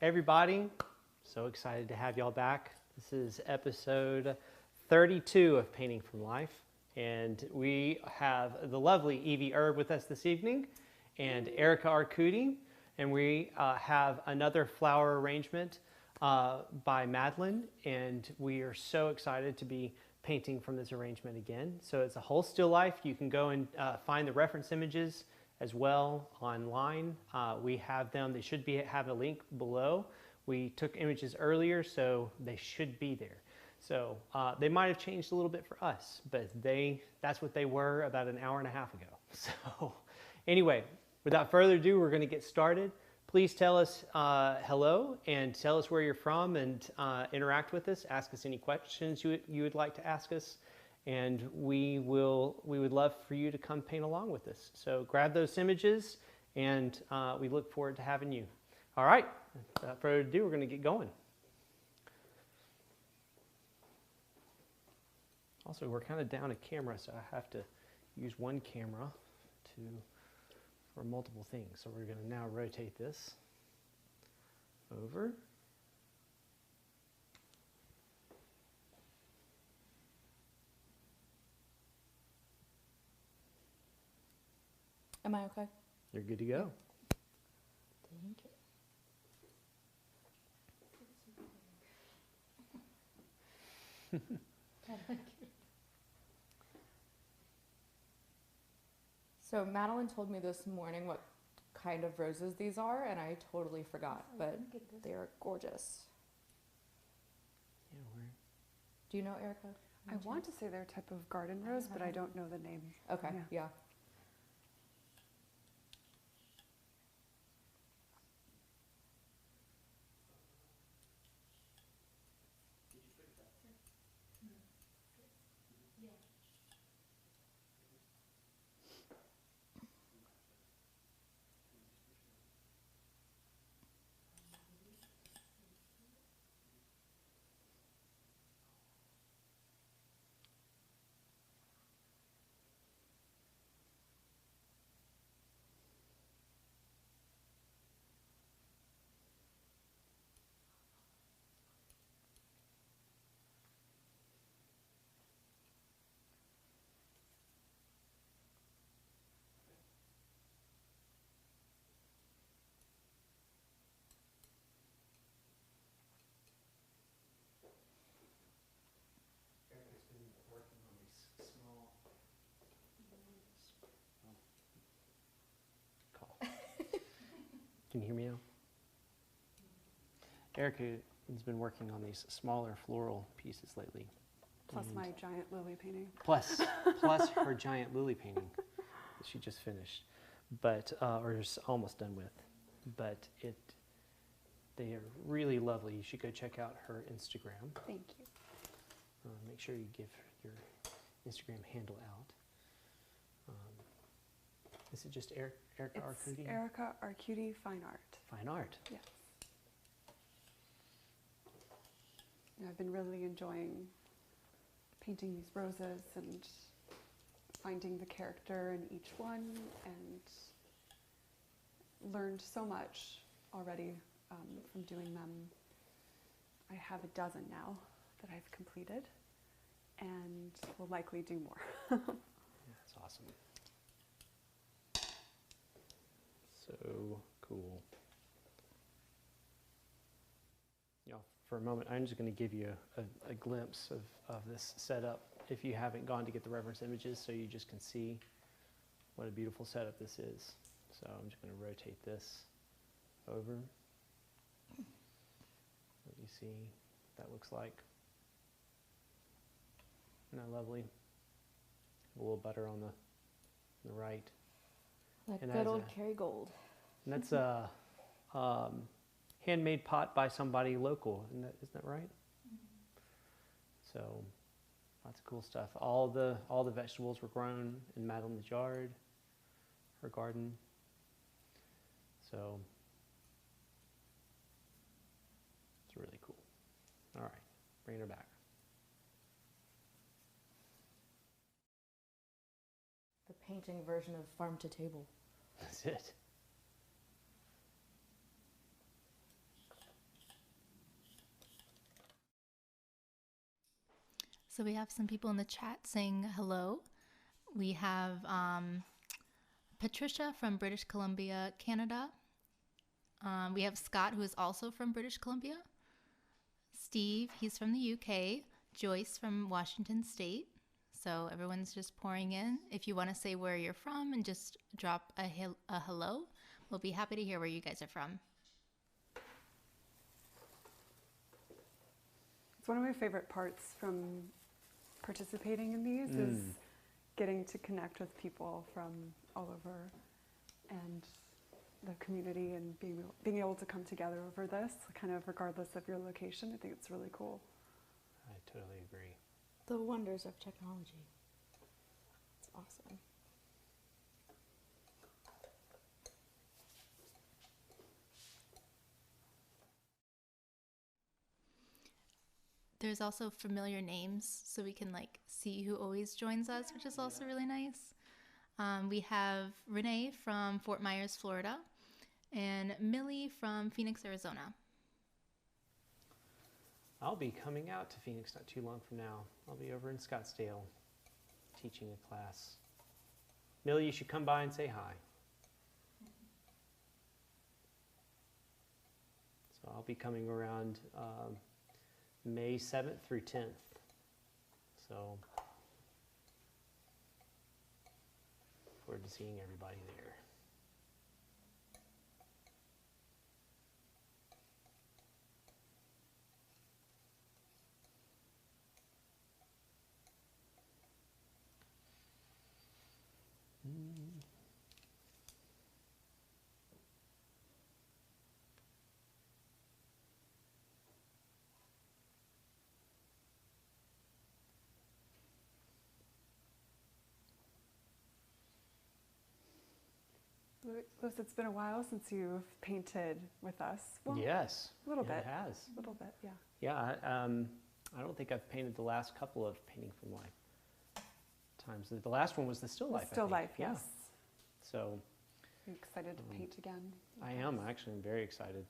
everybody. So excited to have y'all back. This is episode 32 of Painting from Life. And we have the lovely Evie Erb with us this evening and Erica Arcudi. And we have another flower arrangement by Madeline. And we are so excited to be painting from this arrangement again. So it's a whole still life. You can go and find the reference images as well online. We have them. They should have a link below. We took images earlier, so they should be there. So they might have changed a little bit for us, but that's what they were about an hour and a half ago. So anyway, without further ado, we're going to get started. Please tell us hello and tell us where you're from and interact with us. Ask us any questions you would like to ask us. And we would love for you to come paint along with us. So grab those images, and we look forward to having you. All right, without further ado, we're going to get going. Also, we're kind of down a camera, so I have to use one camera for multiple things. So we're going to now rotate this over. Am I okay? You're good to go. Thank you. So Madeline told me this morning what kind of roses these are, and I totally forgot, but they are gorgeous. Yeah, do you know, Erica? I want to say they're a type of garden rose, but I don't know the name. Okay, yeah. Can you hear me now? Erica has been working on these smaller floral pieces lately. Plus my giant lily painting. Plus her giant lily painting that she just finished, but or is almost done with. But they are really lovely. You should go check out her Instagram. Thank you. Make sure you give your Instagram handle out. Is it just Erica Arcudi? It's Erica Arcudi Fine Art. Fine Art. Yes. Yeah, I've been really enjoying painting these roses and finding the character in each one, and learned so much already from doing them. I have a dozen now that I've completed, and will likely do more. That's awesome. So cool. Yeah, for a moment, I'm just going to give you a glimpse of this setup if you haven't gone to get the reference images, so you just can see what a beautiful setup this is. So I'm just going to rotate this over. Let you see what that looks like. Isn't that lovely? A little butter on the right. Like And good as old Kerrygold. And that's a handmade pot by somebody local, isn't that right? So lots of cool stuff. All the vegetables were grown in Madeline's yard, her garden. So it's really cool. All right, bringing her back. The painting version of Farm to Table. That's it. So we have some people in the chat saying hello. We have Patricia from British Columbia, Canada. We have Scott, who is also from British Columbia. Steve, he's from the UK. Joyce from Washington State. So everyone's just pouring in. If you want to say where you're from and just drop a hello, we'll be happy to hear where you guys are from. It's one of my favorite parts from participating in these is getting to connect with people from all over and the community and being able to come together over this, kind of regardless of your location. I think it's really cool. I totally agree. The wonders of technology. It's awesome. There's also familiar names, so we can like see who always joins us, which is also really nice. We have Renee from Fort Myers, Florida, and Millie from Phoenix, Arizona. I'll be coming out to Phoenix not too long from now. I'll be over in Scottsdale teaching a class. Millie, you should come by and say hi. So I'll be coming around May 7th through 10th. So look forward to seeing everybody there. Lewis, it's been a while since you've painted with us. Well, Yes. a little Yeah, bit. it has. A little bit, yeah. Yeah, I don't think I've painted the last couple of Painting from Life times. The last one was the Still Life, Still I think. life, Yeah. yes. So Are you excited to paint again? I am. Actually, I'm very excited.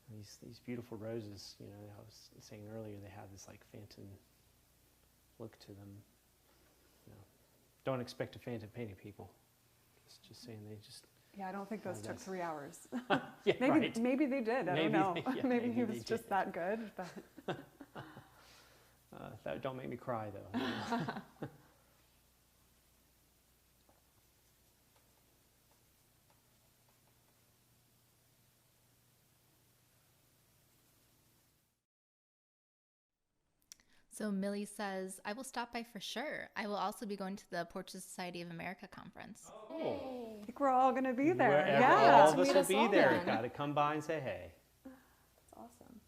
These beautiful roses, you know, I was saying earlier, they have this like phantom look to them. You know, don't expect a phantom painting, people. Just saying, they just. Yeah, I don't think those took nice. 3 hours. Yeah, maybe right. maybe they did. I Maybe don't know. they- yeah, maybe he maybe was they just did. that good. But Don't make me cry though. You know? So Millie says, I will stop by for sure. I will also be going to the Portrait Society of America conference. Oh. I think we're all going to be there. Wherever Yeah. all of us Meet will us be all there. then. Got to come by and say hey. That's awesome.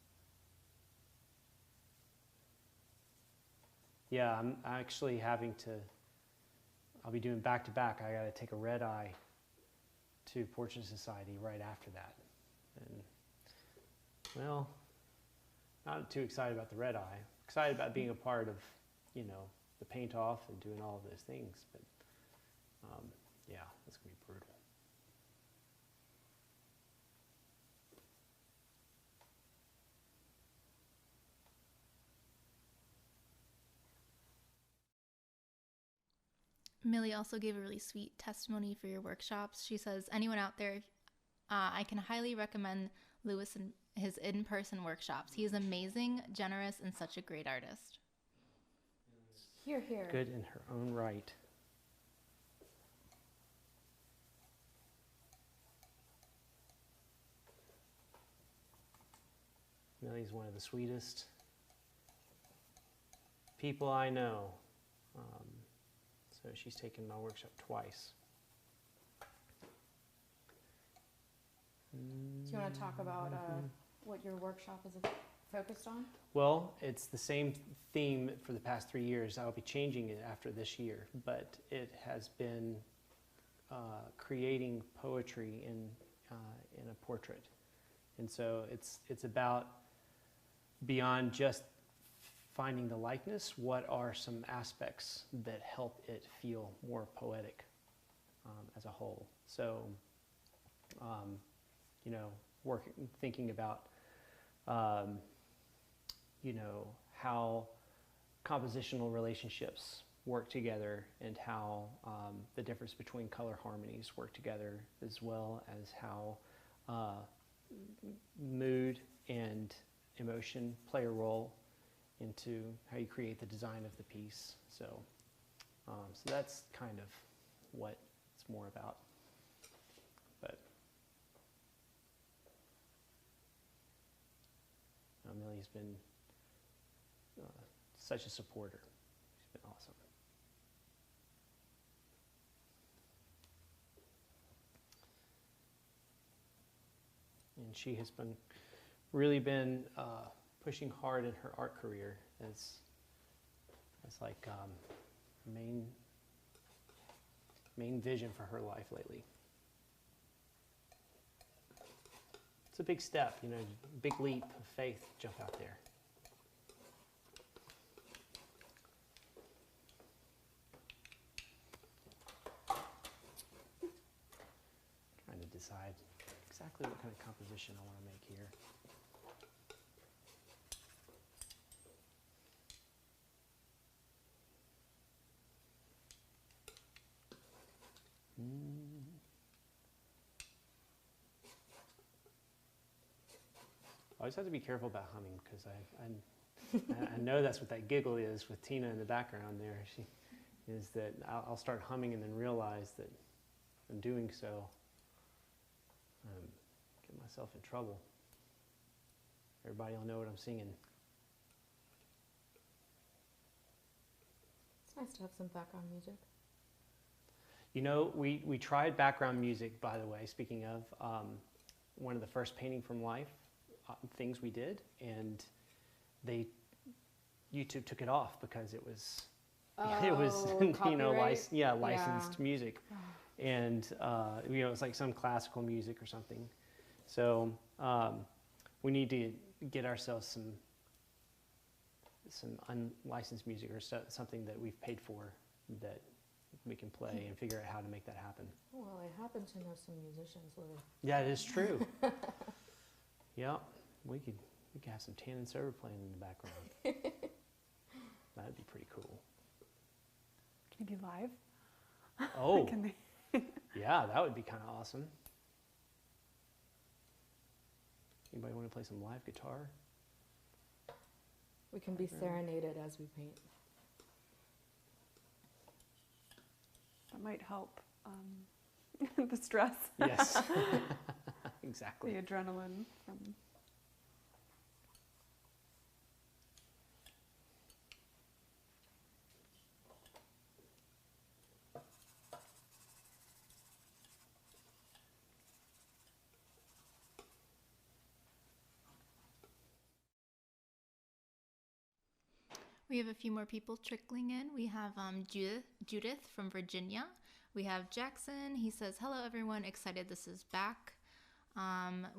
Yeah, I'm actually having to. I'll be doing back to back. I got to take a red eye to Portrait Society right after that, and well, not too excited about the red eye. Excited about being a part of, you know, the paint off and doing all of those things, but yeah, it's gonna be brutal. Millie also gave a really sweet testimony for your workshops. She says, anyone out there, I can highly recommend Lewis and his in-person workshops. He is amazing, generous, and such a great artist. Here, here. Good in her own right. Millie's one of the sweetest people I know. So she's taken my workshop twice. Do you want to talk about what your workshop is focused on? Well, it's the same theme for the past 3 years. I'll be changing it after this year, but it has been creating poetry in a portrait. And so it's about beyond just finding the likeness, what are some aspects that help it feel more poetic as a whole. So, you know, thinking about, you know, how compositional relationships work together, and how the difference between color harmonies work together, as well as how mood and emotion play a role into how you create the design of the piece. So, so that's kind of what it's more about. But Millie's been such a supporter. She's been awesome. And she has really been pushing hard in her art career as like main vision for her life lately. It's a big step, you know, big leap of faith to jump out there. Trying to decide exactly what kind of composition I want to make here. I always have to be careful about humming, because I know that's what that giggle is with Tina in the background there. She is that I'll start humming and then realize that in doing so, get myself in trouble. Everybody will know what I'm singing. It's nice to have some background music. You know, we tried background music, by the way, speaking of, one of the first Painting from Life things we did, and YouTube took it off because it was you know, licensed music, and you know, it's like some classical music or something. So we need to get ourselves some unlicensed music, or something that we've paid for that we can play and figure out how to make that happen. Well, I happen to know some musicians living. Yeah, it is true. Yeah, we could have some Tan and Sober playing in the background. That'd be pretty cool. Can you be live? Oh, yeah, that would be kind of awesome. Anybody want to play some live guitar? We can be serenaded as we paint. That might help the stress. Yes, exactly. The adrenaline from. We have a few more people trickling in. We have Judith from Virginia. We have Jackson. He says, hello, everyone. Excited this is back.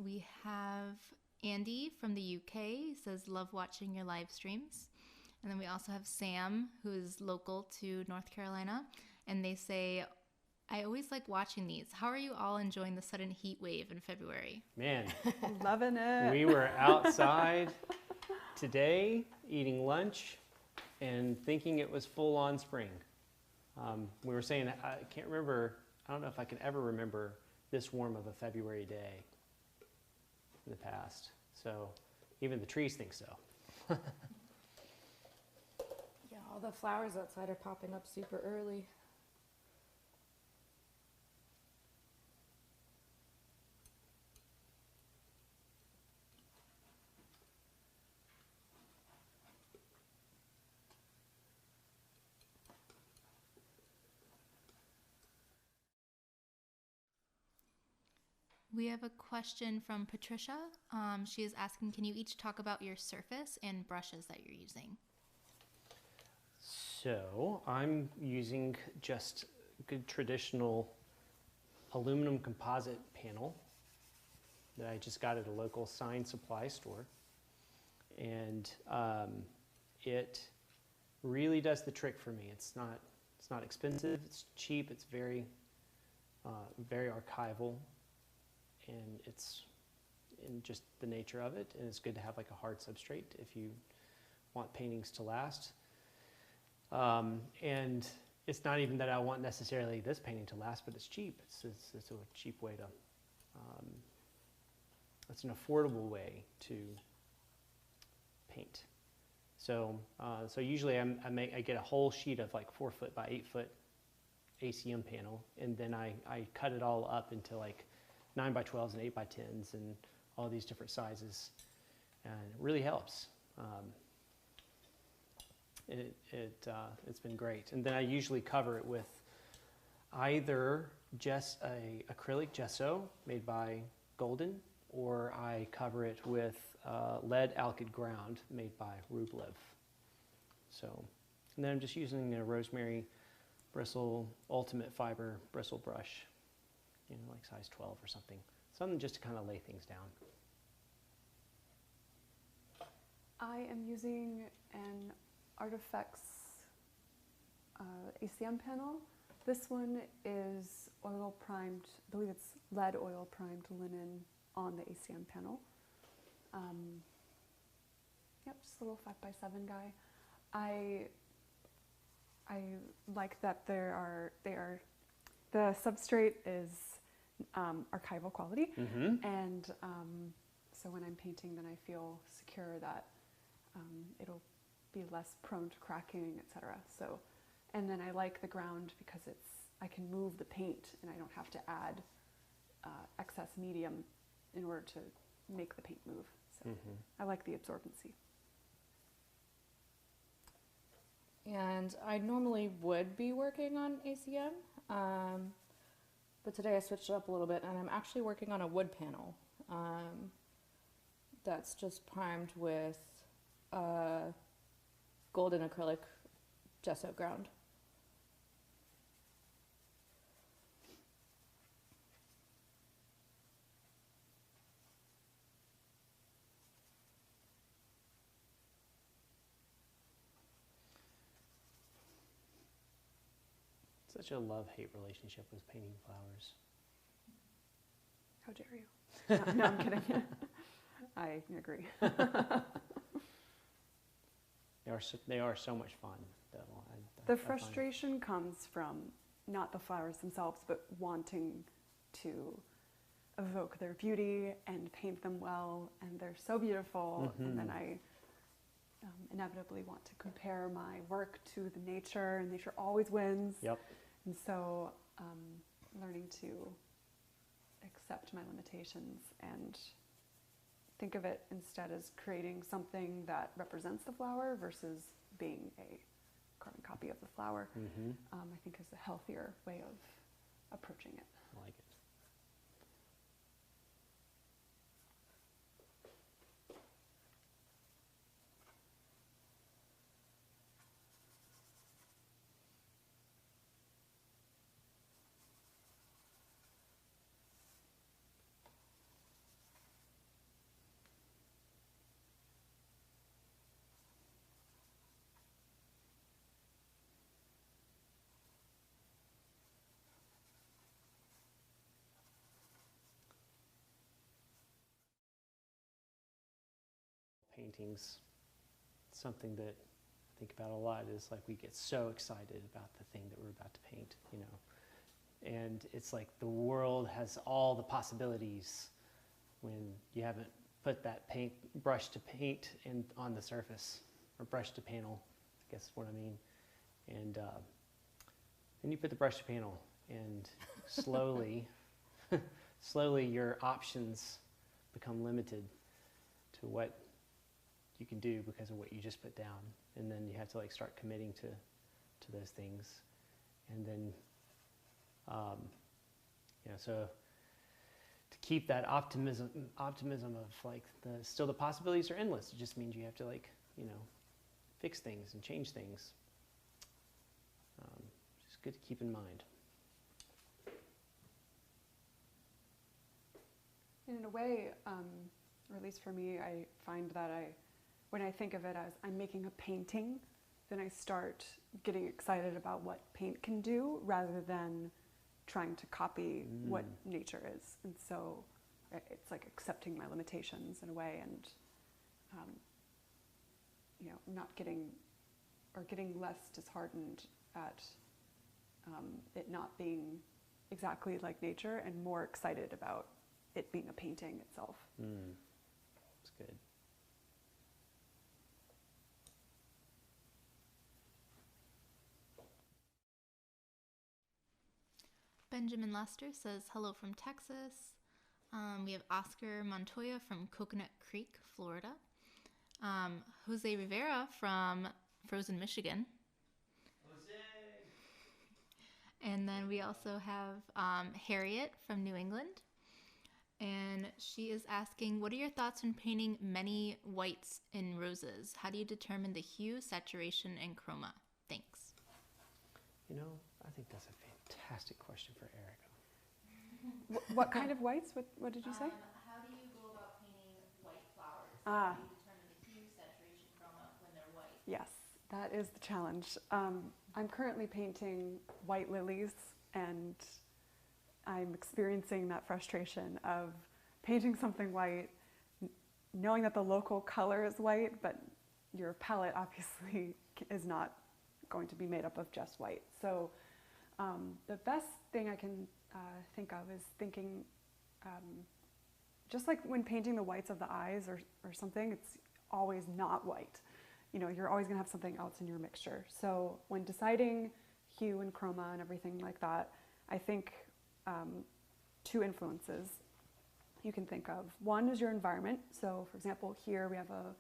We have Andy from the UK. He says, love watching your live streams. And then we also have Sam, who is local to North Carolina. And they say, I always like watching these. How are you all enjoying the sudden heat wave in February? Man, Loving it. we were outside today eating lunch and thinking it was full-on spring. We were saying, I can't remember, I don't know if I can ever remember this warm of a February day in the past. So even the trees think so. Yeah, all the flowers outside are popping up super early. We have a question from Patricia. She is asking, can you each talk about your surface and brushes that you're using? So I'm using just good traditional aluminum composite panel that I just got at a local sign supply store. And it really does the trick for me. It's not expensive, it's cheap, it's very archival. And it's in just the nature of it, and it's good to have like a hard substrate if you want paintings to last. And it's not even that I want necessarily this painting to last, but it's cheap. It's a cheap way to, it's an affordable way to paint. So, so usually I get a whole sheet of like 4 foot by 8 foot ACM panel, and then I cut it all up into like 9 by 12s and 8 by 10s and all these different sizes, and it really helps. It's been great. And then I usually cover it with either just a acrylic gesso made by Golden, or I cover it with lead alkyd ground made by Rublev. So, and then I'm just using a rosemary bristle ultimate fiber bristle brush, you know, like size 12 or something just to kind of lay things down. I am using an Artifacts ACM panel. This one is oil primed, I believe it's lead oil primed linen on the ACM panel. Yep, just a little 5x7 guy. I like that they are the substrate is archival quality, and so when I'm painting, then I feel secure that it'll be less prone to cracking, etc. So, and then I like the ground because I can move the paint and I don't have to add excess medium in order to make the paint move. So I like the absorbency. And I normally would be working on ACM, but today I switched it up a little bit, and I'm actually working on a wood panel that's just primed with Golden acrylic gesso ground. Such a love-hate relationship with painting flowers. How dare you? No, I'm kidding. I agree. They are so much fun, though. The frustration comes from not the flowers themselves, but wanting to evoke their beauty and paint them well, and they're so beautiful. And then I inevitably want to compare my work to the nature, and nature always wins. Yep. And so learning to accept my limitations and think of it instead as creating something that represents the flower versus being a carbon copy of the flower, I think is a healthier way of approaching it. I like it. Paintings, something that I think about a lot is like we get so excited about the thing that we're about to paint, you know, and it's like the world has all the possibilities when you haven't put that brush to paint on the surface, or brush to panel, I guess is what I mean. And then you put the brush to panel, and slowly slowly your options become limited to what you can do because of what you just put down, and then you have to like start committing to those things, and then you know, so to keep that optimism of like still the possibilities are endless. It just means you have to, like, you know, fix things and change things. Just good to keep in mind. In a way, or at least for me, I find that when I think of it as I'm making a painting, then I start getting excited about what paint can do rather than trying to copy what nature is. And so it's like accepting my limitations in a way, and you know, not getting or getting less disheartened at it not being exactly like nature and more excited about it being a painting itself. That's good. Benjamin Lester says hello from Texas. We have Oscar Montoya from Coconut Creek, Florida. Jose Rivera from Frozen, Michigan. Jose! And then we also have Harriet from New England. And she is asking, what are your thoughts on painting many whites in roses? How do you determine the hue, saturation, and chroma? Thanks. You know, I think that's a fantastic question for Erica. What kind of whites? What did you say? How do you go about painting white flowers? Ah. How do you determine the hue, saturation, chroma when they're white? Yes, that is the challenge. I'm currently painting white lilies, and I'm experiencing that frustration of painting something white, knowing that the local color is white, but your palette obviously is not going to be made up of just white. So the best thing I can think of is thinking, just like when painting the whites of the eyes or something, it's always not white. You know, you're always going to have something else in your mixture. So when deciding hue and chroma and everything like that, I think two influences you can think of. One is your environment. So for example, here we have a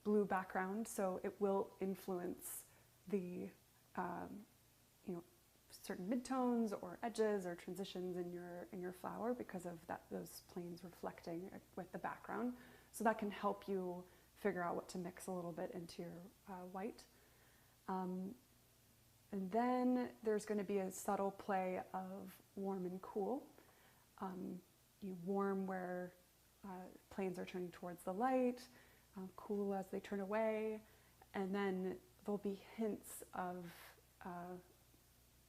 blue background, so it will influence the certain midtones or edges or transitions in your flower because of those planes reflecting with the background. So that can help you figure out what to mix a little bit into your white. And then there's going to be a subtle play of warm and cool. Warm where planes are turning towards the light, cool as they turn away, and then there'll be hints of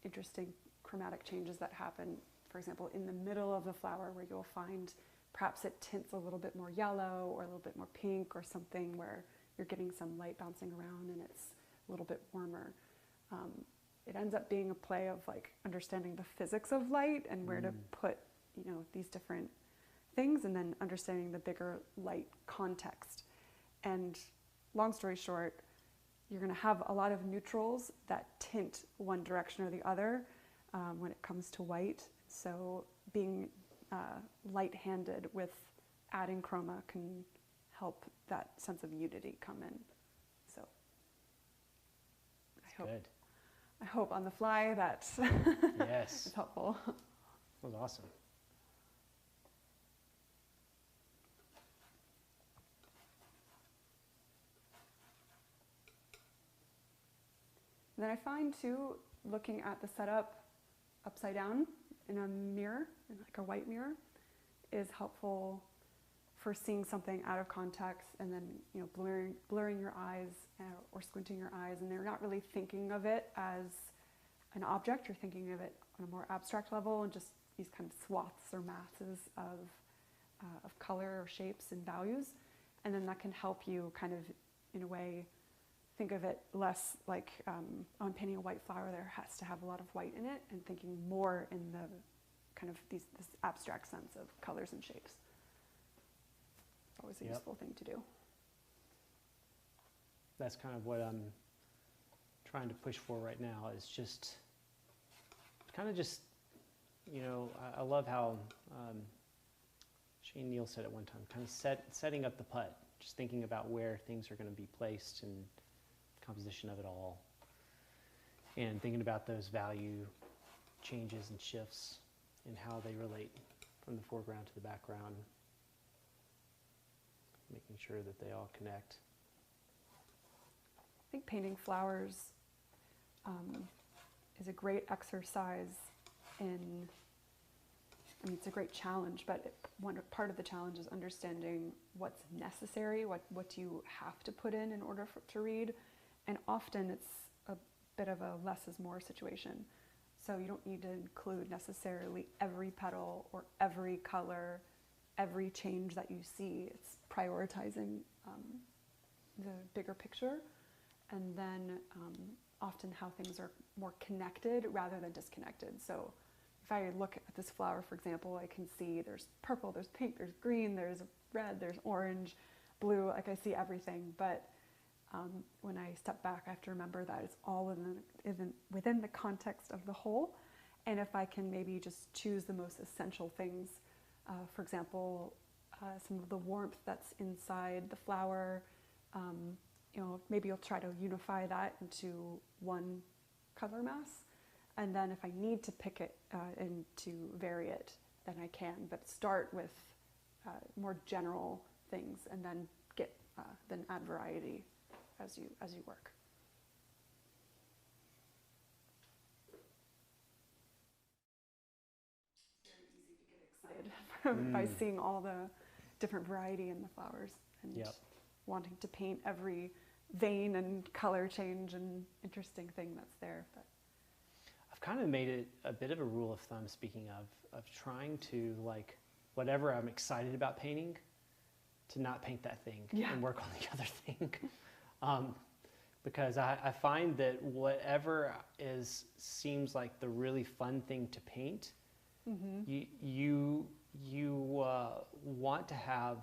interesting chromatic changes that happen, for example, in the middle of the flower where you'll find perhaps it tints a little bit more yellow or a little bit more pink or something where you're getting some light bouncing around and it's a little bit warmer. It ends up being a play of like understanding the physics of light and where to put, these different things, and then understanding the bigger light context. And long story short, you're going to have a lot of neutrals that tint one direction or the other when it comes to white. So being light-handed with adding chroma can help that sense of unity come in. So I hope on the fly that Yes. is helpful. That was awesome. And then I find too, looking at the setup upside down in a mirror, in like a white mirror, is helpful for seeing something out of context and then blurring your eyes or squinting your eyes, and they're not really thinking of it as an object. You're thinking of it on a more abstract level and just these kind of swaths or masses of color or shapes and values, and then that can help you kind of, in a way, think of it less like on painting a white flower there has to have a lot of white in it, and thinking more in the kind of this abstract sense of colors and shapes. It's always a useful thing to do. That's kind of what I'm trying to push for right now, is just kind of just, I love how Shane Neal said at one time, kind of setting up the putt, just thinking about where things are going to be placed and composition of it all, and thinking about those value changes and shifts and how they relate from the foreground to the background, making sure that they all connect. I think painting flowers is a great exercise in, it's a great challenge, but part of the challenge is understanding what's necessary, what you have to put in order to read. And often it's a bit of a less is more situation. So you don't need to include necessarily every petal or every color, every change that you see. It's prioritizing the bigger picture and then often how things are more connected rather than disconnected. So if I look at this flower, for example, I can see there's purple, there's pink, there's green, there's red, there's orange, blue, like I see everything. But when I step back, I have to remember that it's all within the context of the whole. And if I can maybe just choose the most essential things, for example, some of the warmth that's inside the flower, maybe you'll try to unify that into one color mass. And then if I need to pick it and to vary it, then I can. But start with more general things, and then then add variety as you work. Very easy to get excited by seeing all the different variety in the flowers, and wanting to paint every vein and color change and interesting thing that's there. But I've kind of made it a bit of a rule of thumb, speaking of trying to, like, whatever I'm excited about painting, to not paint that thing and work on the other thing. Because I find that whatever seems like the really fun thing to paint, you want to have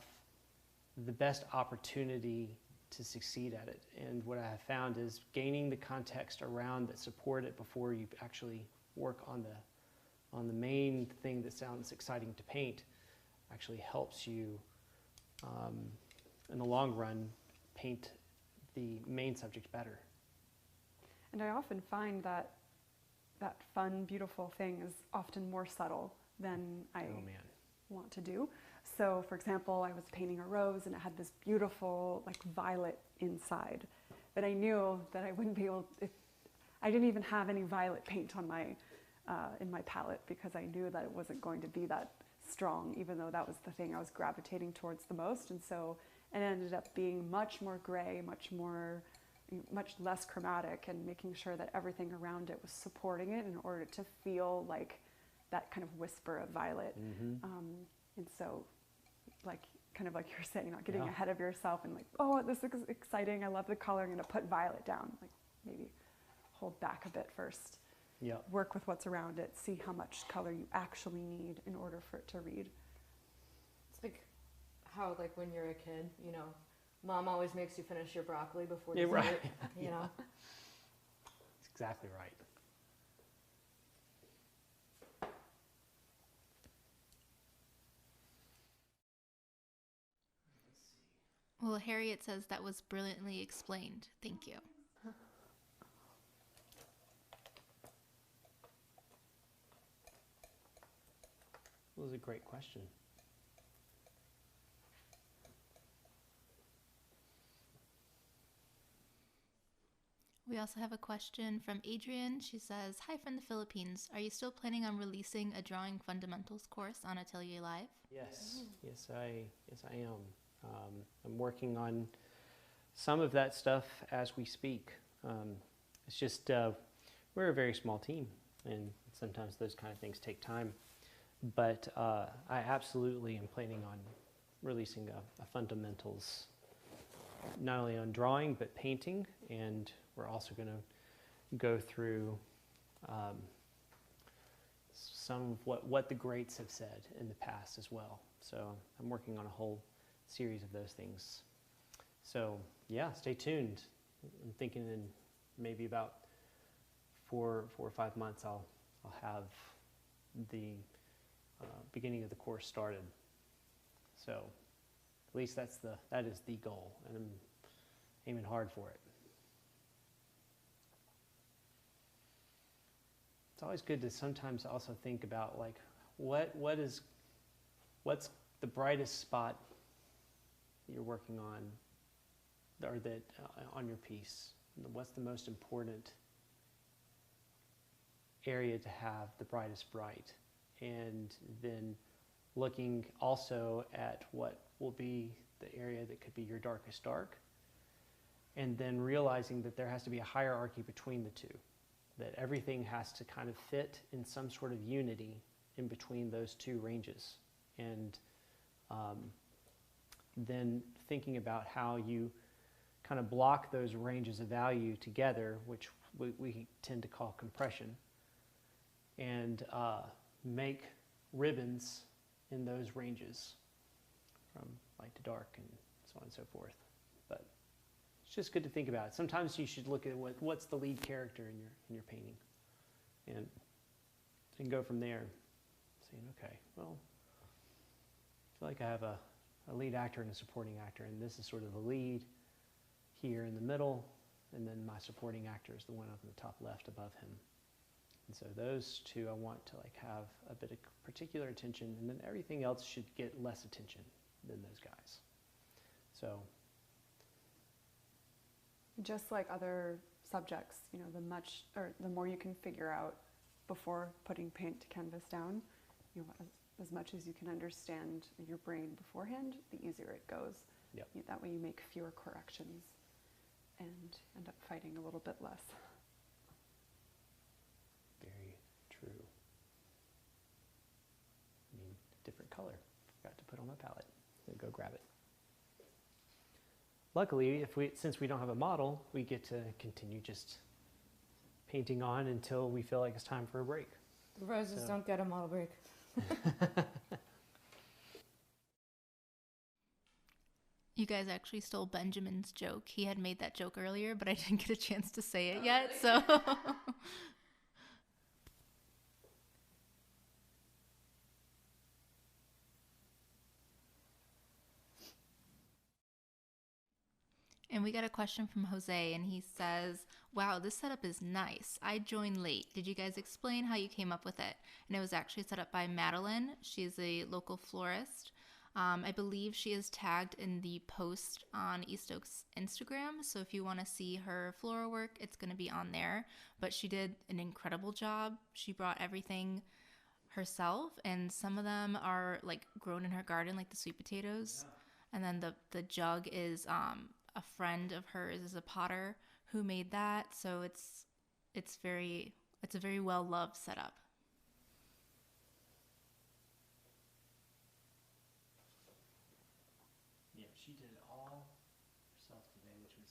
the best opportunity to succeed at it. And what I have found is gaining the context around that support it before you actually work on the main thing that sounds exciting to paint actually helps you in the long run paint the main subject better. And I often find that fun, beautiful thing is often more subtle than I want to do. So, for example, I was painting a rose and it had this beautiful, like, violet inside. But I knew that I wouldn't be able, I didn't even have any violet paint on in my palette, because I knew that it wasn't going to be that strong, even though that was the thing I was gravitating towards the most. And so it ended up being much more gray, much less chromatic, and making sure that everything around it was supporting it in order to feel like that kind of whisper of violet. And so, kind of like you're saying, not getting ahead of yourself and like, oh, this is exciting, I love the color, I'm going to put violet down. Like, maybe hold back a bit first. Work with what's around it, see how much color you actually need in order for it to read. It's like how, like, when you're a kid, mom always makes you finish your broccoli before you eat it, you know? That's exactly right. Well, Harriet says that was brilliantly explained. Thank you. That was a great question. We also have a question from Adrian. She says, hi from the Philippines. Are you still planning on releasing a drawing fundamentals course on Atelier Live? Yes, I am. I'm working on some of that stuff as we speak. It's just, we're a very small team, and sometimes those kind of things take time. But I absolutely am planning on releasing a fundamentals, not only on drawing, but painting. And we're also going to go through some of what the greats have said in the past as well. So I'm working on a whole series of those things. So yeah, stay tuned. I'm thinking in maybe about 4 or 5 months I'll have the beginning of the course started. So at least that is the goal, and I'm aiming hard for it. It's always good to sometimes also think about, like, what's the brightest spot that you're working on, or that on your piece. What's the most important area to have the brightest bright? And then looking also at what will be the area that could be your darkest dark, and then realizing that there has to be a hierarchy between the two, that everything has to kind of fit in some sort of unity in between those two ranges. And then thinking about how you kind of block those ranges of value together, which we tend to call compression, and make ribbons in those ranges from light to dark and so on and so forth. But it's just good to think about it. Sometimes you should look at what's the lead character in your painting, and go from there, saying, okay, well, I feel like I have a lead actor and a supporting actor, and this is sort of the lead here in the middle, and then my supporting actor is the one up in the top left above him. And so those two I want to like have a bit of particular attention, and then everything else should get less attention than those guys. So just like other subjects, you know, the more you can figure out before putting paint to canvas down, you know, as much as you can understand your brain beforehand, the easier it goes. Yep. That way you make fewer corrections and end up fighting a little bit less. very true. I mean, different color. Forgot to put on my palette. So go grab it. Luckily, since we don't have a model, we get to continue just painting on until we feel like it's time for a break. The roses don't get a model break. You guys actually stole Benjamin's joke. He had made that joke earlier, but I didn't get a chance to say it yet, so... And we got a question from Jose, and he says, wow, this setup is nice. I joined late. Did you guys explain how you came up with it? And it was actually set up by Madeline. She's a local florist. I believe she is tagged in the post on East Oak's Instagram. So if you want to see her floral work, it's going to be on there. But she did an incredible job. She brought everything herself, and some of them are like grown in her garden, like the sweet potatoes. Yeah. And then the jug is a friend of hers is a potter who made that. So it's a very well loved setup. Yeah, she did it all herself today, which was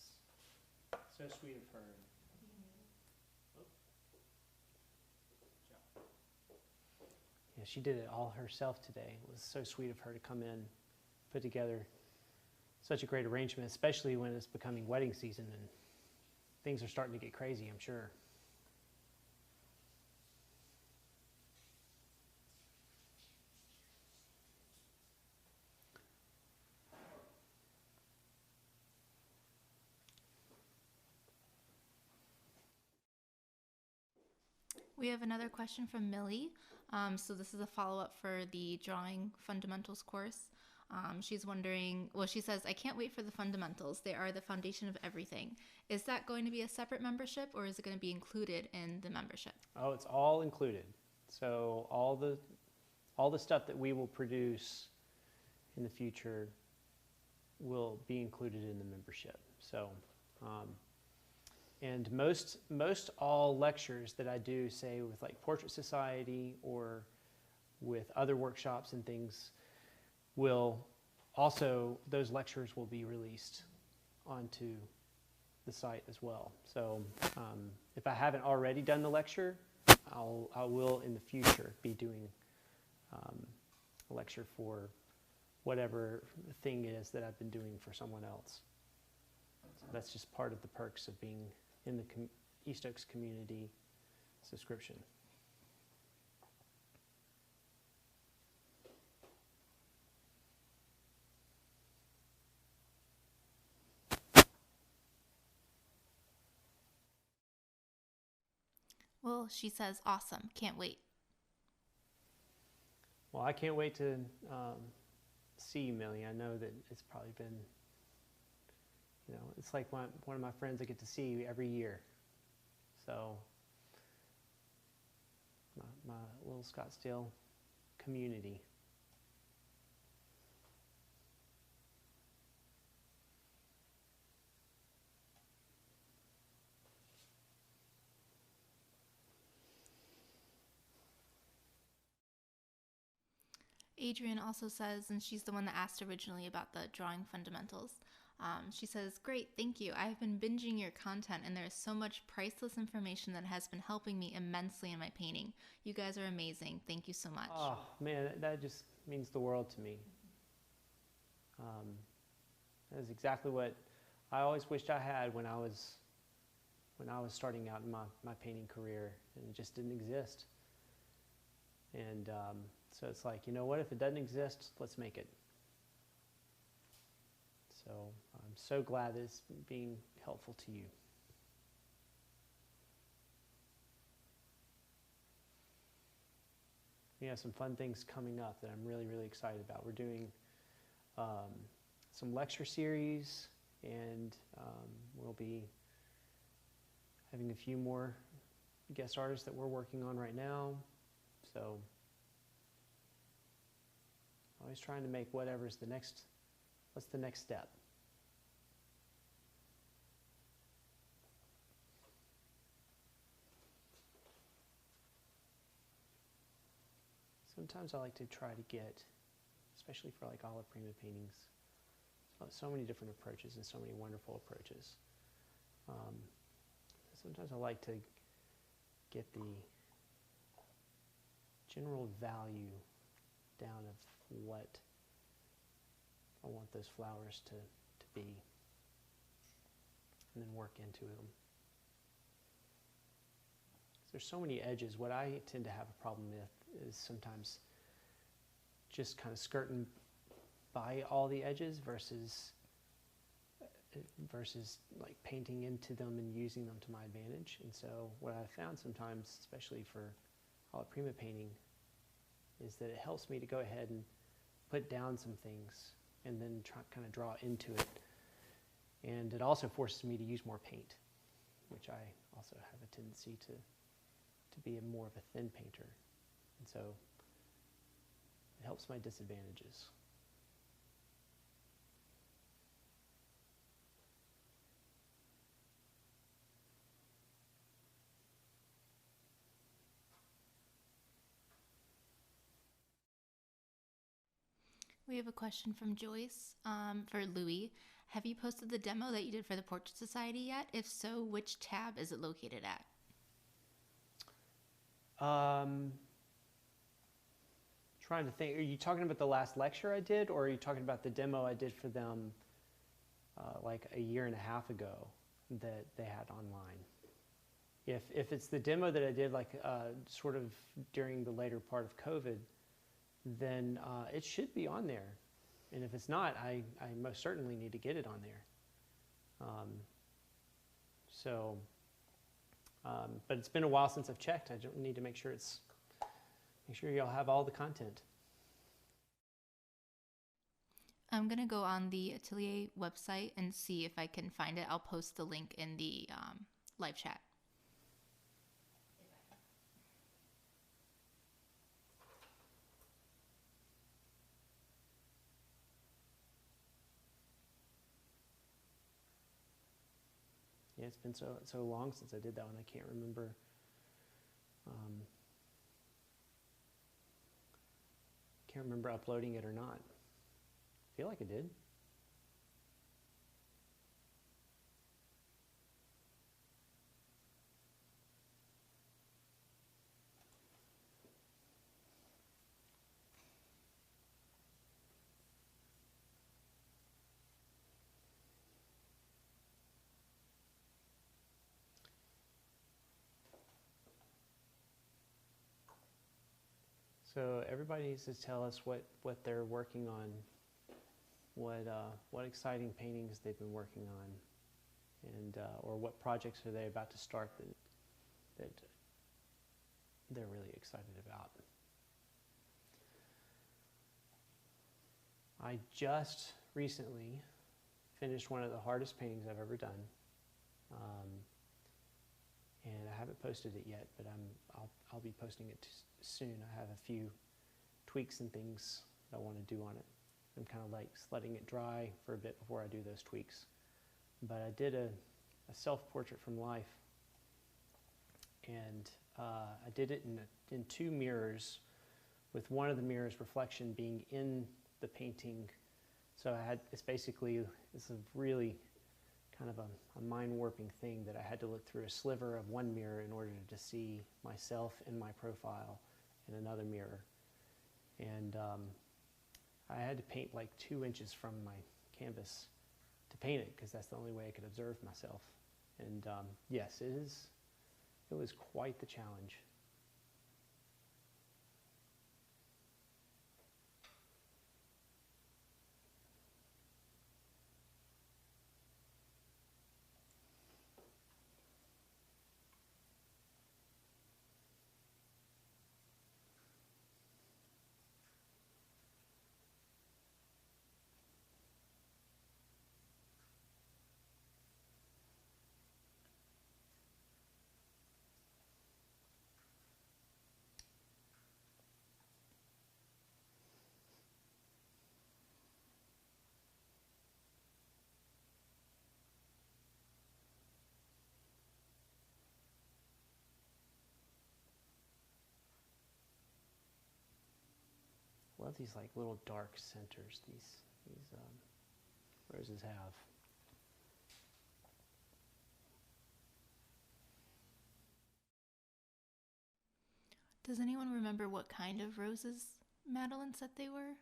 so sweet of her. Yeah, she did it all herself today. It was so sweet of her to come in, put together such a great arrangement, especially when it's becoming wedding season and things are starting to get crazy, I'm sure. We have another question from Millie. So this is a follow-up for the Drawing Fundamentals course. She's wondering, well, she says, I can't wait for the fundamentals. They are the foundation of everything. Is that going to be a separate membership, or is it going to be included in the membership? Oh, it's all included. So all the stuff that we will produce in the future will be included in the membership. So, and most all lectures that I do, say with like Portrait Society or with other workshops and things, will also, those lectures will be released onto the site as well. So if I haven't already done the lecture, I will in the future be doing a lecture for whatever thing is that I've been doing for someone else. So that's just part of the perks of being in the East Oaks community subscription. Well, she says, awesome. Can't wait. Well, I can't wait to see you, Millie. I know that it's probably been, you know, it's like one of my friends I get to see every year. So my little Scottsdale community. Adrian also says, and she's the one that asked originally about the drawing fundamentals. She says, great, thank you. I've been binging your content, and there is so much priceless information that has been helping me immensely in my painting. You guys are amazing. Thank you so much. Oh, man, that just means the world to me. That is exactly what I always wished I had when I was starting out in my painting career, and it just didn't exist. And so it's like, you know what, if it doesn't exist, let's make it. So I'm so glad that it's being helpful to you. We have some fun things coming up that I'm really, really excited about. We're doing some lecture series, and we'll be having a few more guest artists that we're working on right now. So always trying to make what's the next step. Sometimes I like to try to get, especially for like Alla prima paintings, so many different approaches and so many wonderful approaches. Sometimes I like to get the general value down of what I want those flowers to be, and then work into them. There's so many edges. What I tend to have a problem with is sometimes just kind of skirting by all the edges versus like painting into them and using them to my advantage. And so what I've found sometimes, especially for Alla prima painting, is that it helps me to go ahead and put down some things and then kind of draw into it. And it also forces me to use more paint, which I also have a tendency to be more of a thin painter. And so it helps my disadvantages. We have a question from Joyce for Louis. Have you posted the demo that you did for the Portrait Society yet? If so, which tab is it located at? Trying to think, are you talking about the last lecture I did, or are you talking about the demo I did for them like a year and a half ago that they had online? If it's the demo that I did like sort of during the later part of COVID, then it should be on there. And if it's not, I most certainly need to get it on there. But it's been a while since I've checked. I don't need to make sure y'all have all the content. I'm going to go on the Atelier website and see if I can find it. I'll post the link in the live chat. Yeah, it's been so long since I did that one. I can't remember. Can't remember uploading it or not. I feel like I did. So everybody needs to tell us what they're working on, what exciting paintings they've been working on, and or what projects are they about to start that they're really excited about. I just recently finished one of the hardest paintings I've ever done, and I haven't posted it yet, but I'll be posting it soon. I have a few tweaks and things that I want to do on it. I'm kind of like letting it dry for a bit before I do those tweaks. But I did a self-portrait from life, and I did it in two mirrors. with one of the mirrors reflection being in the painting. So it's a really kind of a mind warping thing that I had to look through a sliver of one mirror in order to see myself in my profile in another mirror. And I had to paint like 2 inches from my canvas to paint it, because that's the only way I could observe myself. And yes, it was quite the challenge. I love these like little dark centers these roses have. Does anyone remember what kind of roses Madeline said they were?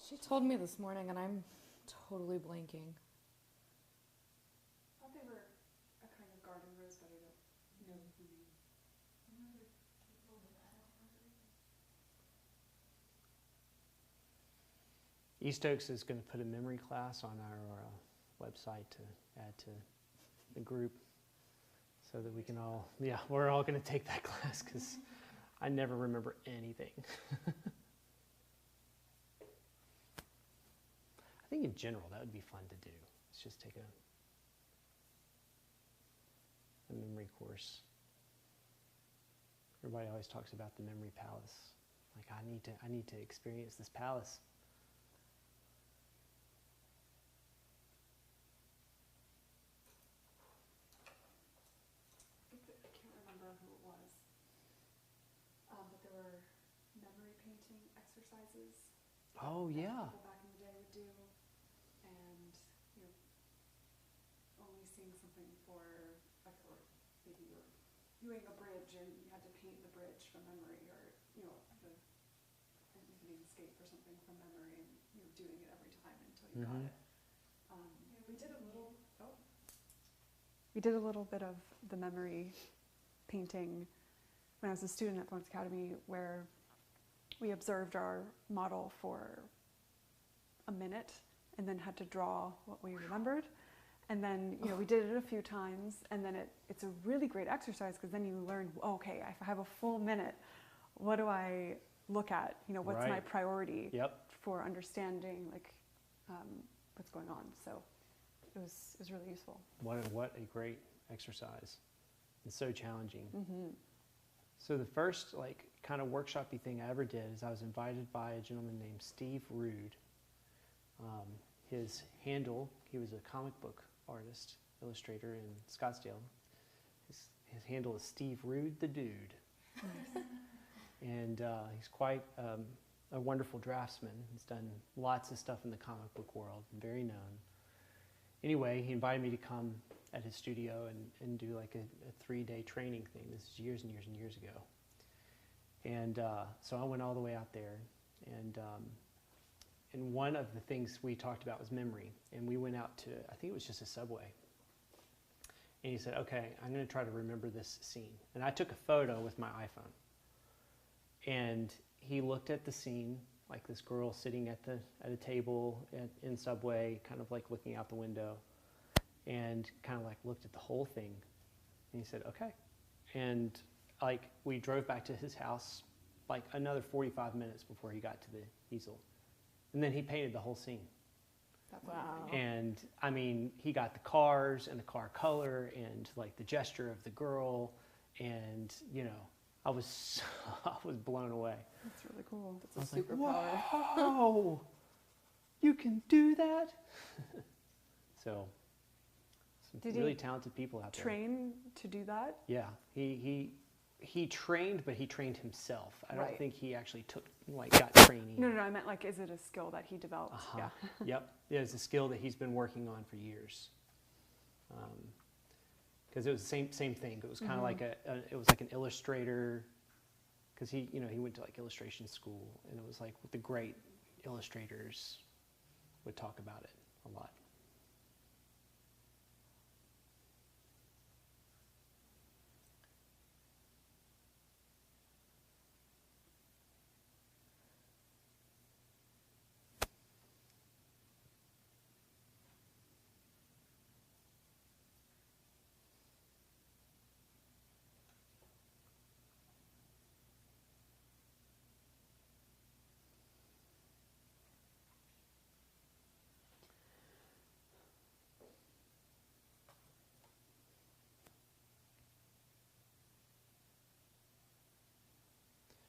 She told me this morning, and I'm totally blanking. I thought they were a kind of garden rose, but I don't know the name. East Oaks is going to put a memory class on our website to add to the group, so that we can all, we're all going to take that class, because I never remember anything. I think in general that would be fun to do. Let's just take a memory course. Everybody always talks about the memory palace. Like, I need to experience this palace. I can't remember who it was, but there were memory painting exercises. Oh yeah. People back in the day would do, and you're only seeing something for, like, or maybe you're viewing a bridge and you had to paint the bridge from memory, or an evening escape or something from memory, and you're doing it every time until you got it. We did a little bit of the memory painting when I was a student at Florence Academy, where we observed our model for a minute and then had to draw what we remembered. And then, we did it a few times, and then it's a really great exercise, because then you learn, okay, if I have a full minute, what do I look at? What's Right. my priority Yep. for understanding, like, what's going on? So it was really useful. What a great exercise. It's so challenging. Mm-hmm. So the first kind of workshop-y thing I ever did is I was invited by a gentleman named Steve Rude. His handle, he was a comic book artist, illustrator in Scottsdale. His handle is Steve Rude the Dude. And he's quite a wonderful draftsman. He's done lots of stuff in the comic book world, very known. Anyway, he invited me to come at his studio and do like a 3-day training thing. This is years and years and years ago. And so I went all the way out there, and one of the things we talked about was memory. And we went out to, I think it was just a Subway. And he said, okay, I'm going to try to remember this scene. And I took a photo with my iPhone. And he looked at the scene, like this girl sitting at a table in Subway, kind of like looking out the window, and kind of like looked at the whole thing. And he said, okay. And like we drove back to his house like another 45 minutes before he got to the easel. And then he painted the whole scene. Wow. And I mean, he got the cars and the car color and like the gesture of the girl, and I was blown away. That's really cool. That's a superpower. Whoa, you can do that? So, some Did really he talented people out there. Train to do that? Yeah, he he trained, but he trained himself. I don't Right. think he actually got training. No, I meant like, is it a skill that he developed? Uh-huh. Yep. Yeah, it's a skill that he's been working on for years. Because it was the same thing. It was kind of like it was like an illustrator. Because he went to like illustration school, and it was like the great illustrators would talk about it a lot.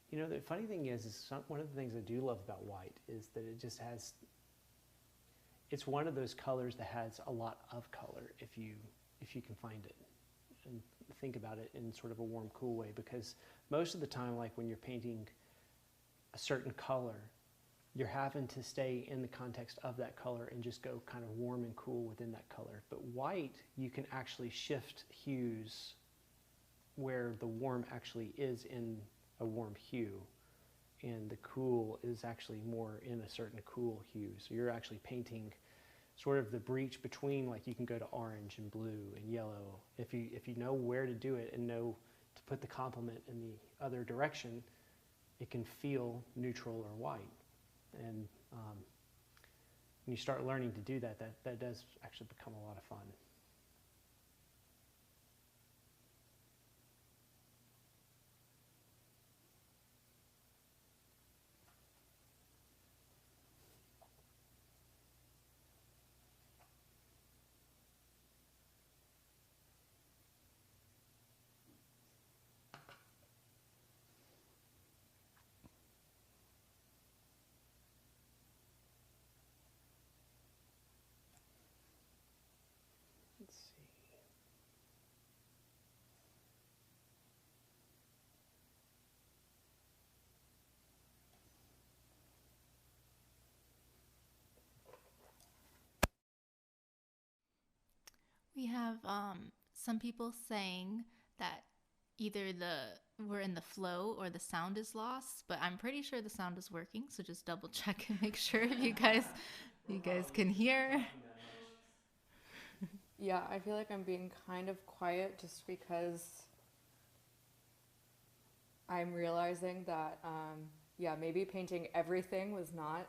You know, the funny thing is one of the things I do love about white is that it just has, it's one of those colors that has a lot of color if you can find it and think about it in sort of a warm, cool way. Because most of the time, like when you're painting a certain color, you're having to stay in the context of that color and just go kind of warm and cool within that color. But white, you can actually shift hues where the warm actually is in a warm hue, and the cool is actually more in a certain cool hue. So you're actually painting sort of the breach between, like you can go to orange and blue and yellow. If you know where to do it and know to put the complement in the other direction, it can feel neutral or white. And when you start learning to do that, that does actually become a lot of fun. Let's see. We have some people saying that either we're in the flow or the sound is lost, but I'm pretty sure the sound is working. So just double check and make sure you guys can hear. Yeah, I feel like I'm being kind of quiet just because I'm realizing that, maybe painting everything was not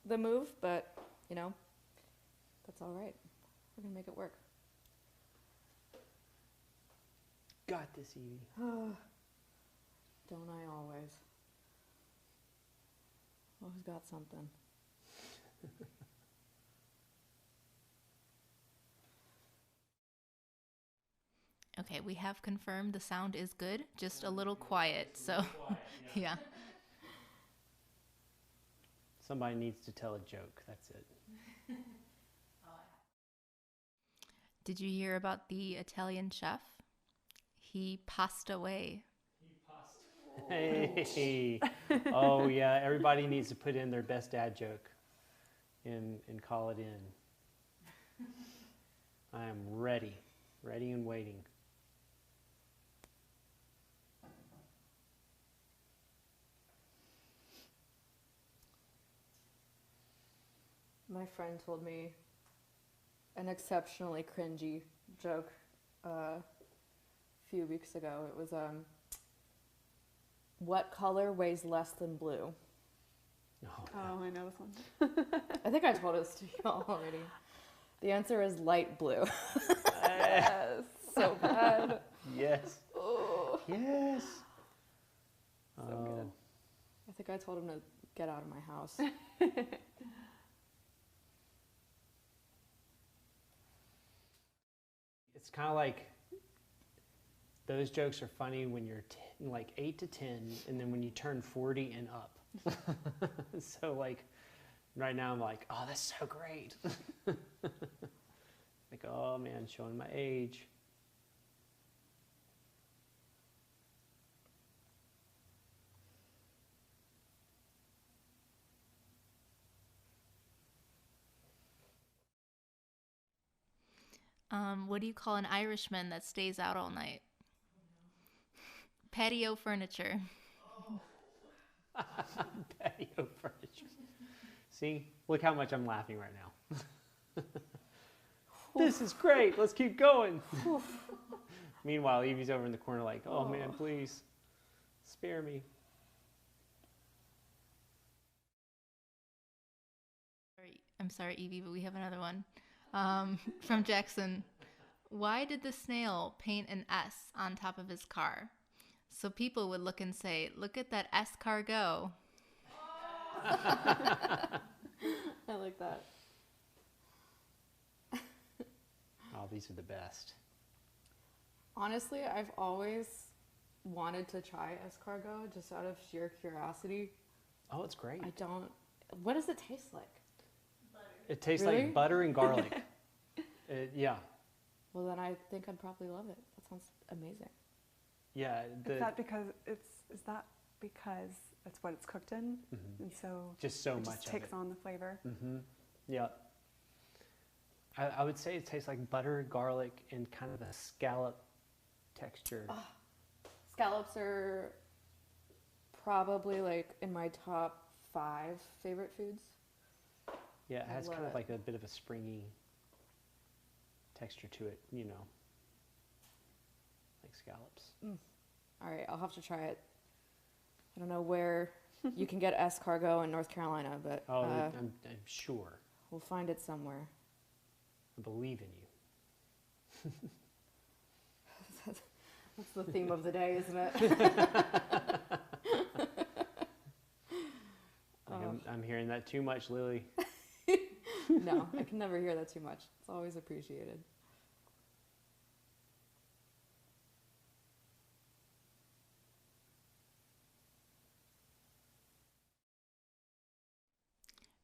the move, but, that's all right. We're going to make it work. Got this, Evie. Don't I always? Always got something. Okay, we have confirmed the sound is good, just a little quiet. So, yeah. Somebody needs to tell a joke. That's it. Did you hear about the Italian chef? He passed away. Hey. Oh, yeah. Everybody needs to put in their best dad joke and call it in. I am ready and waiting. My friend told me an exceptionally cringy joke a few weeks ago. It was, what color weighs less than blue? Oh, I know this one. I think I told this to y'all already. The answer is light blue. Yes, so bad. Yes. Oh, Yes. So good. I think I told him to get out of my house. It's kind of like those jokes are funny when you're like 8 to 10, and then when you turn 40 and up. So like right now I'm like, oh, that's so great. Like, oh man, showing my age. What do you call an Irishman that stays out all night? Patio furniture. Patio furniture. See, look how much I'm laughing right now. This is great. Let's keep going. Meanwhile, Evie's over in the corner like, oh man, please spare me. I'm sorry, Evie, but we have another one from Jackson. Why did the snail paint an S on top of his car? So people would look and say, look at that S car go. I like that. Oh, these are the best. Honestly, I've always wanted to try escargot just out of sheer curiosity. Oh, it's great. I don't. What does it taste like? It tastes Really? like butter and garlic. Yeah. Well, then I think I'd probably love it. That sounds amazing. Yeah. Is that because that's what it's cooked in, and so just so it much just of takes it. on the flavor? Yeah. I would say it tastes like butter, garlic, and kind of a scallop texture. Scallops are probably like in my top 5 favorite foods. Yeah, it I has love kind of it. like a bit of a springy texture to it, you know, like scallops. All right, I'll have to try it. I don't know where you can get escargot in North Carolina, but Oh, I'm sure. we'll find it somewhere. I believe in you. That's the theme of the day, isn't it? I'm hearing that too much, Lily. No, I can never hear that too much. It's always appreciated.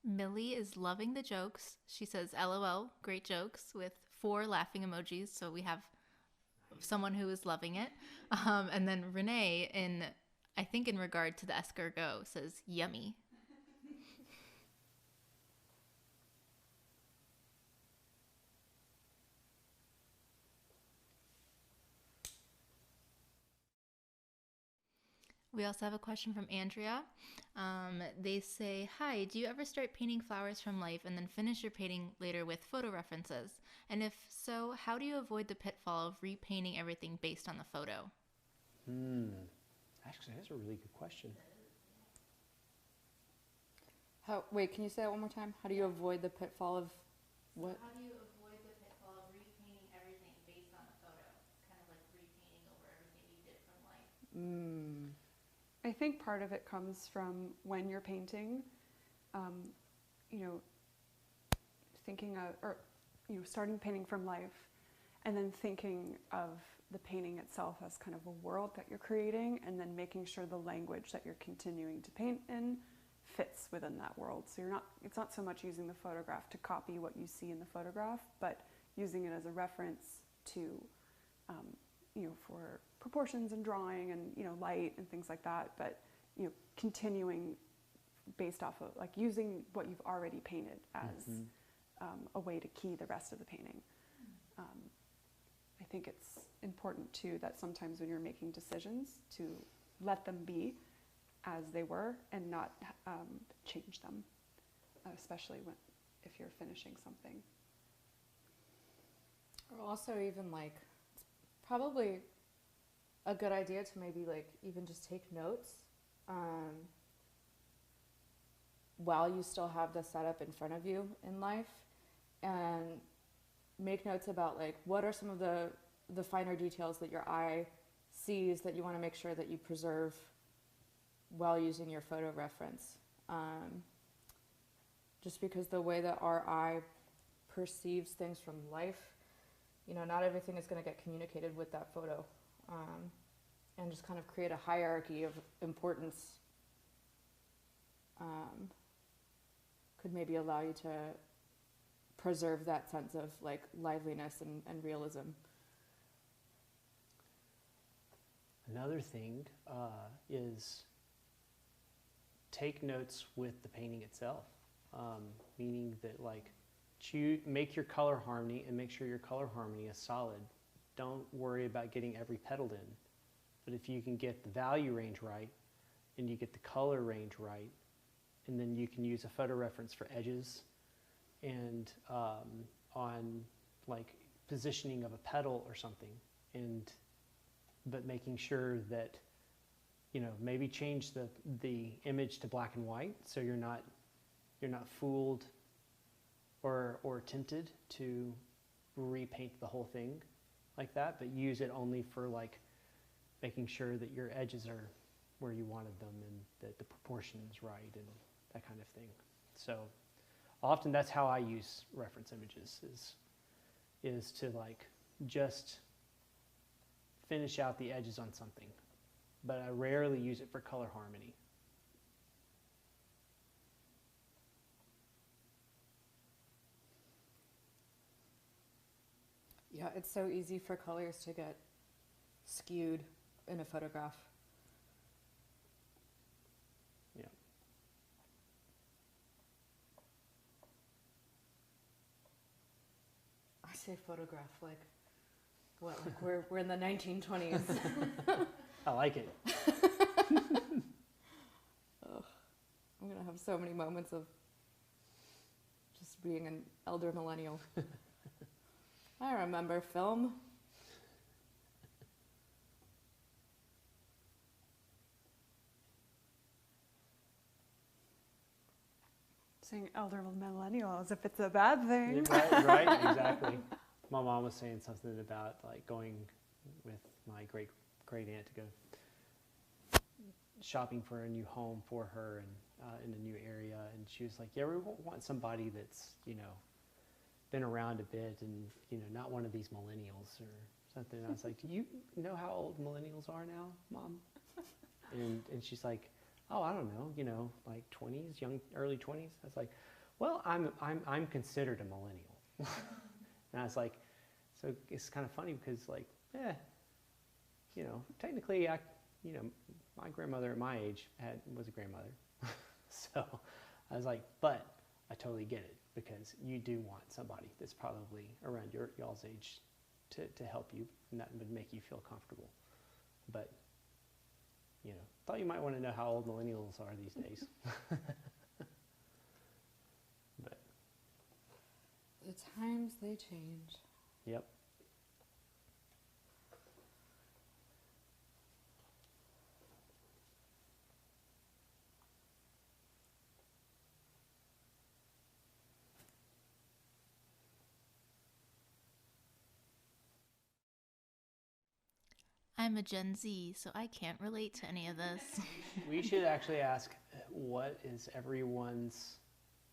Millie is loving the jokes. She says, LOL, great jokes, with 4 laughing emojis. So we have someone who is loving it. And then Renee, I think in regard to the escargot, says, yummy. We also have a question from Andrea. They say, hi, do you ever start painting flowers from life and then finish your painting later with photo references? And if so, how do you avoid the pitfall of repainting everything based on the photo? Actually, that's a really good question. Wait, can you say that one more time? How do you avoid the pitfall of what? How do you avoid the pitfall of repainting everything based on the photo? Kind of like repainting over everything you did from life. I think part of it comes from when you're painting, thinking of, or starting painting from life, and then thinking of the painting itself as kind of a world that you're creating, and then making sure the language that you're continuing to paint in fits within that world. So it's not so much using the photograph to copy what you see in the photograph, but using it as a reference to, for proportions and drawing and, light and things like that. But, continuing based off of, like, using what you've already painted as a way to key the rest of the painting. I think it's important too that sometimes when you're making decisions to let them be as they were and not change them, especially if you're finishing something. Or also even like, it's probably a good idea to maybe like even just take notes while you still have the setup in front of you in life, and make notes about like what are some of the finer details that your eye sees that you want to make sure that you preserve while using your photo reference. Just because the way that our eye perceives things from life, not everything is going to get communicated with that photo. And just kind of create a hierarchy of importance could maybe allow you to preserve that sense of like liveliness and realism. Another thing is take notes with the painting itself, meaning that like make your color harmony and make sure your color harmony is solid. Don't worry about getting every petal in. But if you can get the value range right and you get the color range right, and then you can use a photo reference for edges and on like positioning of a petal or something, but making sure that, you know, maybe change the image to black and white so you're not fooled or tempted to repaint the whole thing like that, but use it only for like making sure that your edges are where you wanted them and that the proportion is right and that kind of thing. So often that's how I use reference images is to like just finish out the edges on something, but I rarely use it for color harmony. Yeah, it's so easy for colors to get skewed in a photograph. Yeah. I say photograph like, what, like we're in the 1920s. I like it. Ugh, I'm gonna have so many moments of just being an elder millennial. I remember film. Saying elder millennial as if it's a bad thing. Right, exactly. My mom was saying something about like going with my great aunt to go shopping for a new home for her and in a new area, and she was like, "Yeah, we want somebody that's, you know, been around a bit and, you know, not one of these millennials or something." And I was like, "Do you know how old millennials are now, Mom?" And she's like, "Oh, I don't know, you know, like 20s, early 20s." I was like, "Well, I'm considered a millennial." And I was like, so it's kind of funny because like, you know, technically my grandmother at my age was a grandmother. So I was like, but I totally get it, because you do want somebody that's probably around y'all's age to help you, and that would make you feel comfortable. But, you know, thought you might want to know how old millennials are these days. But The times they change. yep. I'm a Gen Z, so I can't relate to any of this. We should actually ask, what is everyone's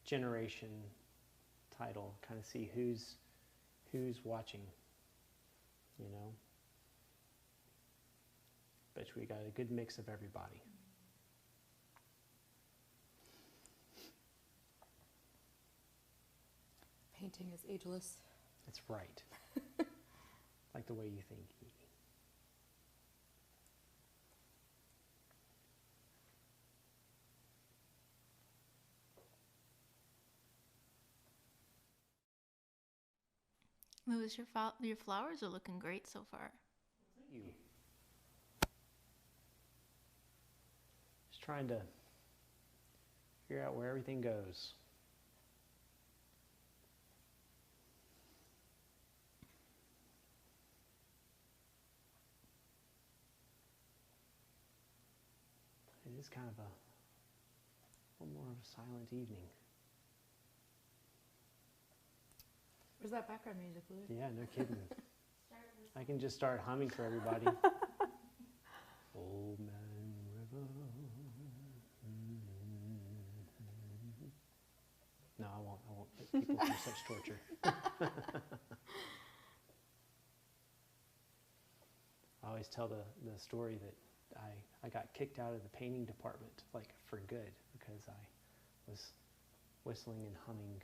generation title? Kind of see who's watching, you know? Bet we got a good mix of everybody. Painting is ageless. That's right. Like the way you think. Louis, your flowers are looking great so far. You. Just trying to figure out where everything goes. It is kind of a little more of a silent evening. Where's that background music, Louis? Yeah, no kidding. I can just start humming for everybody. Old Man River. No, I won't put people through such torture. I always tell the story that I got kicked out of the painting department, like for good, because I was whistling and humming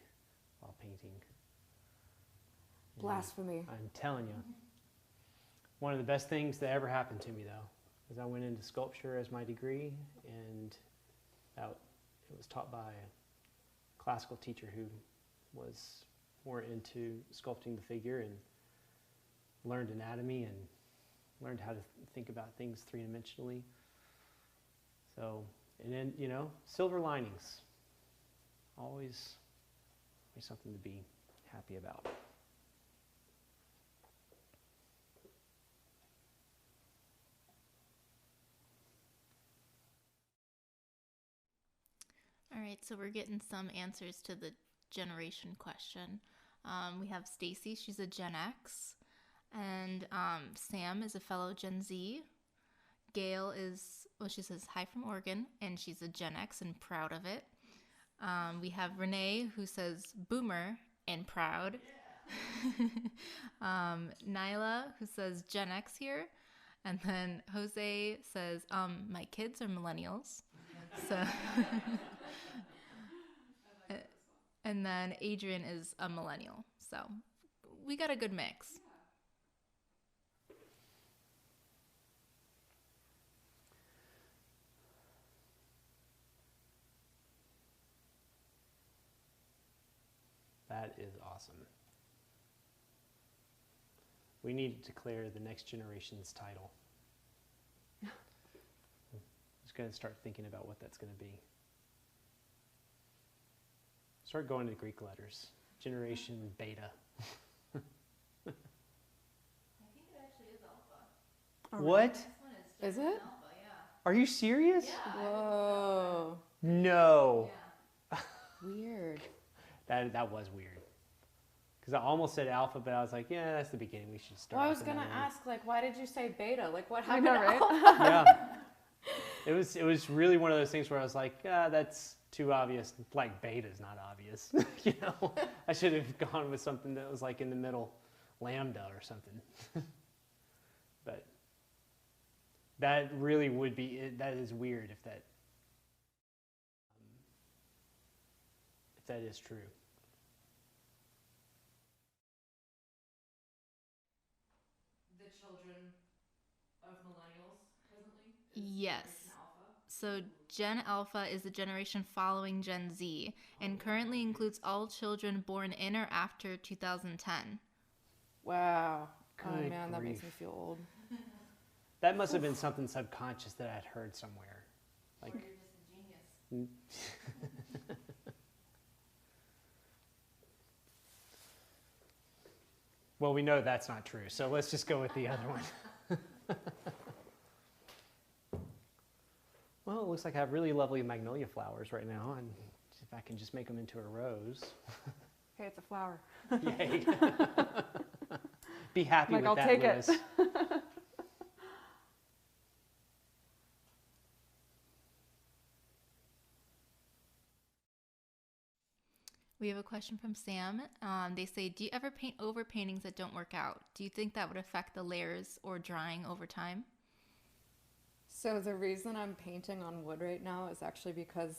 while painting. Blasphemy. I'm telling you. One of the best things that ever happened to me, though, is I went into sculpture as my degree, and it was taught by a classical teacher who was more into sculpting the figure and learned anatomy and learned how to think about things three-dimensionally. So, and then, you know, silver linings. Always something to be happy about. All right, so we're getting some answers to the generation question. We have Stacy, she's a Gen X, and Sam is a fellow Gen Z. Gail is, well, she says hi from Oregon, and she's a Gen X and proud of it. We have Renee, who says boomer and proud. Nyla, who says Gen X here. And then Jose says, my kids are millennials. So, and then Adrian is a millennial. So we got a good mix. That is awesome. We need to declare the next generation's title. I'm just going to start thinking about what that's going to be. Start going to Greek letters. Generation Beta. I think it actually is alpha. Oh, What? This one is Is it? Alpha, yeah. Are you serious? Yeah. Whoa. No. Yeah. Weird. That was weird. Because I almost said alpha, but I was like, yeah, that's the beginning. We should start. Well, I was with gonna another one. ask, like, why did you say beta? Like, what I happened? know, to right? alpha? Yeah. It was really one of those things where I was like, that's too obvious. Like beta's not obvious. You know, I should have gone with something that was like in the middle, lambda or something. But that really would be it. That is weird if that is true. The children of millennials presently? Yes. Generation Alpha? So Gen Alpha is the generation following Gen Z and currently includes all children born in or after 2010. Wow. Oh Good man, that makes me grief. feel old. That must have been something subconscious that I'd heard somewhere. Like, Or you're just a genius. well, we know that's not true, so let's just go with the other one. Well, it looks like I have really lovely magnolia flowers right now, and if I can just make them into a rose, Hey, it's a flower. yay. Be happy Like, with I'll that, take it. Lewis. We have a question from Sam. They say, do you ever paint over paintings that don't work out? Do you think that would affect the layers or drying over time? So the reason I'm painting on wood right now is actually because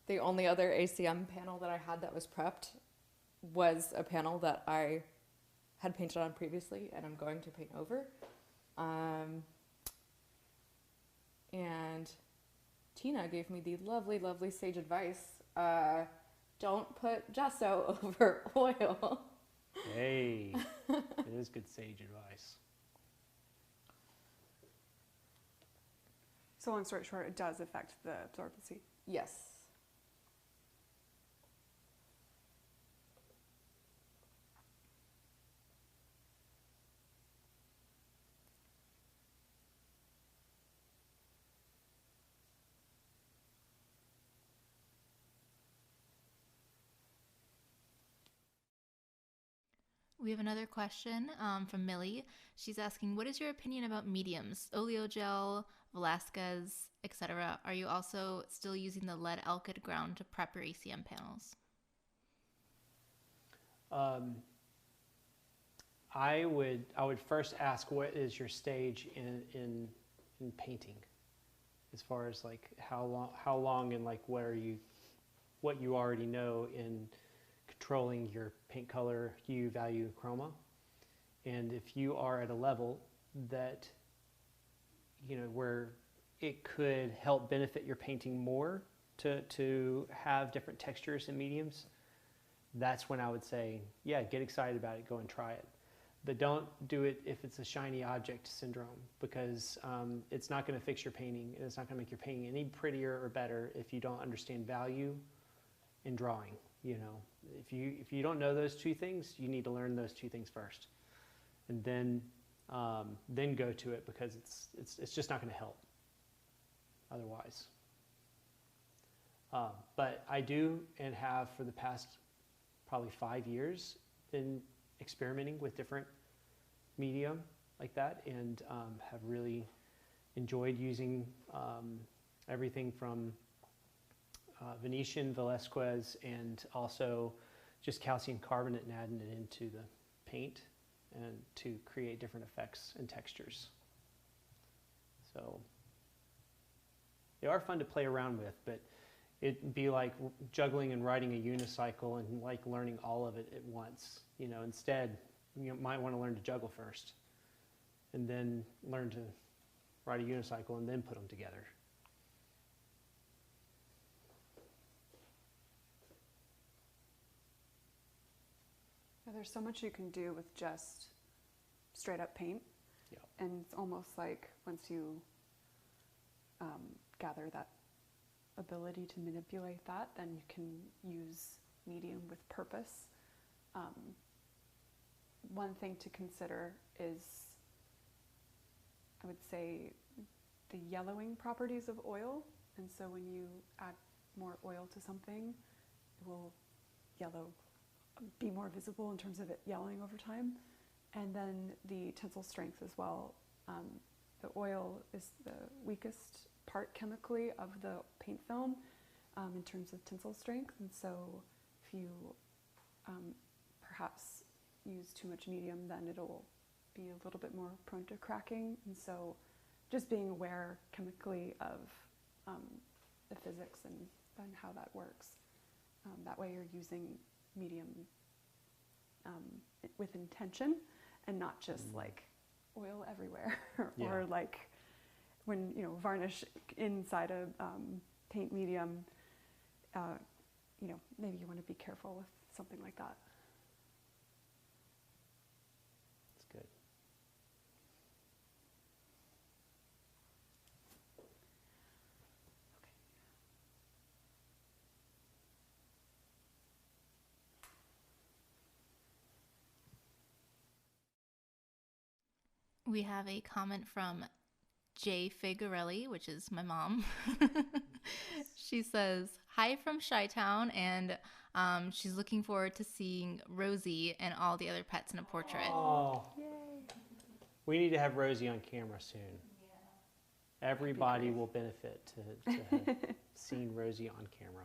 the only other ACM panel that I had that was prepped was a panel that I had painted on previously and I'm going to paint over. And Tina gave me the lovely, lovely sage advice. Don't put gesso over oil. Hey, it is good sage advice. So long story short, it does affect the absorbency. Yes. We have another question from Millie. She's asking, what is your opinion about mediums, oleogel, Velasquez, etc.? Are you also still using the lead alkyd ground to prep your ACM panels? I would first ask, what is your stage in painting, as far as like how long and like what you already know in controlling your paint color, hue, value, chroma. And if you are at a level that, you know, where it could help benefit your painting more to have different textures and mediums, that's when I would say, yeah, get excited about it, go and try it. But don't do it if it's a shiny object syndrome, because it's not going to fix your painting, and it's not going to make your painting any prettier or better if you don't understand value in drawing. You know, if you don't know those two things, you need to learn those two things first, and then go to it, because it's just not going to help otherwise. But I do, and have for the past probably 5 years, been experimenting with different medium like that, and have really enjoyed using everything from Venetian, Velasquez, and also just calcium carbonate, and adding it into the paint and to create different effects and textures. So they are fun to play around with, but it'd be like juggling and riding a unicycle and like learning all of it at once. You know, instead, you might want to learn to juggle first, and then learn to ride a unicycle, and then put them together. Yeah, there's so much you can do with just straight up paint. Yeah. And it's almost like once you gather that ability to manipulate that, then you can use medium with purpose. One thing to consider is, I would say, the yellowing properties of oil. And so when you add more oil to something, it will be more visible in terms of it yellowing over time. And then the tensile strength as well. The oil is the weakest part chemically of the paint film in terms of tensile strength. And so if you perhaps use too much medium, then it'll be a little bit more prone to cracking. And so just being aware chemically of the physics and how that works. That way you're using medium with intention, and not just like oil everywhere or like when varnish inside a paint medium. Maybe you want to be careful with something like that. That's good. We have a comment from Jay Figurelli, which is my mom. She says, hi from Chi-Town, and she's looking forward to seeing Rosie and all the other pets in a portrait. Oh, Yay. we need to have Rosie on camera soon. Yeah. Everybody will benefit to have seeing Rosie on camera.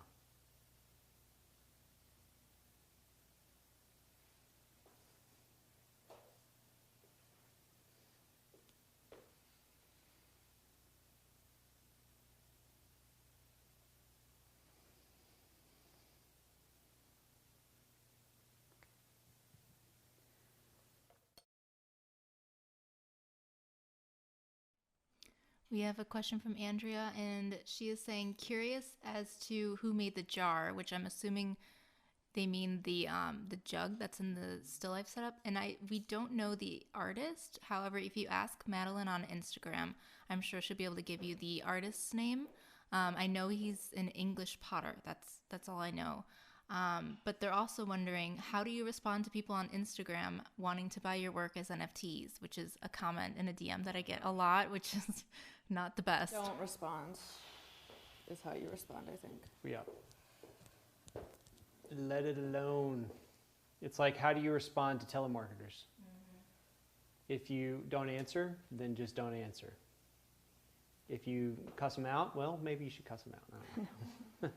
We have a question from Andrea, and she is saying, curious as to who made the jar, which I'm assuming they mean the jug that's in the still life setup. And we don't know the artist. However, if you ask Madeline on Instagram, I'm sure she'll be able to give you the artist's name. I know he's an English potter. That's all I know. But they're also wondering, how do you respond to people on Instagram wanting to buy your work as NFTs, which is a comment in a DM that I get a lot, which is not the best. Don't respond is how you respond, I think. Yeah. Let it alone. It's like, how do you respond to telemarketers? Mm-hmm. If you don't answer, then just don't answer. If you cuss them out, well, maybe you should cuss them out. I don't know.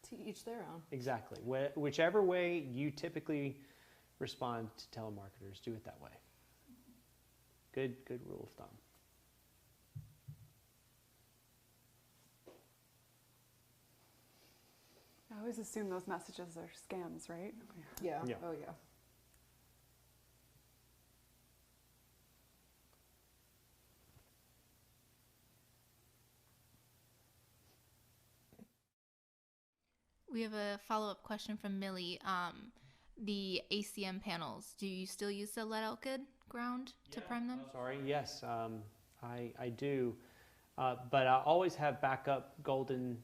To each their own. Exactly. Whichever way you typically respond to telemarketers, do it that way. Good rule of thumb. I always assume those messages are scams, right? Yeah. Yeah. Oh, yeah. We have a follow-up question from Millie. The ACM panels, do you still use the lead alkyd ground to prime them? Sorry, yes, I do. But I always have backup golden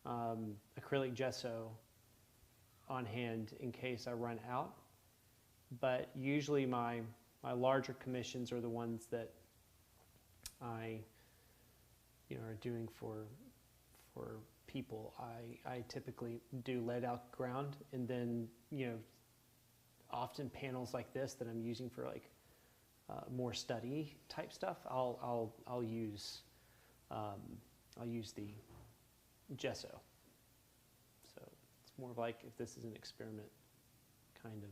acrylic gesso on hand in case I run out. But usually my larger commissions are the ones that I are doing for people. I typically do lead alkyd ground, and then often panels like this that I'm using for like more study type stuff, I'll use the gesso. So it's more of like, if this is an experiment kind of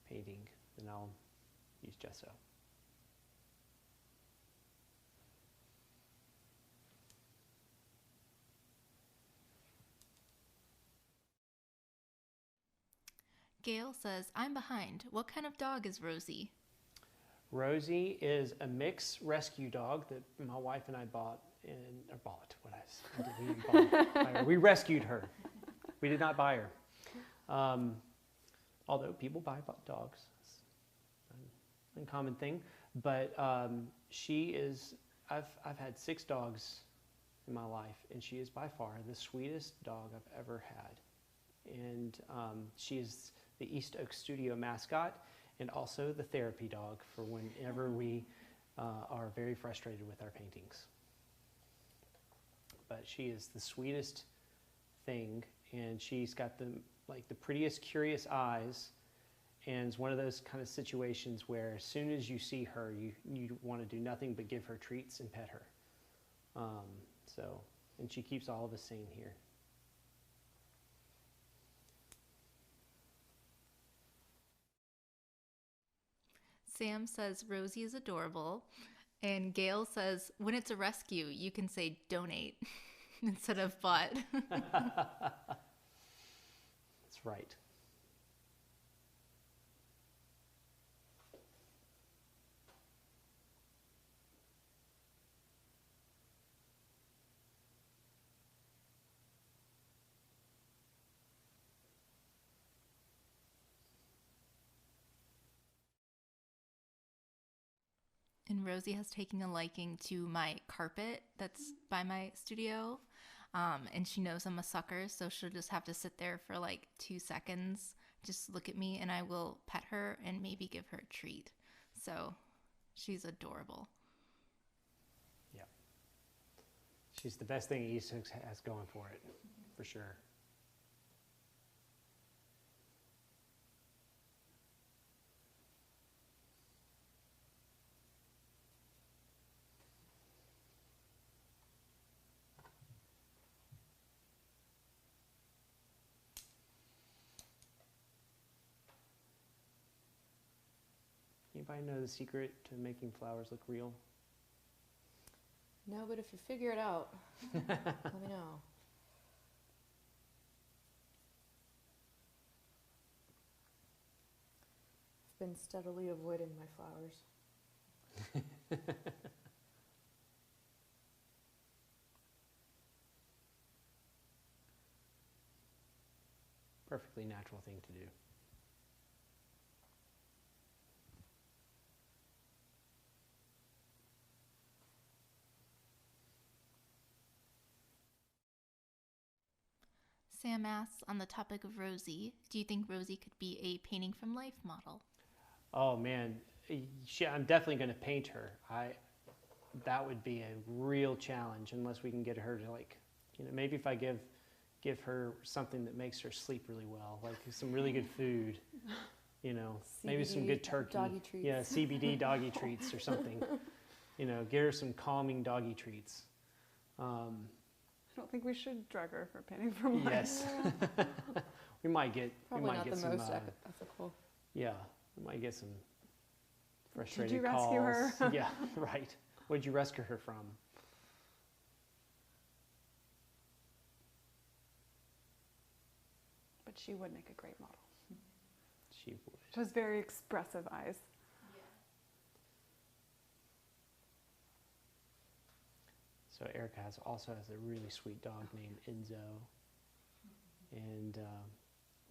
painting, then I'll use gesso. Gail says, I'm behind. What kind of dog is Rosie? Rosie is a mixed rescue dog that my wife and I bought. We rescued her. We did not buy her. Although people buy dogs. It's an uncommon thing. But she is, I've had 6 dogs in my life, and she is by far the sweetest dog I've ever had. And she is the East Oak Studio mascot, and also the therapy dog for whenever we are very frustrated with our paintings. But she is the sweetest thing, and she's got the prettiest curious eyes, and it's one of those kind of situations where as soon as you see her, you want to do nothing but give her treats and pet her. And she keeps all of us sane here. Sam says Rosie is adorable. And Gail says, when it's a rescue, you can say donate instead of bought. That's right. And Rosie has taken a liking to my carpet that's by my studio. And she knows I'm a sucker, so she'll just have to sit there for like 2 seconds, just look at me, and I will pet her and maybe give her a treat. So she's adorable. Yeah. She's the best thing East Oak has going for it, for sure. Anybody know the secret to making flowers look real? No, but if you figure it out, let me know. I've been steadily avoiding my flowers. Perfectly natural thing to do. Sam asks, on the topic of Rosie, do you think Rosie could be a painting from life model? Oh man, I'm definitely going to paint her. That would be a real challenge unless we can get her to maybe if I give her something that makes her sleep really well, like some really good food, maybe some good turkey. Doggy treats. Yeah, CBD doggy treats or something. Get her some calming doggy treats. I don't think we should drug her for painting from life. Yes. we might get not the some most ethical. Yeah, we might get some frustrated Did you calls. rescue her? Yeah, right. What did you rescue her from? But she would make a great model. She would. She has very expressive eyes. So Erica also has a really sweet dog named Enzo. And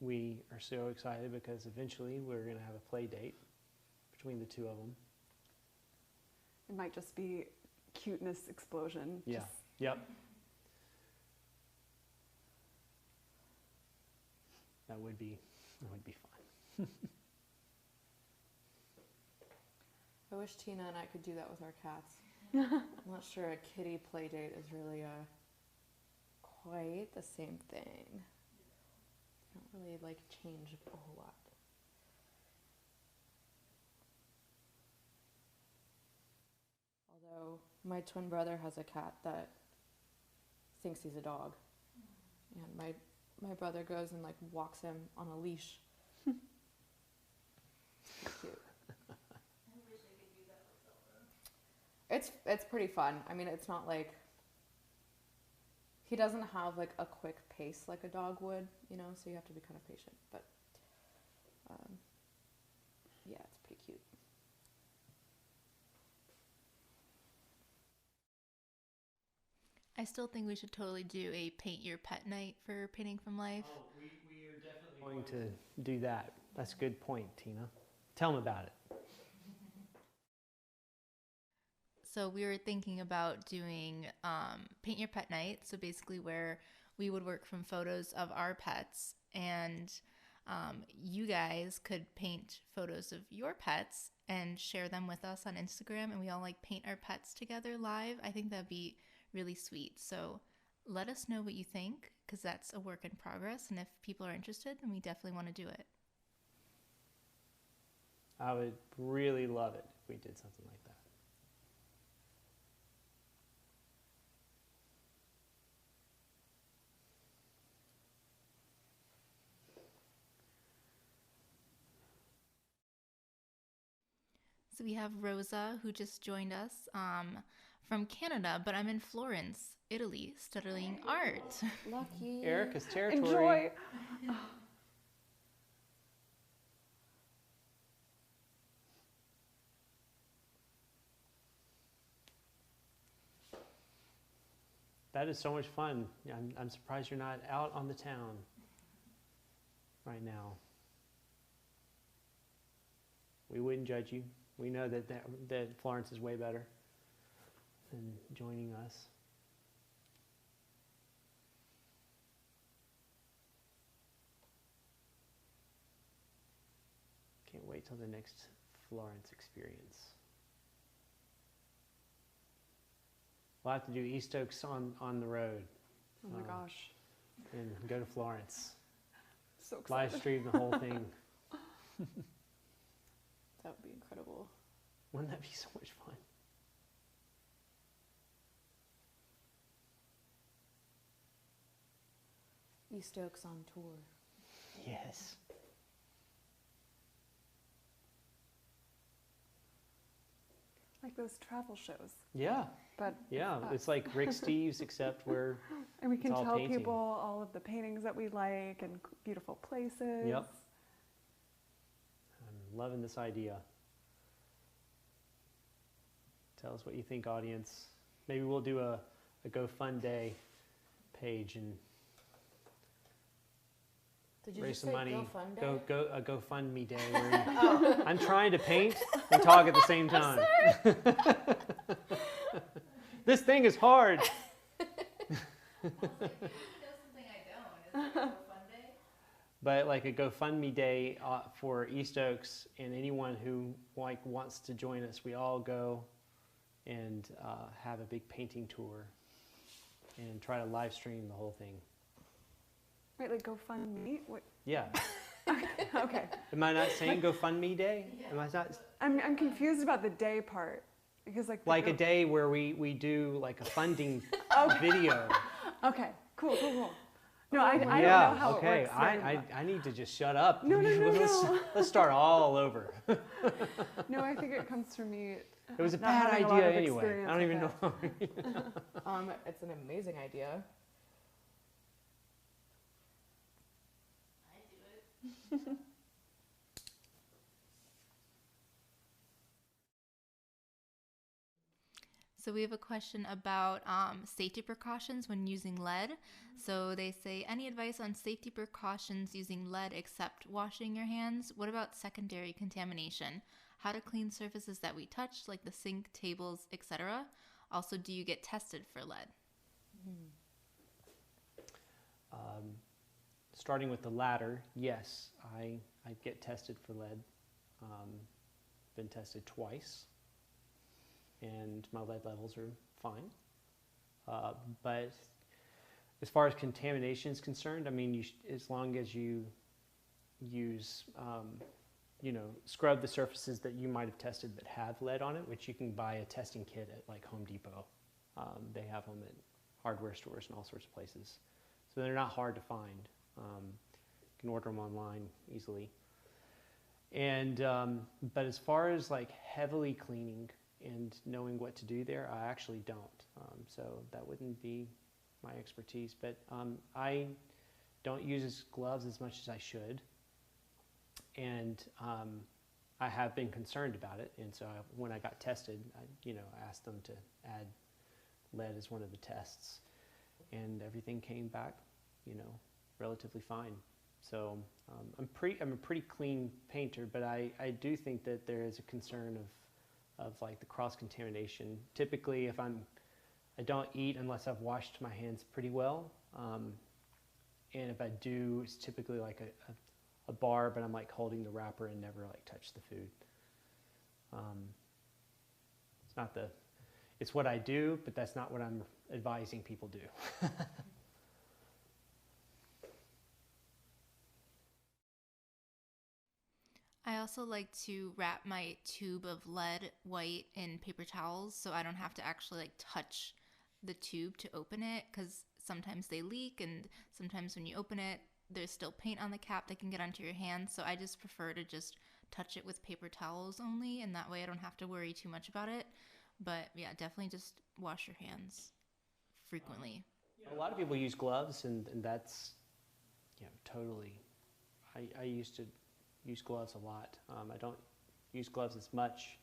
we are so excited because eventually we're going to have a play date between the two of them. It might just be cuteness explosion. Yeah. Just Yep. That would be fun. I wish Tina and I could do that with our cats. I'm not sure a kitty play date is really quite the same thing. They don't really like change a whole lot. Although my twin brother has a cat that thinks he's a dog, and my brother goes and like walks him on a leash. It's cute. It's pretty fun. I mean, it's not like he doesn't have like a quick pace like a dog would, you know, so you have to be kind of patient. But yeah, it's pretty cute. I still think we should totally do a paint your pet night for Painting from Life. Oh, we are definitely going to do that. That's a good point, Tina. Tell them about it. So we were thinking about doing paint your pet night. So basically where we would work from photos of our pets, and you guys could paint photos of your pets and share them with us on Instagram, and we all like paint our pets together live. I think that'd be really sweet. So let us know what you think, because that's a work in progress, and if people are interested, then we definitely want to do it. I would really love it if we did something like that. So we have Rosa, who just joined us from Canada, but I'm in Florence, Italy, studying art. Lucky. Erica's territory. enjoy. That is so much fun. I'm surprised you're not out on the town right now. We wouldn't judge you. We know that Florence is way better than joining us. Can't wait till the next Florence experience. We'll have to do East Oaks on the road. Oh my gosh. And go to Florence. So excited. Live stream the whole thing. That would be incredible. Wouldn't that be so much fun? East Oaks on tour. Yes. Like those travel shows. Yeah. But Yeah. us. It's like Rick Steves, except we're And we can all tell painting. people all of the paintings that we like and beautiful places. Yep. I'm loving this idea. Tell us what you think, audience. Maybe we'll do a Go Fun Day page and Did you raise just some say money. Go Fun Day? Go a GoFundMe day. Where I'm trying to paint and talk at the same time. This thing is hard. But like a GoFundMe day for East Oaks, and anyone who wants to join us, we all go and have a big painting tour and try to live stream the whole thing. Right, like GoFundMe? What? Yeah. Okay. Am I not saying GoFundMe day? Am I not? I'm confused about the day part. Because Like a day where we do like a funding video. Okay, cool. No, I don't know Yeah, how okay. it works. very much. I need to just shut up. No. Let's start all over. No, I think it comes from me. It was a not bad having a lot idea of anyway. experience I don't even with know. It's an amazing idea. So we have a question about safety precautions when using lead. So they say, any advice on safety precautions using lead except washing your hands? What about secondary contamination? How to clean surfaces that we touch, like the sink, tables, etc.? Also, do you get tested for lead? Starting with the latter, yes, I get tested for lead. Been tested twice, and my lead levels are fine. But as far as contamination is concerned, I mean, as long as you use, scrub the surfaces that you might have tested that have lead on it, which you can buy a testing kit at like Home Depot. They have them at hardware stores and all sorts of places. So they're not hard to find. You can order them online easily. And but as far as like heavily cleaning and knowing what to do there, I actually don't. So that wouldn't be my expertise. But I don't use gloves as much as I should. And I have been concerned about it. And so when I got tested, I asked them to add lead as one of the tests. And everything came back, relatively fine. So I'm a pretty clean painter, but I do think that there is a concern of like the cross-contamination. Typically, I don't eat unless I've washed my hands pretty well. And if I do, it's typically like a bar, but I'm like holding the wrapper and never like touch the food. It's what I do, but that's not what I'm advising people do. I also like to wrap my tube of lead white in paper towels so I don't have to actually like touch the tube to open it, because sometimes they leak, and sometimes when you open it there's still paint on the cap that can get onto your hands. So I just prefer to just touch it with paper towels only, and that way I don't have to worry too much about it. But yeah, definitely just wash your hands frequently. A lot of people use gloves, and that's totally. I used to use gloves a lot. I don't use gloves as much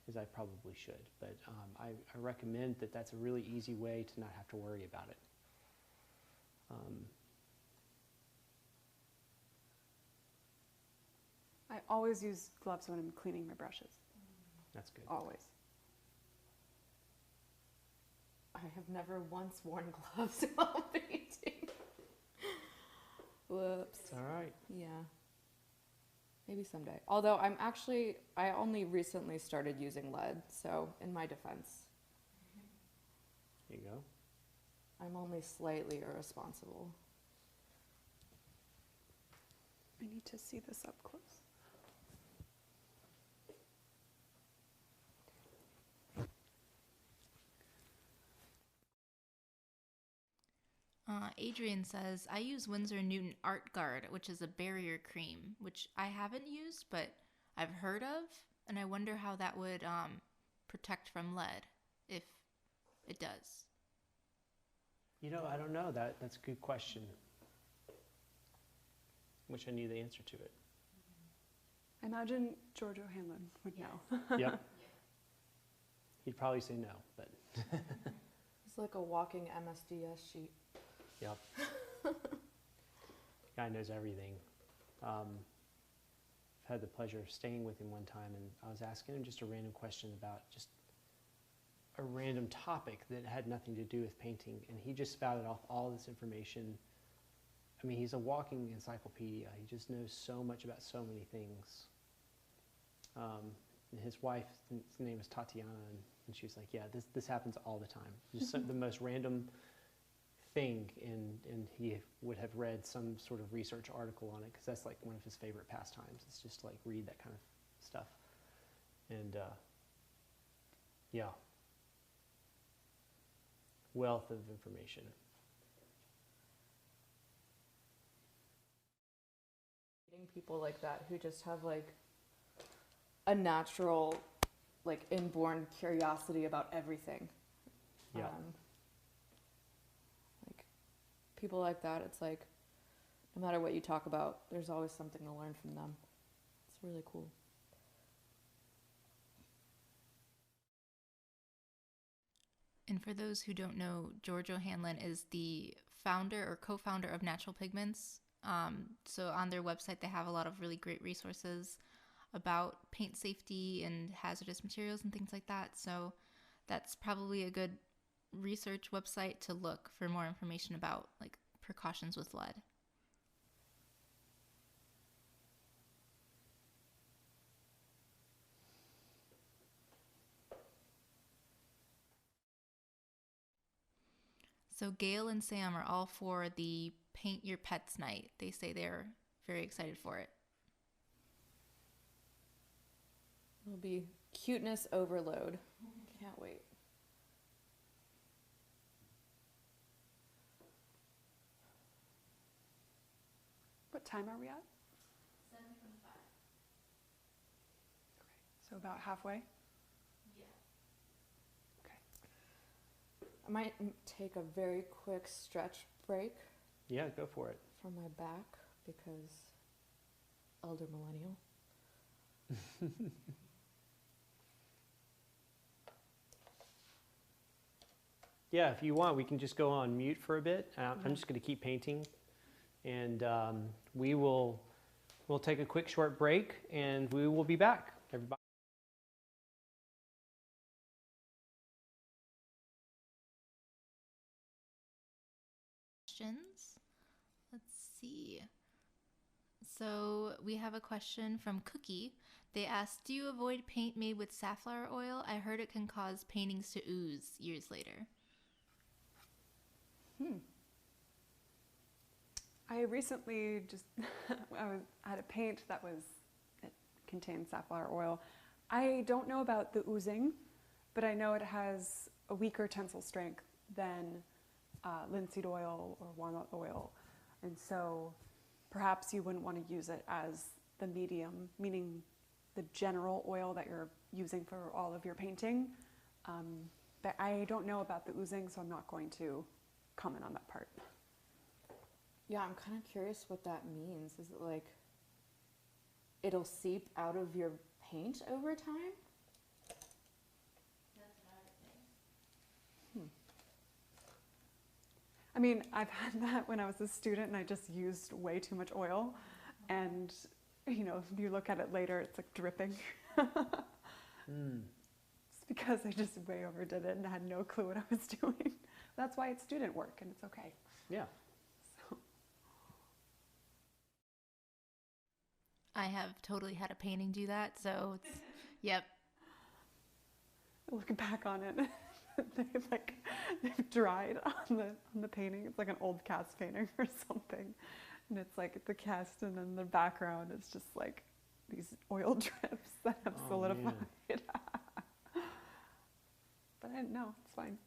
as I probably should, but I recommend that that's a really easy way to not have to worry about it. I always use gloves when I'm cleaning my brushes. That's good. Always. I have never once worn gloves while painting. Whoops. It's all right. Yeah. Maybe someday. Although I only recently started using lead, so in my defense, There you go. I'm only slightly irresponsible. I need to see this up close. Adrian says, I use Winsor Newton Art Guard, which is a barrier cream, which I haven't used, but I've heard of, and I wonder how that would protect from lead, if it does. I don't know. That's a good question. Wish I knew the answer to it. I imagine George O'Hanlon would know. Yep. He'd probably say no, but It's like a walking MSDS sheet. yep. Guy knows everything. I've had the pleasure of staying with him one time, and I was asking him just a random question about just a random topic that had nothing to do with painting, and he just spouted off all this information. I mean, he's a walking encyclopedia. He just knows so much about so many things. And his wife, his name is Tatiana, and she was like, yeah, this happens all the time. Just the most random thing, and he would have read some sort of research article on it, because that's like one of his favorite pastimes. It's just like read that kind of stuff. And yeah, wealth of information. People like that who just have like a natural, like inborn curiosity about everything. Yeah. Like people like that, it's like no matter what you talk about, there's always something to learn from them. It's really cool. And for those who don't know, George O'Hanlon is the founder or co-founder of Natural Pigments. So on their website, they have a lot of really great resources about paint safety and hazardous materials and things like that. So that's probably a good research website to look for more information about like precautions with lead. So Gail and Sam are all for the Paint Your Pets night. They say they're very excited for it. It'll be cuteness overload. Can't wait. What time are we at? 7:25. Okay, so about halfway? Yeah. Okay. I might take a very quick stretch break Yeah, go for it. for my back because elder millennial. Yeah, if you want, we can just go on mute for a bit. I'm just going to keep painting, and we'll take a quick short break, and we will be back. Everybody. Questions? Let's see. So we have a question from Cookie. They asked, do you avoid paint made with safflower oil? I heard it can cause paintings to ooze years later. I recently just had a paint it contained safflower oil. I don't know about the oozing, but I know it has a weaker tensile strength than linseed oil or walnut oil, and so perhaps you wouldn't want to use it as the medium, meaning the general oil that you're using for all of your painting. But I don't know about the oozing, so I'm not going to comment on that part. Yeah, I'm kind of curious what that means. Is it like it'll seep out of your paint over time? That's what I would think. I mean, I've had that when I was a student and I just used way too much oil. And, you know, if you look at it later, it's like dripping. It's because I just way overdid it and had no clue what I was doing. That's why it's student work and it's okay. Yeah. So. I have totally had a painting do that, so it's, yep. Looking back on it, they've dried on the painting. It's like an old cast painting or something, and it's like the cast, and then the background is just like these oil drips that have solidified. But I didn't know. It's fine.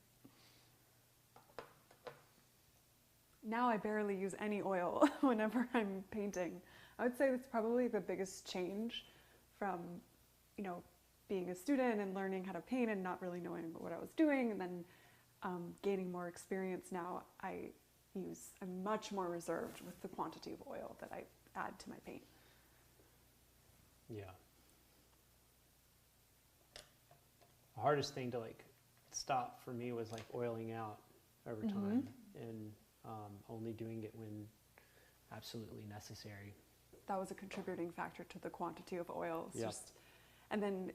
Now I barely use any oil whenever I'm painting. I would say that's probably the biggest change from, you know, being a student and learning how to paint and not really knowing what I was doing, and then gaining more experience now. I'm much more reserved with the quantity of oil that I add to my paint. Yeah. The hardest thing to like stop for me was like oiling out over time and only doing it when absolutely necessary. That was a contributing factor to the quantity of oil. And then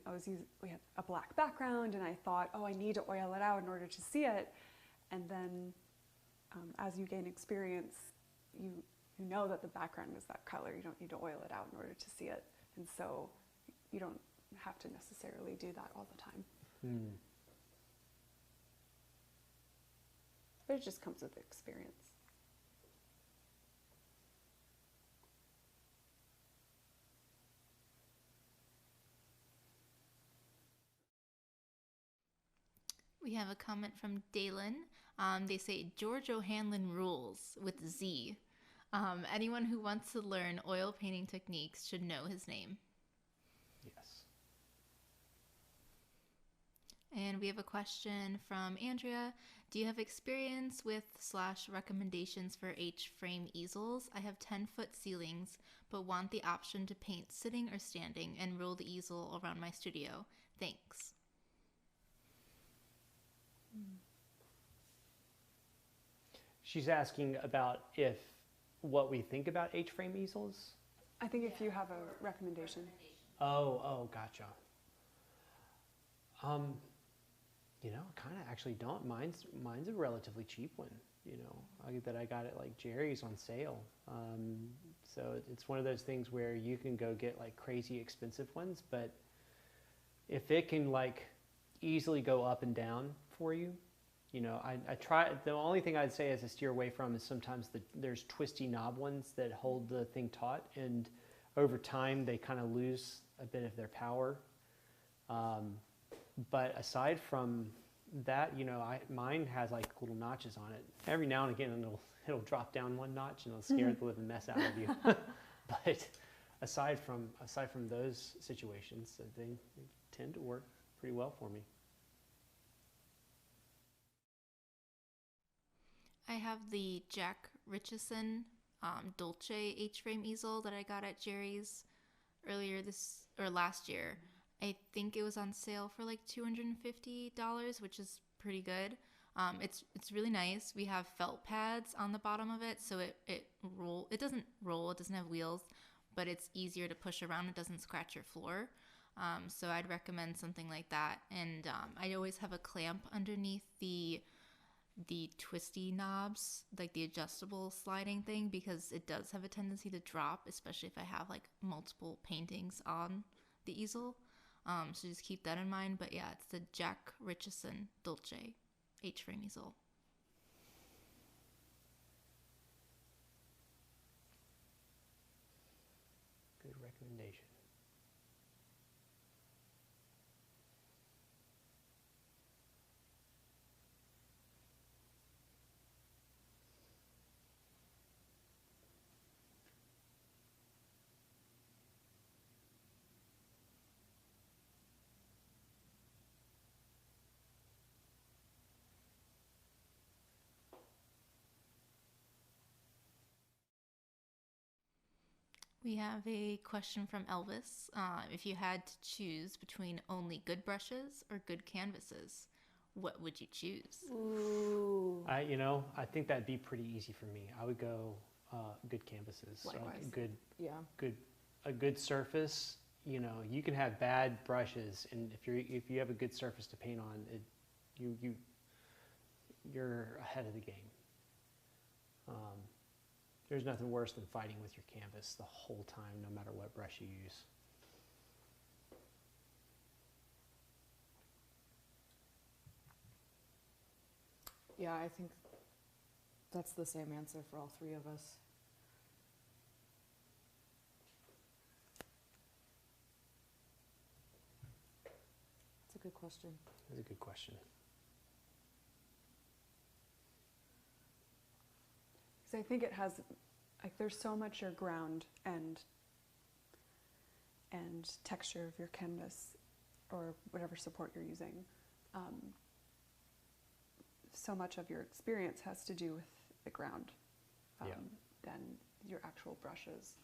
we had a black background, and I thought, oh, I need to oil it out in order to see it. And then as you gain experience, you know that the background is that color. You don't need to oil it out in order to see it. And so you don't have to necessarily do that all the time. But it just comes with experience. We have a comment from Dalen. They say, George O'Hanlon rules with Z. Anyone who wants to learn oil painting techniques should know his name. Yes. And we have a question from Andrea. Do you have experience with / recommendations for H-frame easels? I have 10-foot ceilings, but want the option to paint sitting or standing and roll the easel around my studio. Thanks. She's asking about what we think about H-frame easels. I think if you have a recommendation. Oh, gotcha. You know, kind of actually don't. Mine's a relatively cheap one. You know, that I got at like Jerry's on sale. So it's one of those things where you can go get like crazy expensive ones, but if it can like easily go up and down for you, you know, I try. The only thing I'd say as a steer away from is sometimes there's twisty knob ones that hold the thing taut, and over time they kind of lose a bit of their power. But aside from that, you know, mine has like little notches on it. Every now and again, it'll drop down one notch and it'll scare the living mess out of you. But aside from those situations, they tend to work pretty well for me. I have the Jack Richardson Dolce H-frame easel that I got at Jerry's last year. I think it was on sale for like $250, which is pretty good. It's really nice. We have felt pads on the bottom of it, so it doesn't roll. It doesn't have wheels, but it's easier to push around. It doesn't scratch your floor. So I'd recommend something like that. And I always have a clamp underneath the twisty knobs, like the adjustable sliding thing, because it does have a tendency to drop, especially if I have like multiple paintings on the easel. So just keep that in mind. But yeah, it's the Jack Richardson Dolce H-frame easel. Good recommendation. We have a question from Elvis. If you had to choose between only good brushes or good canvases, what would you choose? Ooh. I think that'd be pretty easy for me. I would go good canvases. Likewise. A good surface. You know, you can have bad brushes, and if you have a good surface to paint on, you're ahead of the game. There's nothing worse than fighting with your canvas the whole time, no matter what brush you use. Yeah, I think that's the same answer for all three of us. That's a good question. That's a good question. So I think it has, like, there's so much your ground and texture of your canvas or whatever support you're using. So much of your experience has to do with the ground than your actual brushes.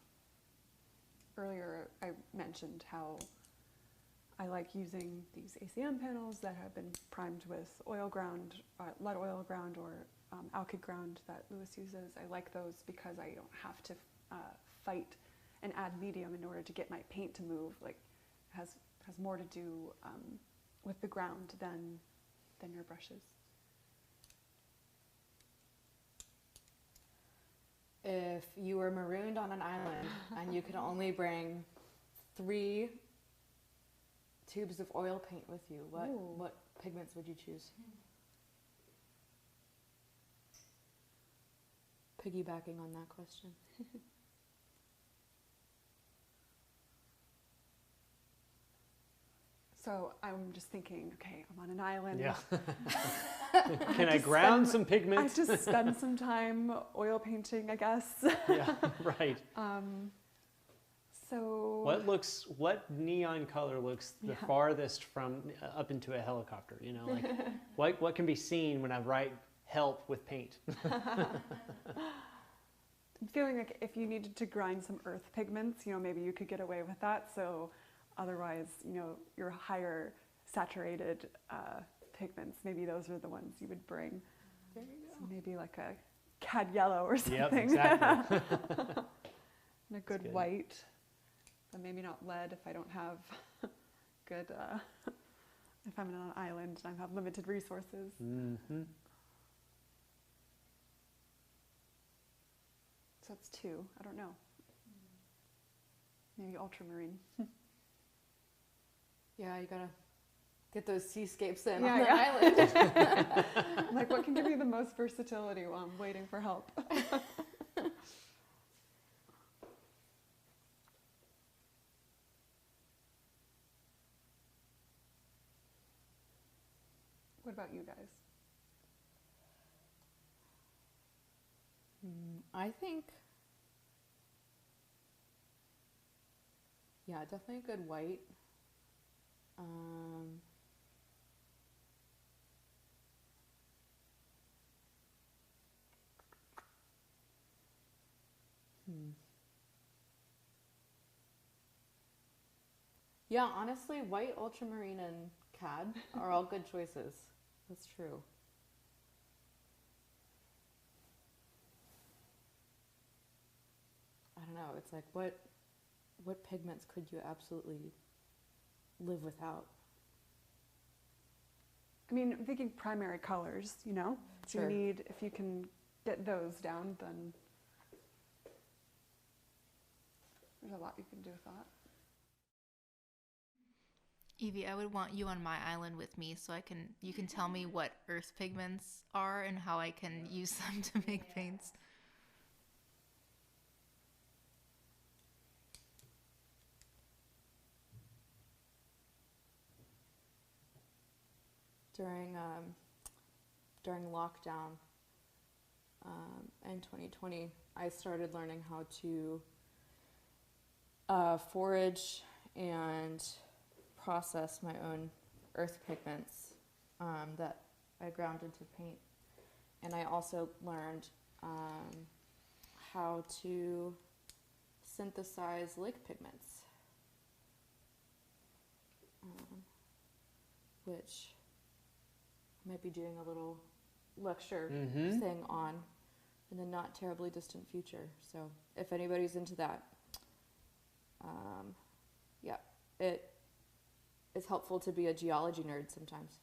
Earlier I mentioned how I like using these ACM panels that have been primed with oil ground, lead oil ground, or alkyd ground that Lewis uses. I like those because I don't have to fight and add medium in order to get my paint to move. Like, has more to do with the ground than your brushes. If you were marooned on an island and you could only bring 3 tubes of oil paint with you, what pigments would you choose? Piggybacking on that question. So I'm just thinking, okay, I'm on an island. Yeah. Can I ground some pigment? I just spend some time oil painting, I guess. Yeah, right. So what neon color looks the farthest from up into a helicopter? You know, like what can be seen when I write help with paint? I'm feeling like if you needed to grind some earth pigments, maybe you could get away with that. So otherwise, your higher saturated pigments, maybe those are the ones you would bring. There you go. So maybe like a cad yellow or Yep, something. exactly. And a good, good. white, but maybe not lead if I don't have good, if I'm on an island and I have limited resources. Mm-hmm. So it's 2, I don't know. Maybe ultramarine. Yeah, you gotta get those seascapes in Yeah, on the yeah. island. Like, what can give me the most versatility while I'm waiting for help? What about you guys? I think, yeah, definitely a good white. Yeah, honestly, white, ultramarine, and cad are all good choices. That's true. I don't know. It's like what pigments could you absolutely live without? I mean, I'm thinking primary colors, you know? So Sure. you need, if you can get those down, then there's a lot you can do with that. Evie, I would want you on my island with me so you can tell me what earth pigments are and how I can use them to make paints. During lockdown in 2020, I started learning how to forage and process my own earth pigments that I ground into paint. And I also learned how to synthesize lake pigments, which I might be doing a little lecture thing on in the not terribly distant future. So if anybody's into that, yeah, it is helpful to be a geology nerd sometimes.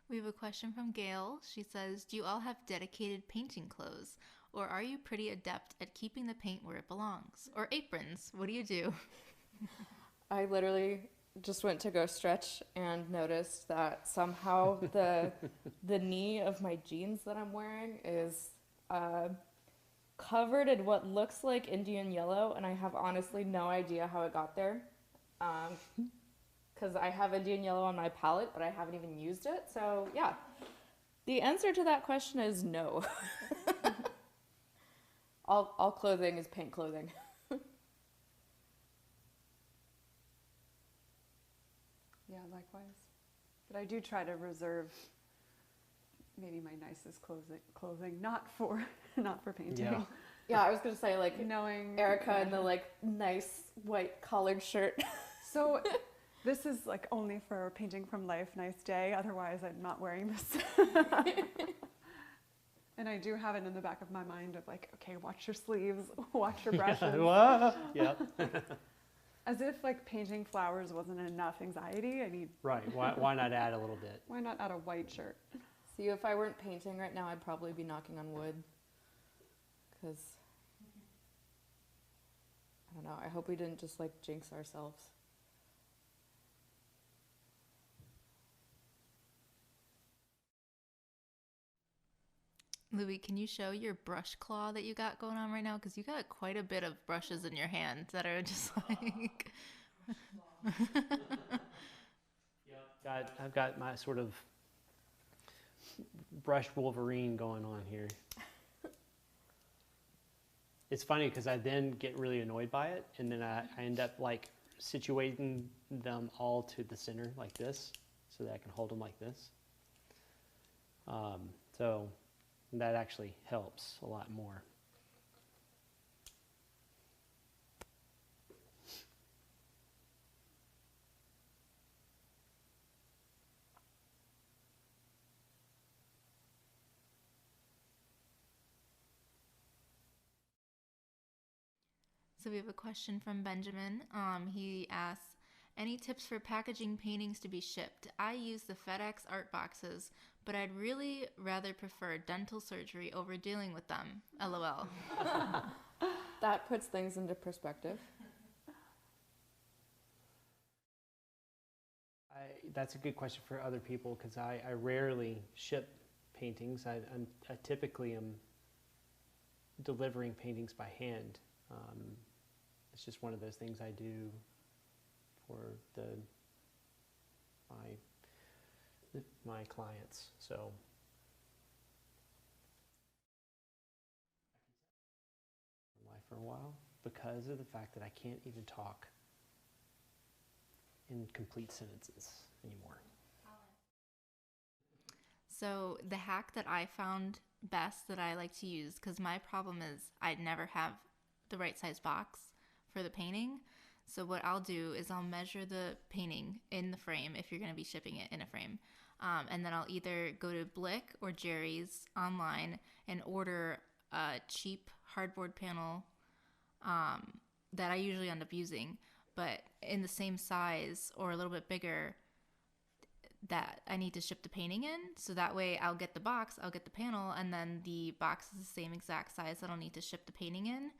We have a question from Gail. She says, do you all have dedicated painting clothes? Or are you pretty adept at keeping the paint where it belongs? Or aprons? What do you do? I literally just went to go stretch and noticed that somehow the knee of my jeans that I'm wearing is covered in what looks like Indian yellow, and I have honestly no idea how it got there. Because I have Indian yellow on my palette, but I haven't even used it. So yeah, the answer to that question is no. All clothing is paint clothing. Yeah, likewise. But I do try to reserve maybe my nicest clothing, not for painting. Yeah. Yeah, I was gonna say like Knowing Erica in the like nice white collared shirt. So this is like only for painting from life, nice day. Otherwise, I'm not wearing this. And I do have it in the back of my mind of like, okay, watch your sleeves, watch your brushes. Yep. As if like painting flowers wasn't enough anxiety. I need. Right. Why not add a little bit? Why not add a white shirt? See, if I weren't painting right now, I'd probably be knocking on wood. Because, I don't know, I hope we didn't just like jinx ourselves. Louis, can you show your brush claw that you got going on right now? Because you got quite a bit of brushes in your hand that are just like... I've got my sort of brush Wolverine going on here. It's funny because I then get really annoyed by it, and then I end up like situating them all to the center like this so that I can hold them like this. So And that actually helps a lot more. So we have a question from Benjamin. He asks, any tips for packaging paintings to be shipped? I use the FedEx art boxes, but I'd really rather prefer dental surgery over dealing with them. LOL. That puts things into perspective. That's a good question for other people because I rarely ship paintings. I typically am delivering paintings by hand. It's just one of those things I do for my clients. So life for a while because of the fact that I can't even talk in complete sentences anymore. So the hack that I found best that I like to use, because my problem is I'd never have the right size box for the painting. So what I'll do is I'll measure the painting in the frame if you're going to be shipping it in a frame. And then I'll either go to Blick or Jerry's online and order a cheap hardboard panel that I usually end up using, but in the same size or a little bit bigger that I need to ship the painting in. So that way I'll get the box, I'll get the panel, and then the box is the same exact size that I'll need to ship the painting in.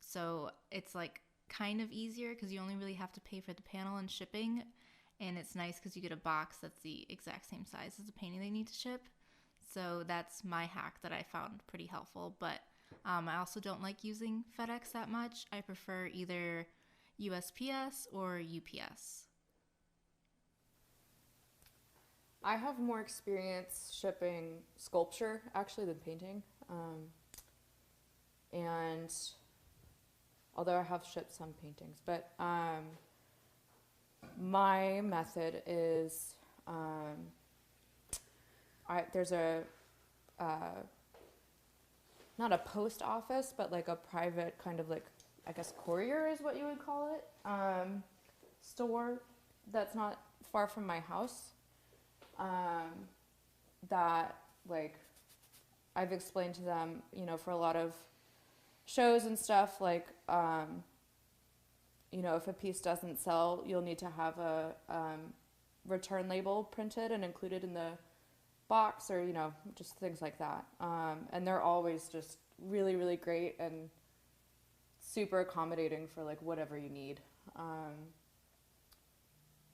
So it's like kind of easier because you only really have to pay for the panel and shipping. And it's nice because you get a box that's the exact same size as the painting they need to ship. So that's my hack that I found pretty helpful. But I also don't like using FedEx that much. I prefer either USPS or UPS. I have more experience shipping sculpture actually than painting. And although I have shipped some paintings, but my method is there's a not a post office, but like a private kind of like, I guess courier is what you would call it, store that's not far from my house. That like I've explained to them, you know, for a lot of shows and stuff, like you know, if a piece doesn't sell, you'll need to have a return label printed and included in the box, or, you know, just things like that. And they're always just really, really great and super accommodating for like whatever you need.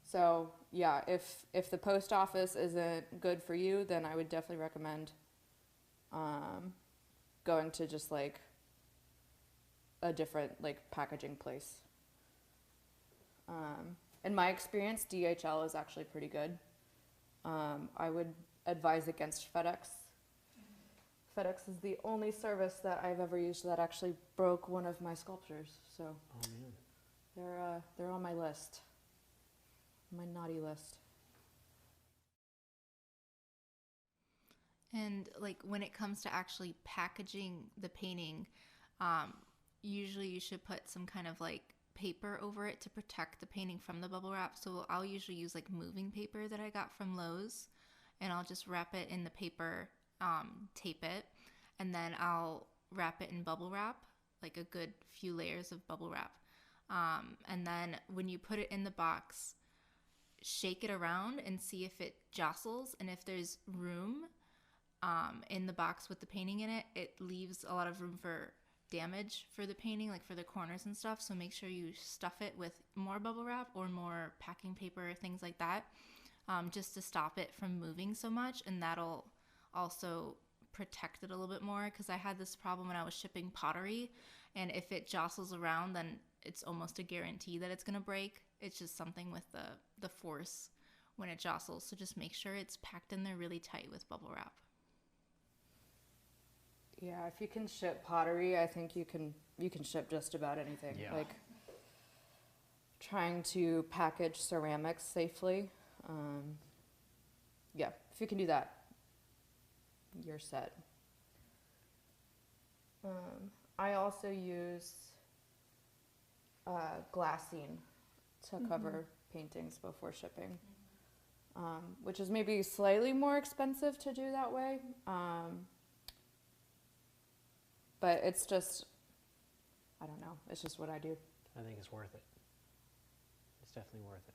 So yeah, if the post office isn't good for you, then I would definitely recommend going to just like a different like packaging place. In my experience, DHL is actually pretty good. I would advise against FedEx. FedEx is the only service that I've ever used that actually broke one of my sculptures. So Oh man. they're on my list, my naughty list. And like when it comes to actually packaging the painting, usually you should put some kind of like paper over it to protect the painting from the bubble wrap. So I'll usually use like moving paper that I got from Lowe's, and I'll just wrap it in the paper, tape it, and then I'll wrap it in bubble wrap, like a good few layers of bubble wrap. And then when you put it in the box, shake it around and see if it jostles, and if there's room in the box with the painting in it, it leaves a lot of room for damage for the painting, like for the corners and stuff. So make sure you stuff it with more bubble wrap or more packing paper, things like that, just to stop it from moving so much. And that'll also protect it a little bit more, because I had this problem when I was shipping pottery, and if it jostles around, then it's almost a guarantee that it's going to break. It's just something with the force when it jostles. So just make sure it's packed in there really tight with bubble wrap. Yeah, if you can ship pottery, I think you can ship just about anything. Yeah. Like trying to package ceramics safely. Yeah, if you can do that, you're set. I also use glassine to cover paintings before shipping, which is maybe slightly more expensive to do that way. But it's just, I don't know, it's just what I do. I think it's worth it. It's definitely worth it.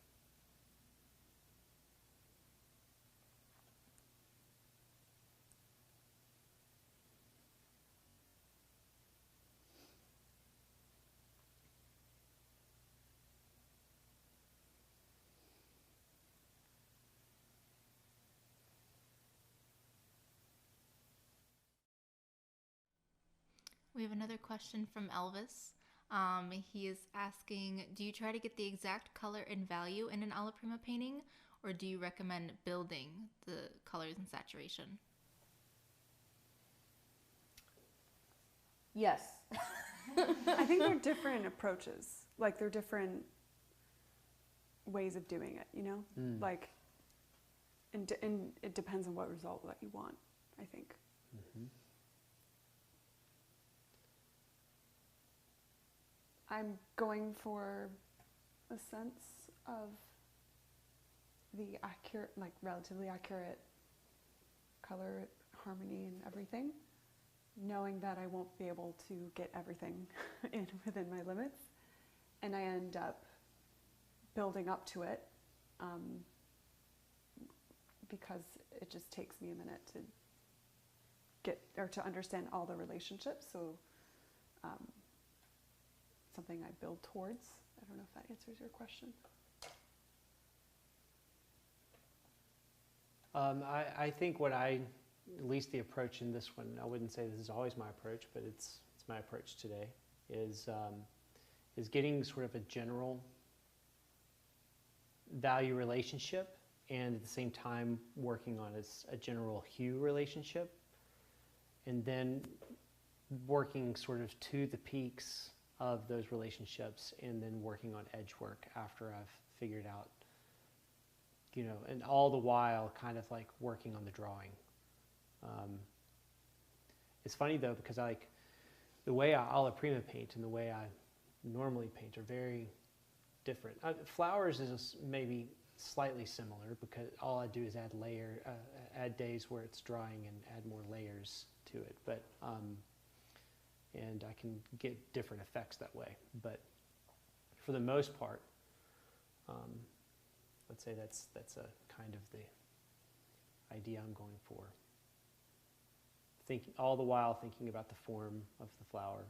We have another question from Elvis. He is asking, do you try to get the exact color and value in an alla prima painting, or do you recommend building the colors and saturation? Yes. I think they're different approaches. Like, they're different ways of doing it, you know? Like, and it depends on what result that you want, I think. Mm-hmm. I'm going for a sense of the accurate, like relatively accurate color harmony and everything, knowing that I won't be able to get everything in within my limits, and I end up building up to it because it just takes me a minute to get or to understand all the relationships. So something I build towards. I don't know if that answers your question. I think what at least the approach in this one, I wouldn't say this is always my approach, but it's my approach today, is getting sort of a general value relationship, and at the same time working on a general hue relationship, and then working sort of to the peaks of those relationships, and then working on edge work after I've figured out, and all the while kind of like working on the drawing. It's funny though, because the way I alla prima paint and the way I normally paint are very different. Flowers is maybe slightly similar, because all I do is add days where it's drying and add more layers to it. But and I can get different effects that way. But for the most part, let's say that's a kind of the idea I'm going for. All the while thinking about the form of the flower,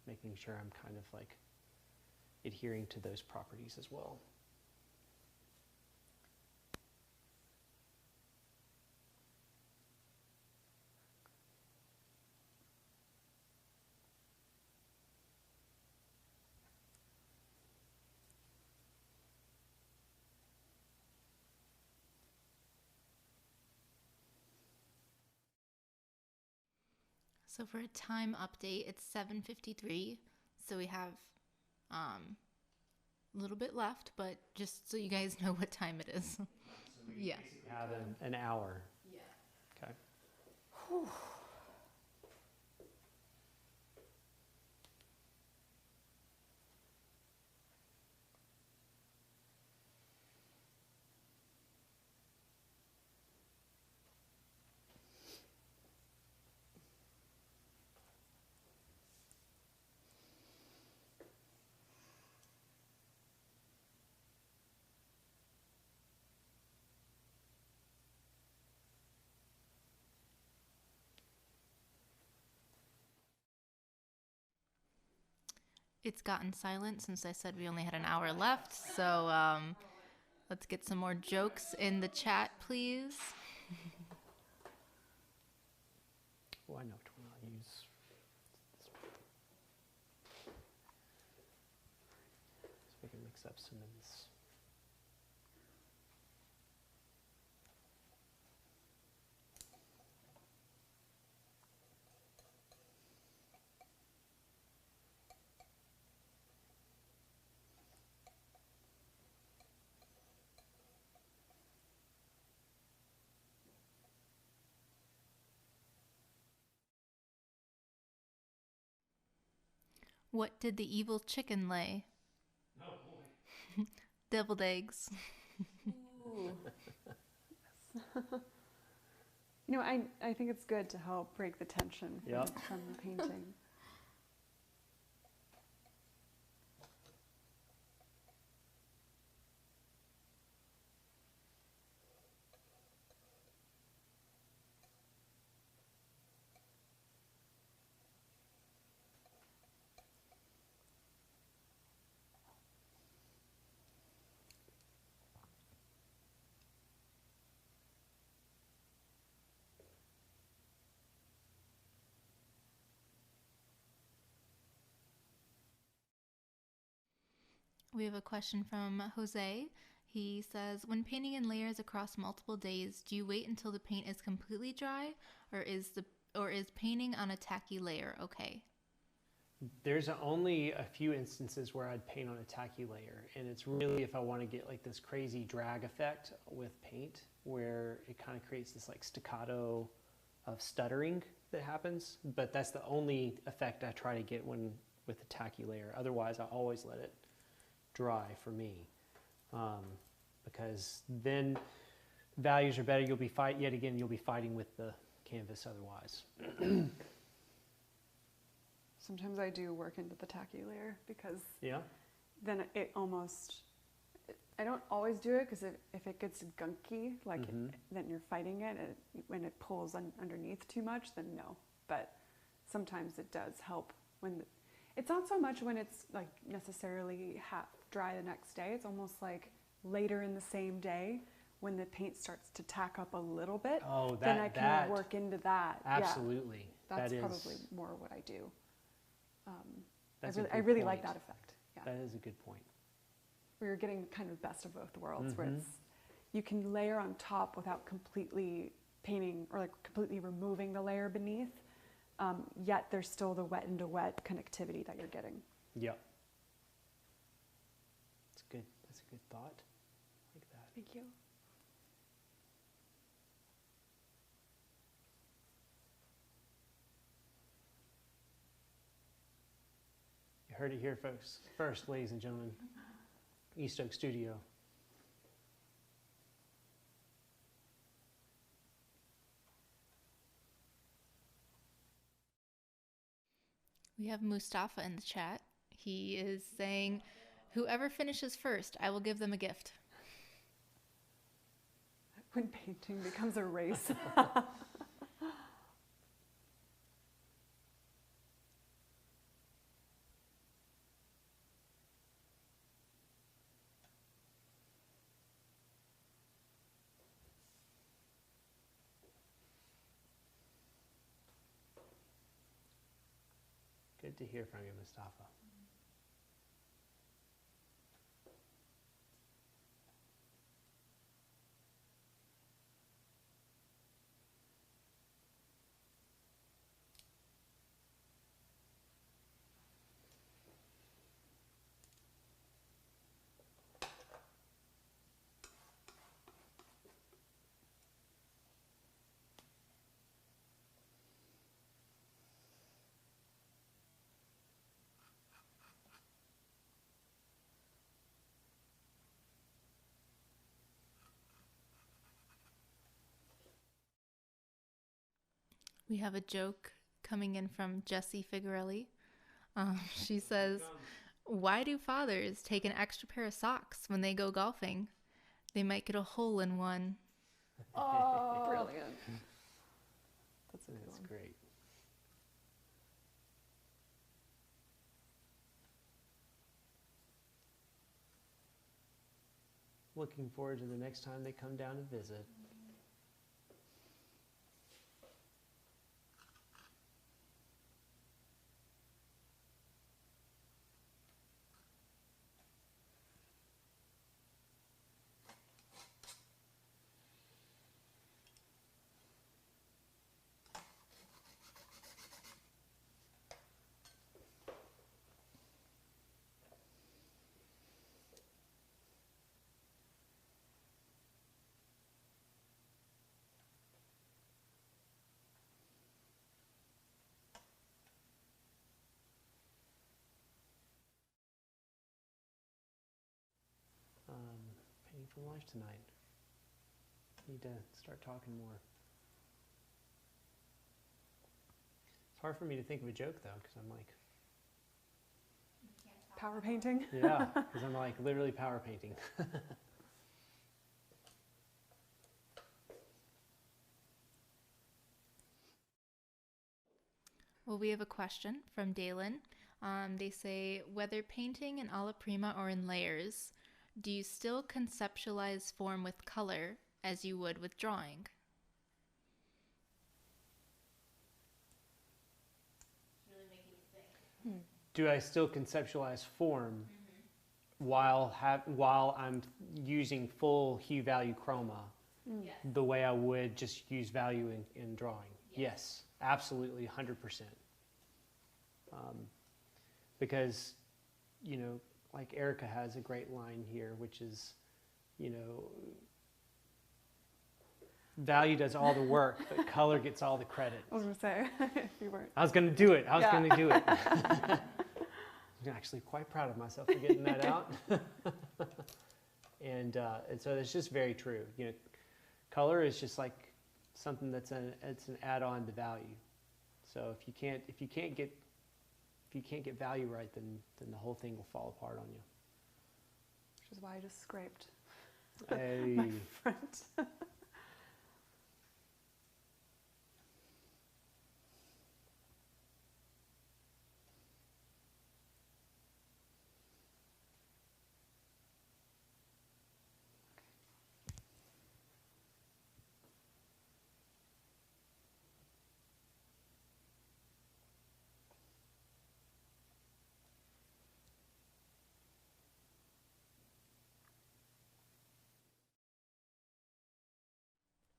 making sure I'm kind of like adhering to those properties as well. So for a time update, it's 7:53. So we have a little bit left, but just so you guys know what time it is. So we Yeah. have an hour. Yeah. Okay. Whew. It's gotten silent since I said we only had an hour left. So let's get some more jokes in the chat, please. Oh, I know which one I'll use. So we can mix up some of this. What did the evil chicken lay? Oh boy. Deviled eggs. Ooh. You know, I think it's good to help break the tension Yep. from the painting. We have a question from Jose. He says, when painting in layers across multiple days, do you wait until the paint is completely dry, or is painting on a tacky layer okay? There's only a few instances where I'd paint on a tacky layer, and it's really if I want to get like this crazy drag effect with paint where it kind of creates this like staccato of stuttering that happens, but that's the only effect I try to get when with a tacky layer. Otherwise, I always let it dry for me, because then values are better. You'll be fighting with the canvas otherwise. Sometimes I do work into the tacky layer because Yeah. then it almost, I don't always do it because if it gets gunky, like then you're fighting it, and when it pulls underneath too much, then no. But sometimes it does help when, it's not so much when it's like necessarily half dry the next day. It's almost like later in the same day when the paint starts to tack up a little bit. Oh, then I can work into that. Absolutely. Yeah, that's that is, probably more what I do. that's I a good really like point. that effect. Yeah. That is a good point. Where you're getting kind of best of both worlds, where it's, you can layer on top without completely painting or like completely removing the layer beneath, yet there's still the wet into wet connectivity that you're getting. Yep. That's good. That's a good thought. I like that. Thank you. You heard it here, folks. First, ladies and gentlemen, East Oak Studio. We have Mustafa in the chat. He is saying, whoever finishes first, I will give them a gift. When painting becomes a race. Good to hear from you, Mustafa. We have a joke coming in from Jessie Figarelli. She says, why do fathers take an extra pair of socks when they go golfing? They might get a hole in one. Oh, brilliant. That's a good That's one. great. Looking forward to the next time they come down to visit. from life tonight. Need to start talking more. It's hard for me to think of a joke though, because I'm like, Power painting. yeah, because I'm like literally power painting. Well, we have a question from Dalen. They say, whether painting in alla prima or in layers, do you still conceptualize form with color as you would with drawing? Really making me think. Do I still conceptualize form while I'm using full hue value chroma Yes. the way I would just use value in drawing? Yes, absolutely, 100%. Because, you know, like Erica has a great line here, which is, you know, value does all the work, but color gets all the credit. I was going to say, if you weren't. I was going to do it. I was Yeah. going to do it. I'm actually quite proud of myself for getting that out. And so it's just very true. You know, color is just like something that's it's an add-on to value. So if you can't get value right, then the whole thing will fall apart on you. Which is why I just scraped Hey. my front.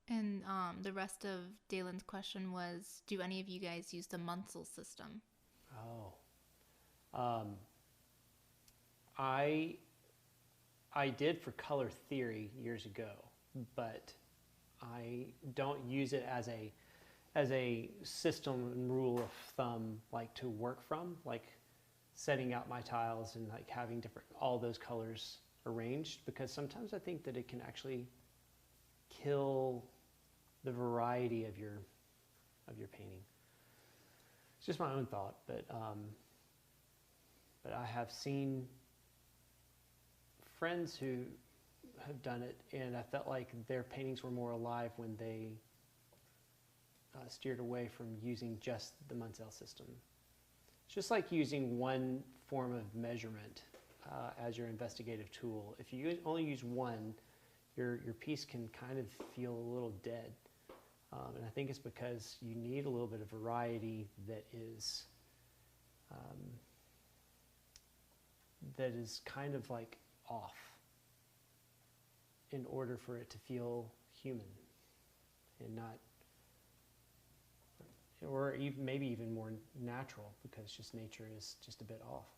And the rest of Dalen's question was, do any of you guys use the Munsell system? Oh. I did for color theory years ago, but I don't use it as a system and rule of thumb, like to work from, like setting out my tiles and like having all those colors arranged, because sometimes I think that it can actually kill the variety of your painting. It's just my own thought, but I have seen friends who have done it, and I felt like their paintings were more alive when they steered away from using just the Munsell system. It's just like using one form of measurement as your investigative tool. If you only use one, your piece can kind of feel a little dead. And I think it's because you need a little bit of variety that is kind of like off in order for it to feel human and not, or even maybe even more natural, because just nature is just a bit off,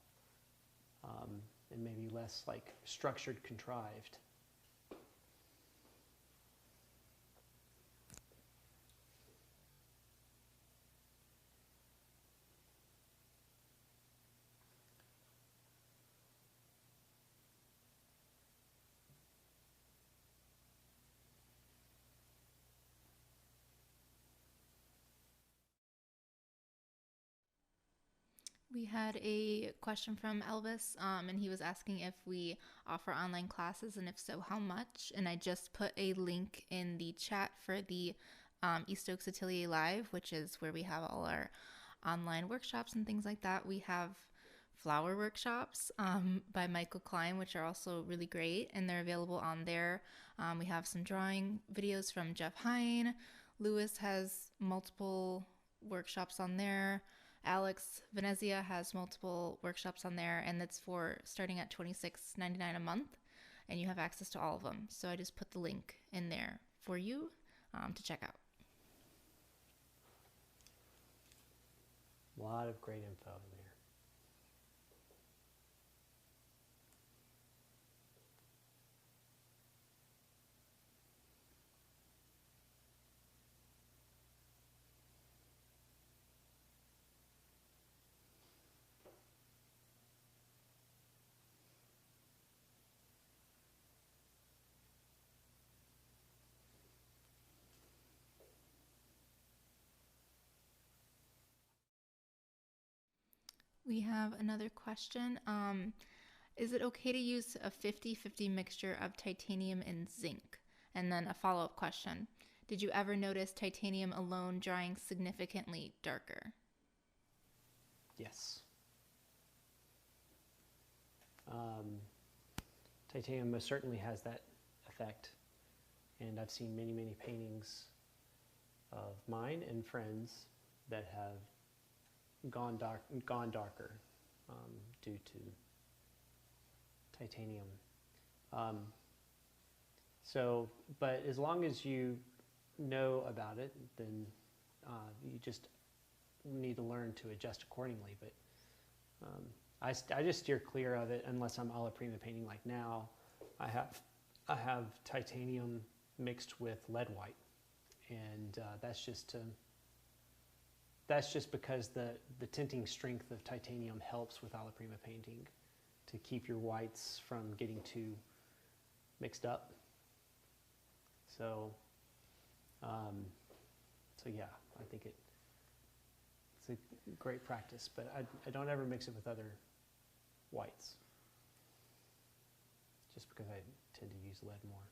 and maybe less like structured, contrived. We had a question from Elvis, and he was asking if we offer online classes, and if so, how much. And I just put a link in the chat for the East Oaks Atelier Live, which is where we have all our online workshops and things like that. We have flower workshops by Michael Klein, which are also really great, and they're available on there. We have some drawing videos from Jeff Hine. Lewis has multiple workshops on there. Alex Venezia has multiple workshops on there, and it's for starting at $26.99 a month, and you have access to all of them. So I just put the link in there for you to check out. A lot of great info in there. We have another question. Is it okay to use a 50-50 mixture of titanium and zinc? And then a follow-up question. Did you ever notice titanium alone drying significantly darker? Yes. Titanium most certainly has that effect. And I've seen many, many paintings of mine and friends that have gone darker due to titanium. But as long as you know about it, then you just need to learn to adjust accordingly. But I just steer clear of it unless I'm Alla prima painting like now. I have titanium mixed with lead white, and that's just because the tinting strength of titanium helps with Alla prima painting to keep your whites from getting too mixed up. So yeah, I think it's a great practice, but I don't ever mix it with other whites, just because I tend to use lead more.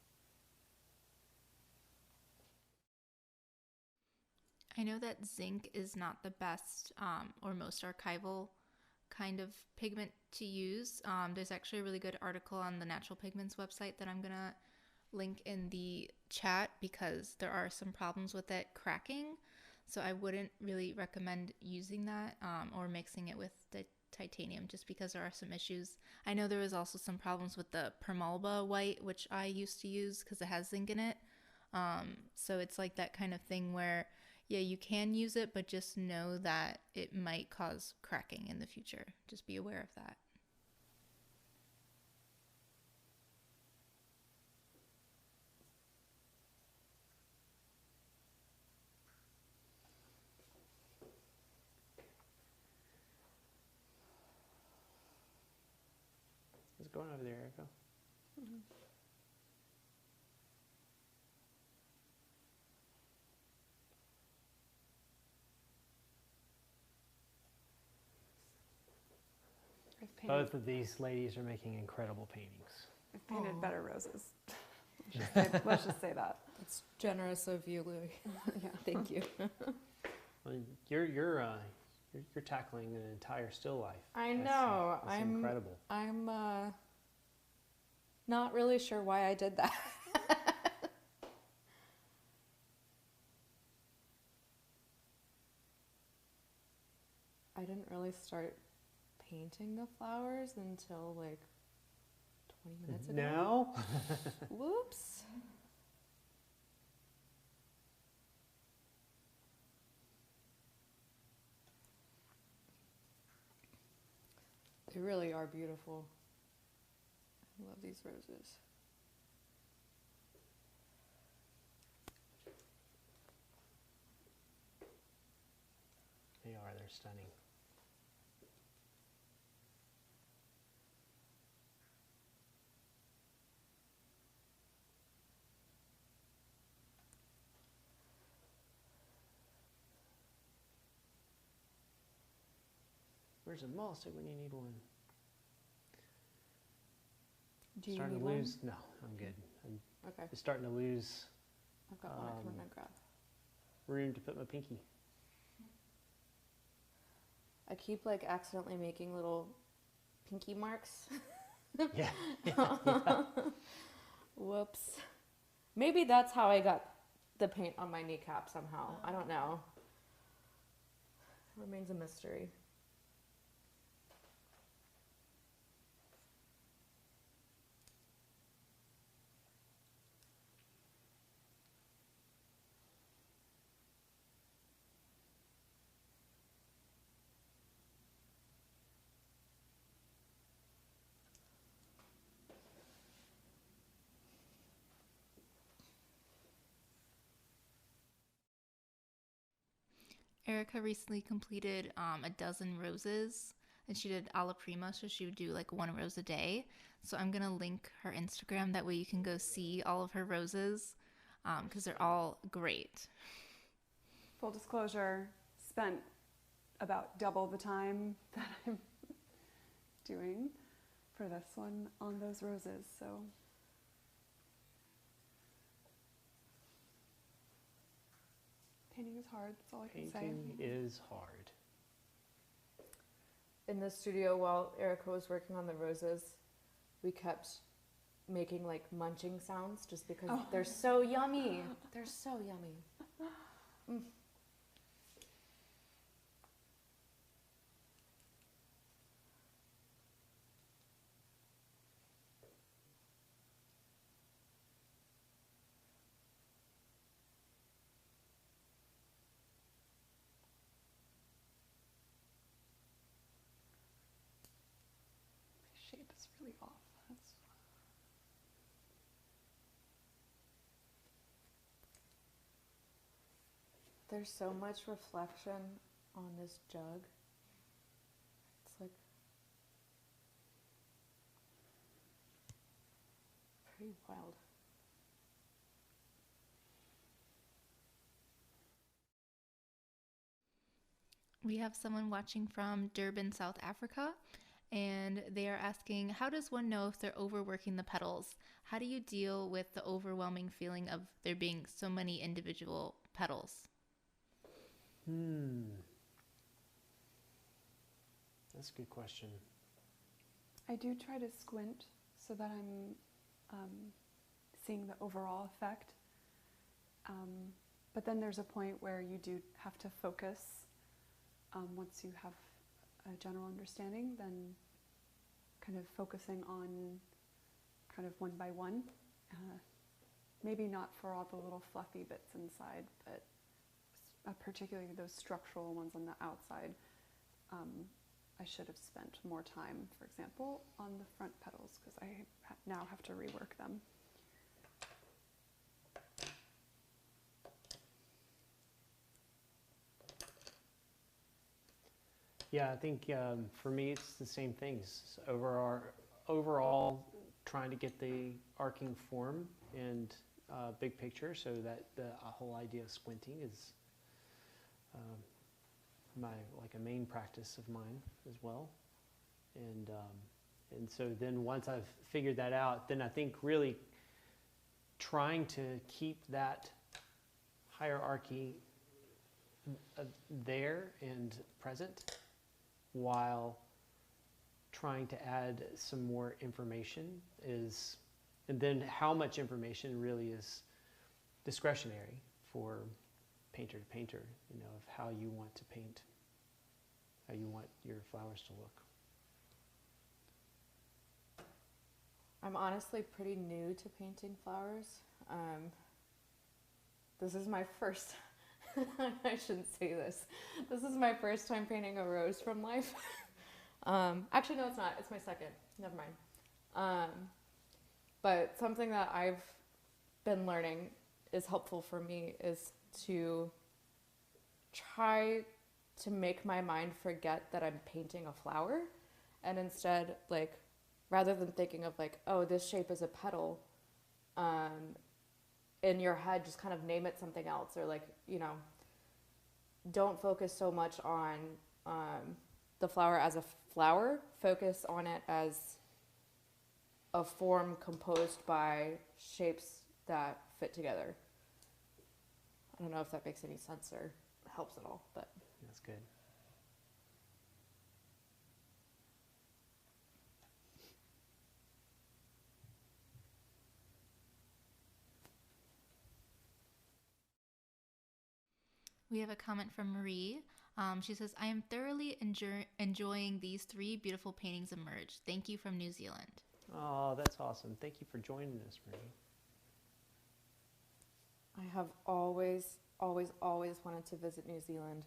I know that zinc is not the best or most archival kind of pigment to use. There's actually a really good article on the Natural Pigments website that I'm going to link in the chat because there are some problems with it cracking. So I wouldn't really recommend using that or mixing it with the titanium just because there are some issues. I know there was also some problems with the Permalba white, which I used to use because it has zinc in it. So it's like that kind of thing where, yeah, you can use it, but just know that it might cause cracking in the future. Just be aware of that. How's it going over there, Erica? Mm-hmm. Both of these ladies are making incredible paintings. I've painted Aw. better roses. Let's just say that. It's generous of you, Louie. Yeah. Thank you. Well, you're tackling an entire still life. I know. That's incredible. I'm not really sure why I did that. I didn't really start painting the flowers until like 20 minutes ago. Now? Whoops. They really are beautiful. I love these roses. They are. They're stunning. Where's a mulch when you need one? Do you Starting need to one? lose? No, I'm good. I'm Okay. just starting to lose I've got one I can grab. room to put my pinky. I keep like accidentally making little pinky marks. Yeah. Whoops. Maybe that's how I got the paint on my kneecap somehow. I don't know. Remains a mystery. Erica recently completed a dozen roses, and she did alla prima, so she would do like one rose a day. So I'm gonna link her Instagram, that way you can go see all of her roses because they're all great. Full disclosure, spent about double the time that I'm doing for this one on those roses. So painting is hard, that's all I can say. Painting is hard. In the studio, while Erica was working on the roses, we kept making like munching sounds just because they're so yummy. They're so yummy. Mm. Shape is really off. There's so much reflection on this jug. It's like pretty wild. We have someone watching from Durban, South Africa, and they are asking, how does one know if they're overworking the petals? How do you deal with the overwhelming feeling of there being so many individual petals? That's a good question. I do try to squint so that I'm seeing the overall effect. But then there's a point where you do have to focus. Once you have a general understanding, then kind of focusing on kind of one by one. Maybe not for all the little fluffy bits inside, but particularly those structural ones on the outside. I should have spent more time, for example, on the front petals because I now have to rework them. Yeah, I think for me it's the same things. Overall, trying to get the arcing form and big picture, so that the whole idea of squinting is a main practice of mine as well. And so then once I've figured that out, then I think really trying to keep that hierarchy there and present, while trying to add some more information is, and then how much information really is discretionary for painter to painter, of how you want to paint, how you want your flowers to look. I'm honestly pretty new to painting flowers. This is my first, I shouldn't say this. This is my first time painting a rose from life. Actually, no, it's not. It's my second. Never mind. But something that I've been learning is helpful for me is to try to make my mind forget that I'm painting a flower, and instead, like, rather than thinking of like, oh, this shape is a petal, in your head, just kind of name it something else, or like, don't focus so much on the flower as a flower. Focus on it as a form composed by shapes that fit together. I don't know if that makes any sense or helps at all, but That's good. We have a comment from Marie. She says, I am thoroughly enjoying these 3 beautiful paintings of Merge. Thank you from New Zealand. Oh, that's awesome. Thank you for joining us, Marie. I have always wanted to visit New Zealand.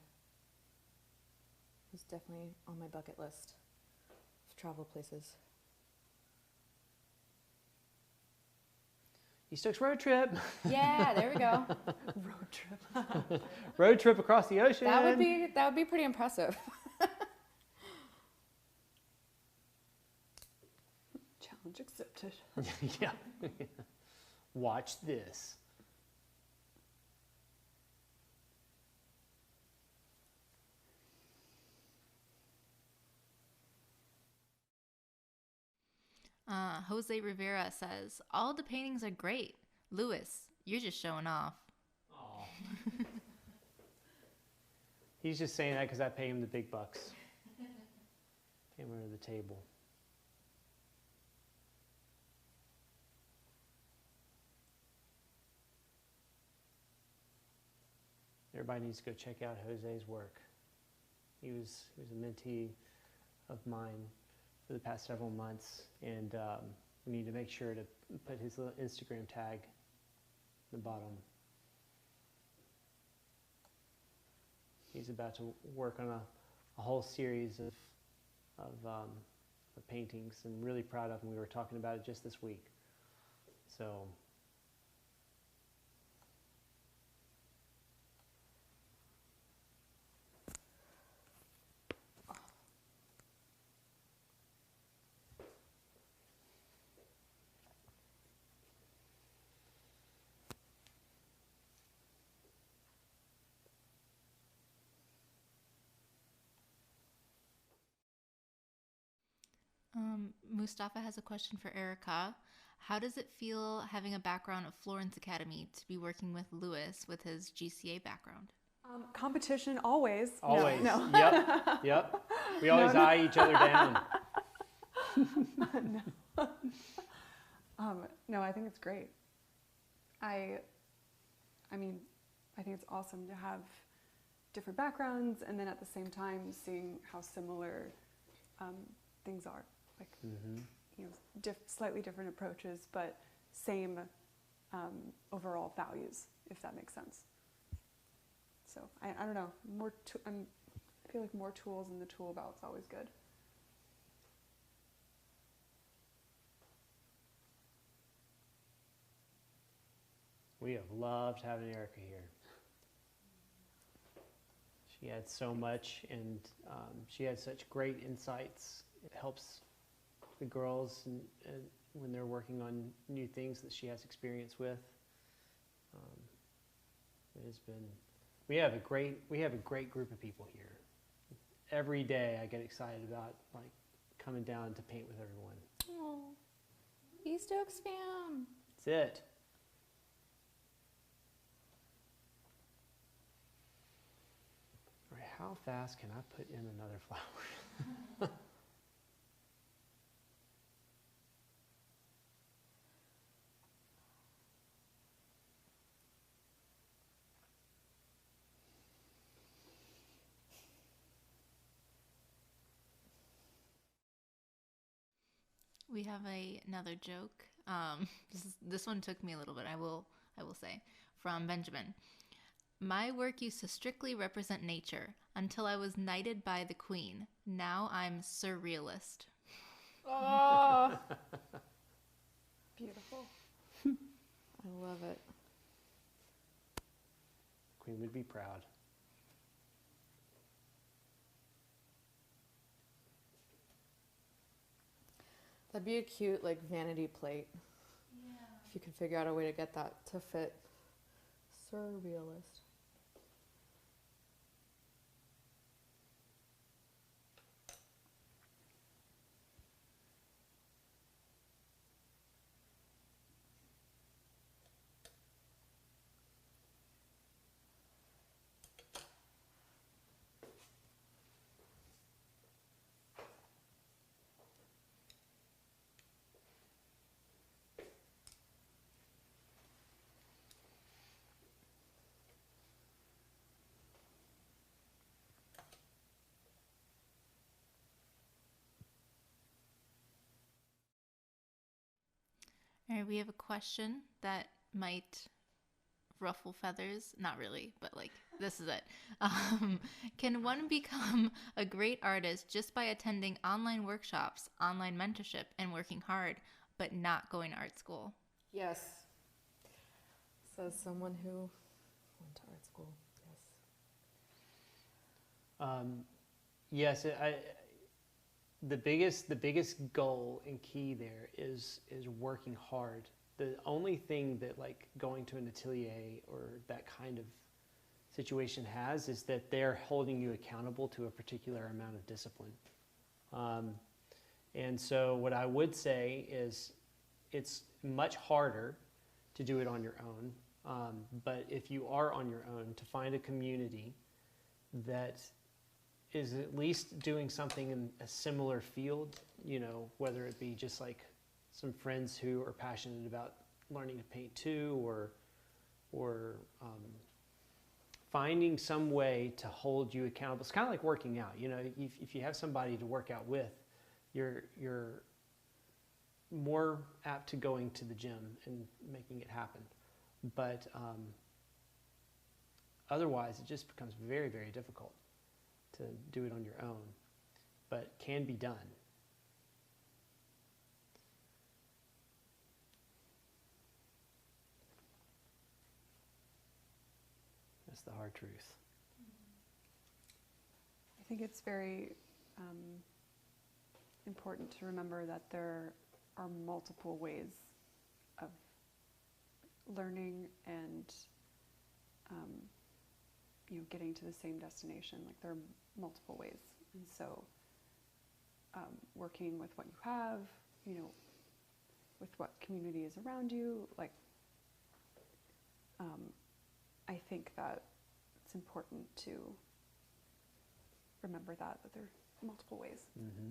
It's definitely on my bucket list of travel places. East Oaks road trip. Yeah, there we go. Road trip. Road trip across the ocean. That would be pretty impressive. Challenge accepted. Yeah. Watch this. Jose Rivera says, all the paintings are great. Louis, you're just showing off. Aw. He's just saying that because I pay him the big bucks. Pay him under the table. Everybody needs to go check out Jose's work. He was a mentee of mine for the past several months, and we need to make sure to put his little Instagram tag at the bottom. He's about to work on a whole series of paintings. I'm really proud of him. We were talking about it just this week. So. Mustafa has a question for Erica. How does it feel having a background of Florence Academy to be working with Louis with his GCA background? Competition always. Always. No. Yep. We always eye each other down. No, I think it's great. I mean, I think it's awesome to have different backgrounds, and then at the same time seeing how similar things are. Like, you know, slightly different approaches, but same overall values, if that makes sense. So I don't know. I feel like more tools in the tool belt's always good. We have loved having Erica here. She adds so much, and she has such great insights. It helps the girls and when they're working on new things that she has experience with. It has been. We have a great group of people here. Every day I get excited about like coming down to paint with everyone. Oh, East Oaks fam. That's it. All right, how fast can I put in another flower? We have another joke. This one took me a little bit, I will say, from Benjamin. My work used to strictly represent nature until I was knighted by the queen. Now I'm surrealist. Oh, Beautiful. I love it. Queen would be proud. That'd be a cute like vanity plate. Yeah. If you could figure out a way to get that to fit. Surrealist. All right, we have a question that might ruffle feathers. Not really, but like, this is it. Can one become a great artist just by attending online workshops, online mentorship, and working hard, but not going to art school? Yes. Says someone who went to art school. Yes. Yes, the biggest goal and key there is working hard. The only thing that like going to an atelier or that kind of situation has is that they're holding you accountable to a particular amount of discipline. And so what I would say is it's much harder to do it on your own. But if you are on your own, to find a community that is at least doing something in a similar field, you know, whether it be just like some friends who are passionate about learning to paint too, or finding some way to hold you accountable. It's kind of like working out. You know, if you have somebody to work out with, you're more apt to going to the gym and making it happen. But otherwise, it just becomes very, very difficult to do it on your own, but can be done. That's the hard truth. I think it's very important to remember that there are multiple ways of learning and getting to the same destination. Like, there are multiple ways, and so working with what you have, with what community is around you, like I think that it's important to remember that there are multiple ways. Mm-hmm.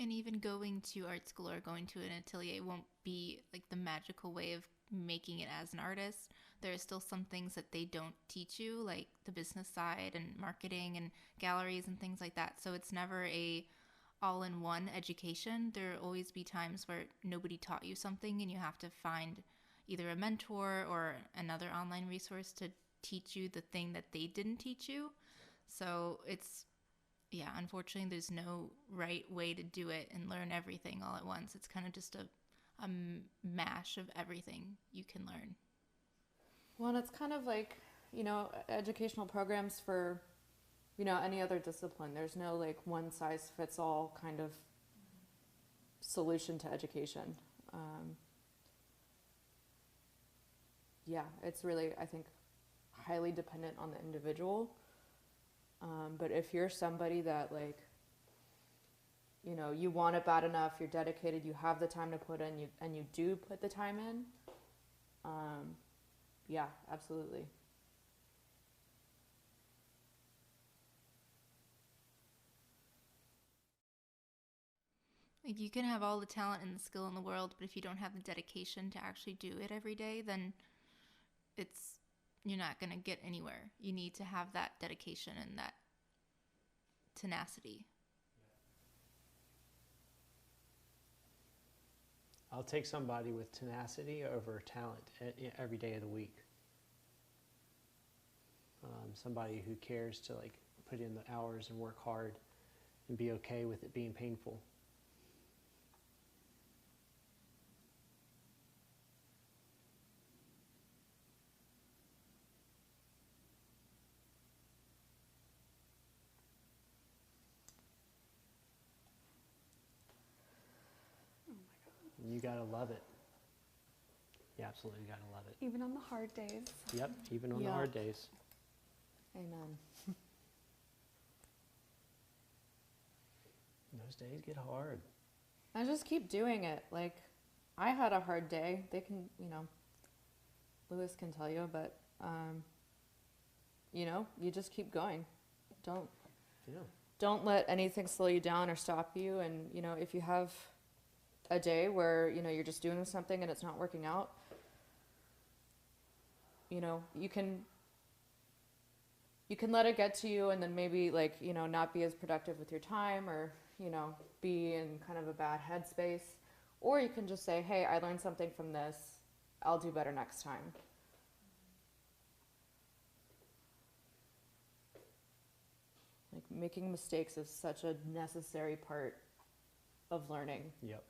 And even going to art school or going to an atelier won't be like the magical way of making it as an artist. There are still some things that they don't teach you, like the business side and marketing and galleries and things like that. So it's never a all-in-one education. There will always be times where nobody taught you something and you have to find either a mentor or another online resource to teach you the thing that they didn't teach you. So it's, yeah, unfortunately there's no right way to do it and learn everything all at once. It's kind of just a mash of everything you can learn. Well, and it's kind of like, educational programs for, any other discipline. There's no like one size fits all kind of solution to education. Yeah, it's really, I think, highly dependent on the individual. But if you're somebody that like, you want it bad enough, you're dedicated, you have the time to put in, and you do put the time in, yeah, absolutely. Like, you can have all the talent and the skill in the world, but if you don't have the dedication to actually do it every day, then you're not going to get anywhere. You need to have that dedication and that tenacity. I'll take somebody with tenacity over talent every day of the week. Somebody who cares to like put in the hours and work hard and be okay with it being painful. You gotta love it. You absolutely gotta love it. Even on the hard days. Yep, even on the hard days. Amen. Those days get hard. I just keep doing it. Like, I had a hard day. They can, Lewis can tell you, but, you just keep going. Don't let anything slow you down or stop you. And, if you have a day where, you're just doing something and it's not working out, you can let it get to you and then maybe like, not be as productive with your time or, be in kind of a bad headspace. Or you can just say, hey, I learned something from this. I'll do better next time. Like, making mistakes is such a necessary part of learning. Yep.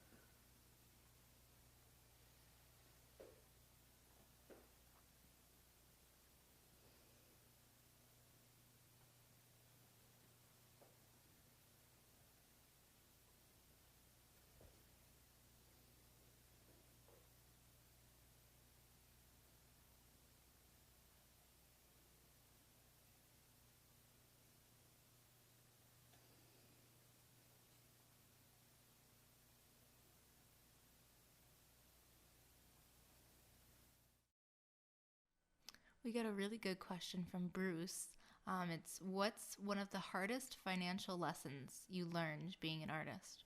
We got a really good question from Bruce. It's what's one of the hardest financial lessons you learned being an artist?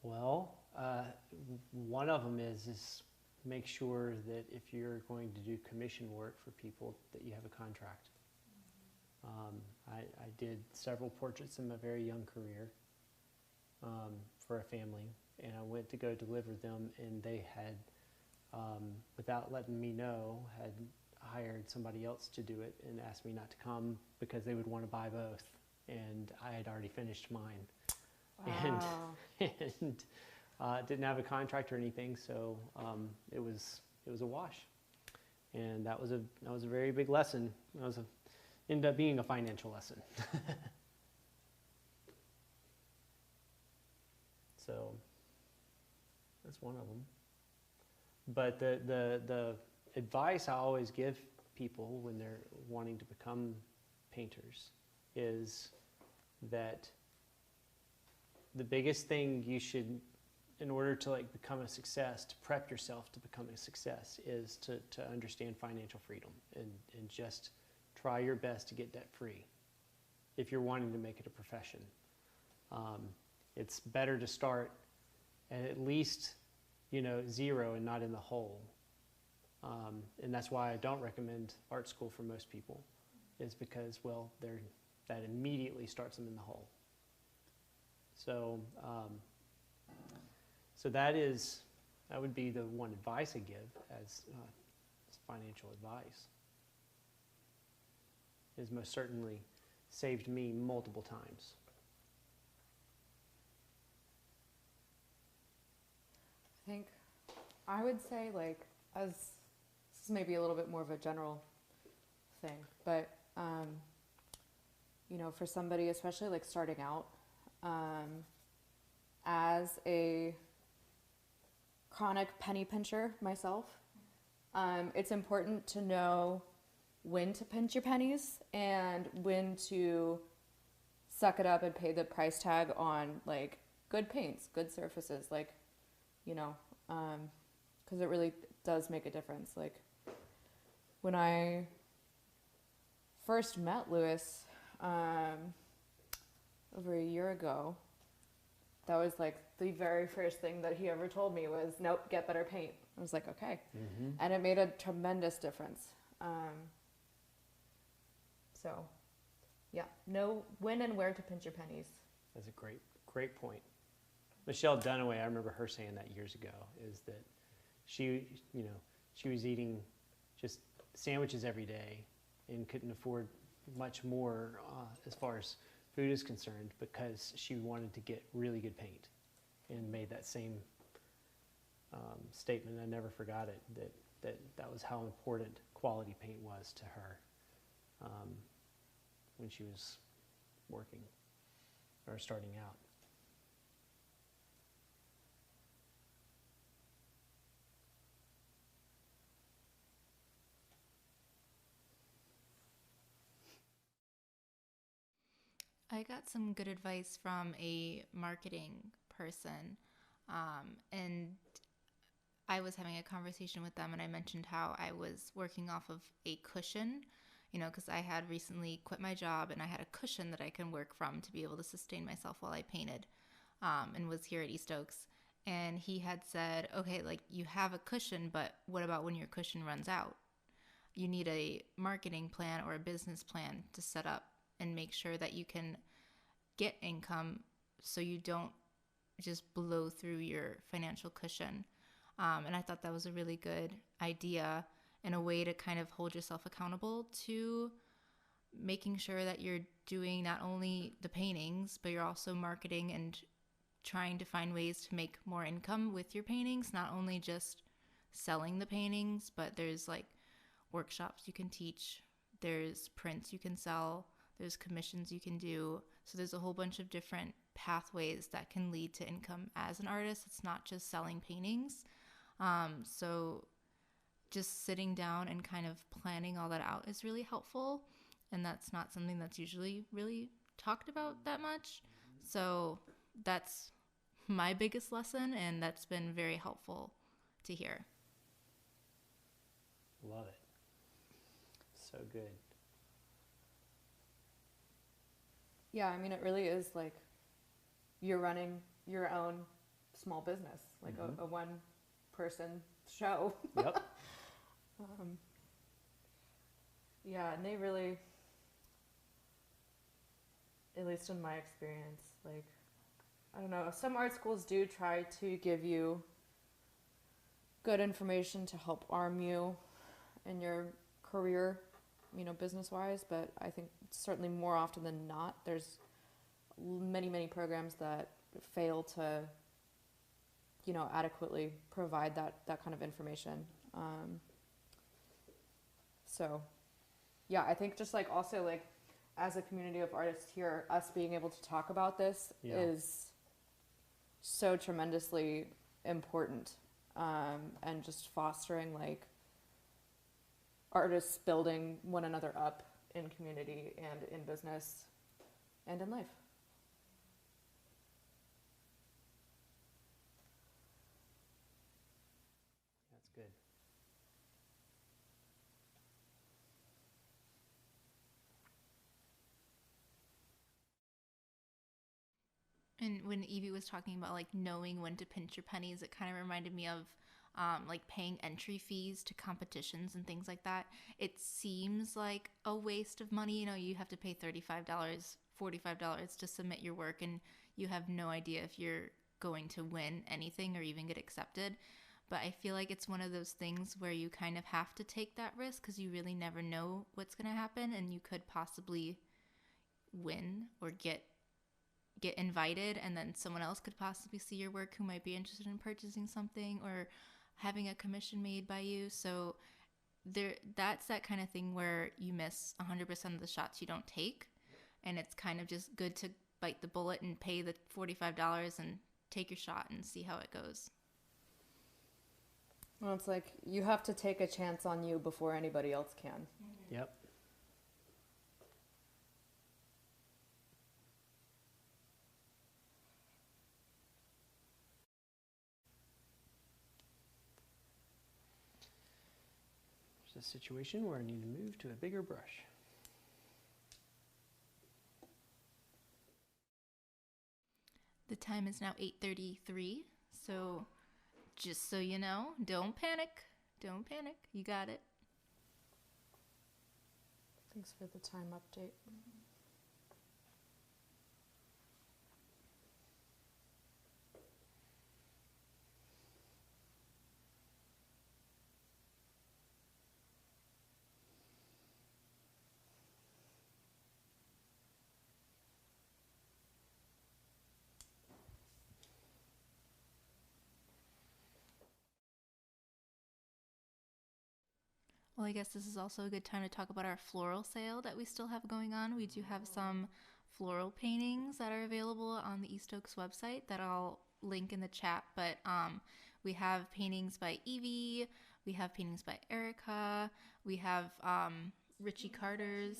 Well, one of them is make sure that if you're going to do commission work for people, that you have a contract. I did several portraits in my very young career for a family, and I went to go deliver them, and they had, without letting me know, had hired somebody else to do it and asked me not to come because they would want to buy both, and I had already finished mine. Wow. And didn't have a contract or anything, so it was a wash, and that was a very big lesson. Ended up being a financial lesson. So that's one of them. But the advice I always give people when they're wanting to become painters is that the biggest thing you should, in order to like become a success, to prep yourself to become a success, is to understand financial freedom and just try your best to get debt free if you're wanting to make it a profession. It's better to start at least, zero and not in the hole. And that's why I don't recommend art school for most people, is because, well, that immediately starts them in the hole. So, that would be the one advice I give as financial advice. It has most certainly saved me multiple times. I think I would say, as this is maybe a little bit more of a general thing, but for somebody, especially starting out, as a chronic penny pincher myself, it's important to know when to pinch your pennies and when to suck it up and pay the price tag on good paints, good surfaces, because it really does make a difference. When I first met Lewis over a year ago, that was the very first thing that he ever told me was, nope, get better paint. I was like, okay. Mm-hmm. And it made a tremendous difference. So yeah, know when and where to pinch your pennies. That's a great point. Michelle Dunaway, I remember her saying that years ago, is that she was eating just sandwiches every day and couldn't afford much more as far as food is concerned, because she wanted to get really good paint, and made that same statement. I never forgot it, that was how important quality paint was to her when she was working or starting out. I got some good advice from a marketing person, and I was having a conversation with them, and I mentioned how I was working off of a cushion, because I had recently quit my job and I had a cushion that I can work from to be able to sustain myself while I painted, and was here at East Oaks. And he had said, okay, you have a cushion, but what about when your cushion runs out? You need a marketing plan or a business plan to set up and make sure that you can get income so you don't just blow through your financial cushion. And I thought that was a really good idea and a way to kind of hold yourself accountable to making sure that you're doing not only the paintings, but you're also marketing and trying to find ways to make more income with your paintings, not only just selling the paintings, but there's workshops you can teach, there's prints you can sell, there's commissions you can do. So there's a whole bunch of different pathways that can lead to income as an artist. It's not just selling paintings. So just sitting down and kind of planning all that out is really helpful. and that's not something that's usually really talked about that much. So that's my biggest lesson, and that's been very helpful to hear. Love it. So good. Yeah, I mean, it really is like you're running your own small business, like a one-person show. Yep. Yeah, and they really, at least in my experience, like, I don't know, some art schools do try to give you good information to help arm you in your career, you know, business-wise, but I think certainly more often than not, there's many programs that fail to, you know, adequately provide that kind of information. So yeah, I think just like also like as a community of artists here, us being able to talk about this is so tremendously important, and just fostering like artists building one another up in community and in business and in life. That's good. And when Evie was talking about like knowing when to pinch your pennies, it kind of reminded me of like paying entry fees to competitions and things like that. It seems like a waste of money. You know, you have to pay $35, $45 to submit your work, and you have no idea if you're going to win anything or even get accepted. But I feel like it's one of those things where you kind of have to take that risk because you really never know what's going to happen, and you could possibly win or get invited, and then someone else could possibly see your work who might be interested in purchasing something or having a commission made by you. So that's that kind of thing where you miss 100% of the shots you don't take, and it's kind of just good to bite the bullet and pay the $45 and take your shot and see how it goes. Well, it's like you have to take a chance on you before anybody else can. Yep. There's a situation where I need to move to a bigger brush. The time is now 8:33, so just so you know, don't panic. Don't panic. You got it. Thanks for the time update. Well, I guess this is also a good time to talk about our floral sale that we still have going on. We do have some floral paintings that are available on the East Oaks website that I'll link in the chat. But we have paintings by Evie, we have paintings by Erica, we have Richie Carter's,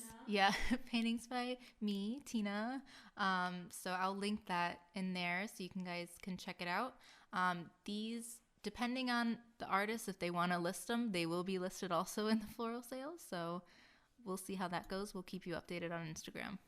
paintings by me, Tina. So I'll link that in there so you guys can check it out. These, depending on the artist, if they want to list them, they will be listed also in the floral sales. So we'll see how that goes. We'll keep you updated on Instagram.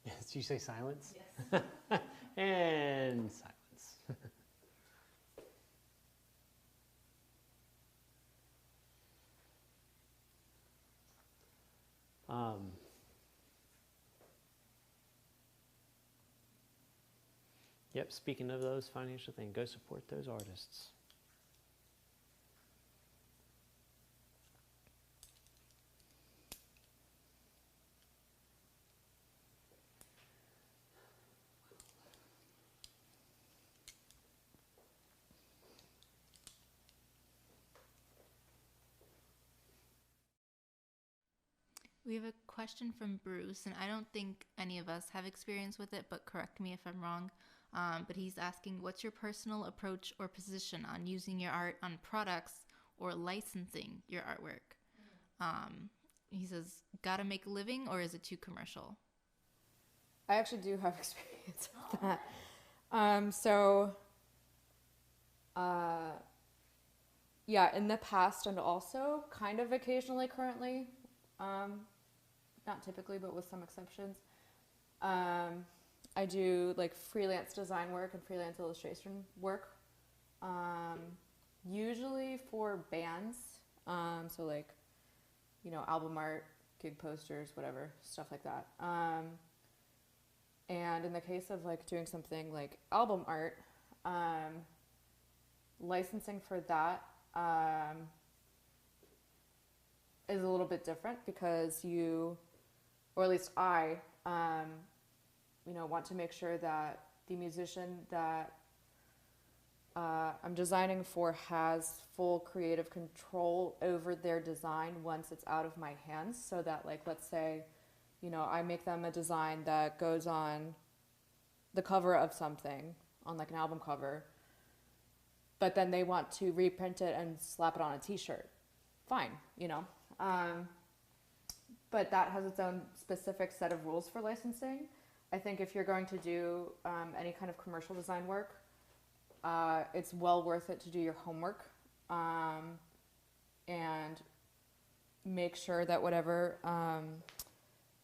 Did you say silence? Yes. And silence. Yep, speaking of those financial things, go support those artists. We have a question from Bruce, and I don't think any of us have experience with it, but correct me if I'm wrong. But he's asking, what's your personal approach or position on using your art on products or licensing your artwork? He says, gotta make a living, or is it too commercial? I actually do have experience with that. Yeah, in the past and also kind of occasionally currently, not typically, but with some exceptions, I do like freelance design work and freelance illustration work, usually for bands, so like, you know, album art, gig posters, whatever, stuff like that. And in the case of like doing something like album art, licensing for that is a little bit different because you, or at least I, you know, want to make sure that the musician that I'm designing for has full creative control over their design once it's out of my hands, so that, like, let's say, you know, I make them a design that goes on the cover of something, on like an album cover, but then they want to reprint it and slap it on a t-shirt. Fine, you know. But that has its own specific set of rules for licensing. I think if you're going to do any kind of commercial design work, it's well worth it to do your homework and make sure that whatever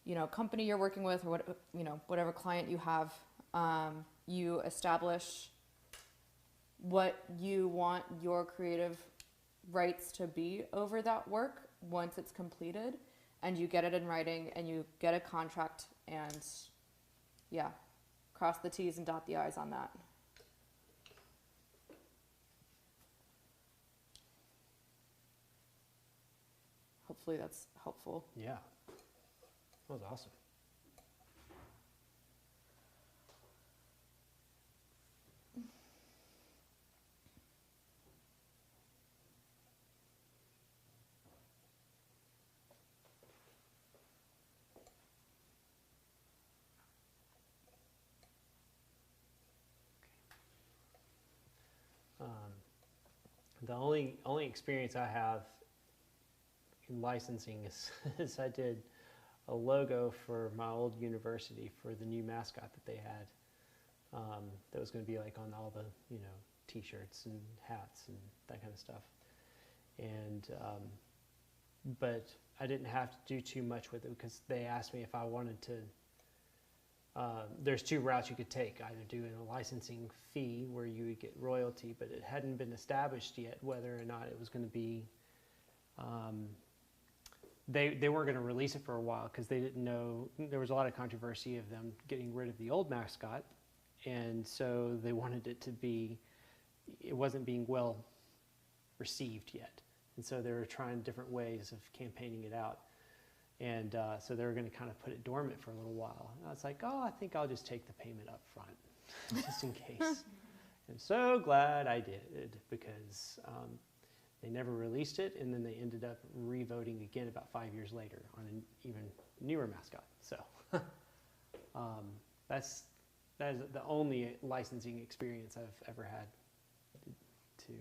you know, company you're working with, or what, you know, whatever client you have, you establish what you want your creative rights to be over that work once it's completed, and you get it in writing and you get a contract, and yeah, cross the T's and dot the I's on that. Hopefully that's helpful. Yeah. That was awesome. The only experience I have in licensing is I did a logo for my old university for the new mascot that they had. That was going to be like on all the, you know, t-shirts and hats and that kind of stuff. And but I didn't have to do too much with it because they asked me if I wanted to. There's two routes you could take, either doing a licensing fee where you would get royalty, but it hadn't been established yet whether or not it was going to be, they weren't going to release it for a while because they didn't know, there was a lot of controversy of them getting rid of the old mascot, and so they wanted it to be, it wasn't being well received yet, and so they were trying different ways of campaigning it out. And so they were going to kind of put it dormant for a little while. And I was like, oh, I think I'll just take the payment up front, just in case. I'm so glad I did, because they never released it, and then they ended up re-voting again about 5 years later on an even newer mascot. So that is the only licensing experience I've ever had to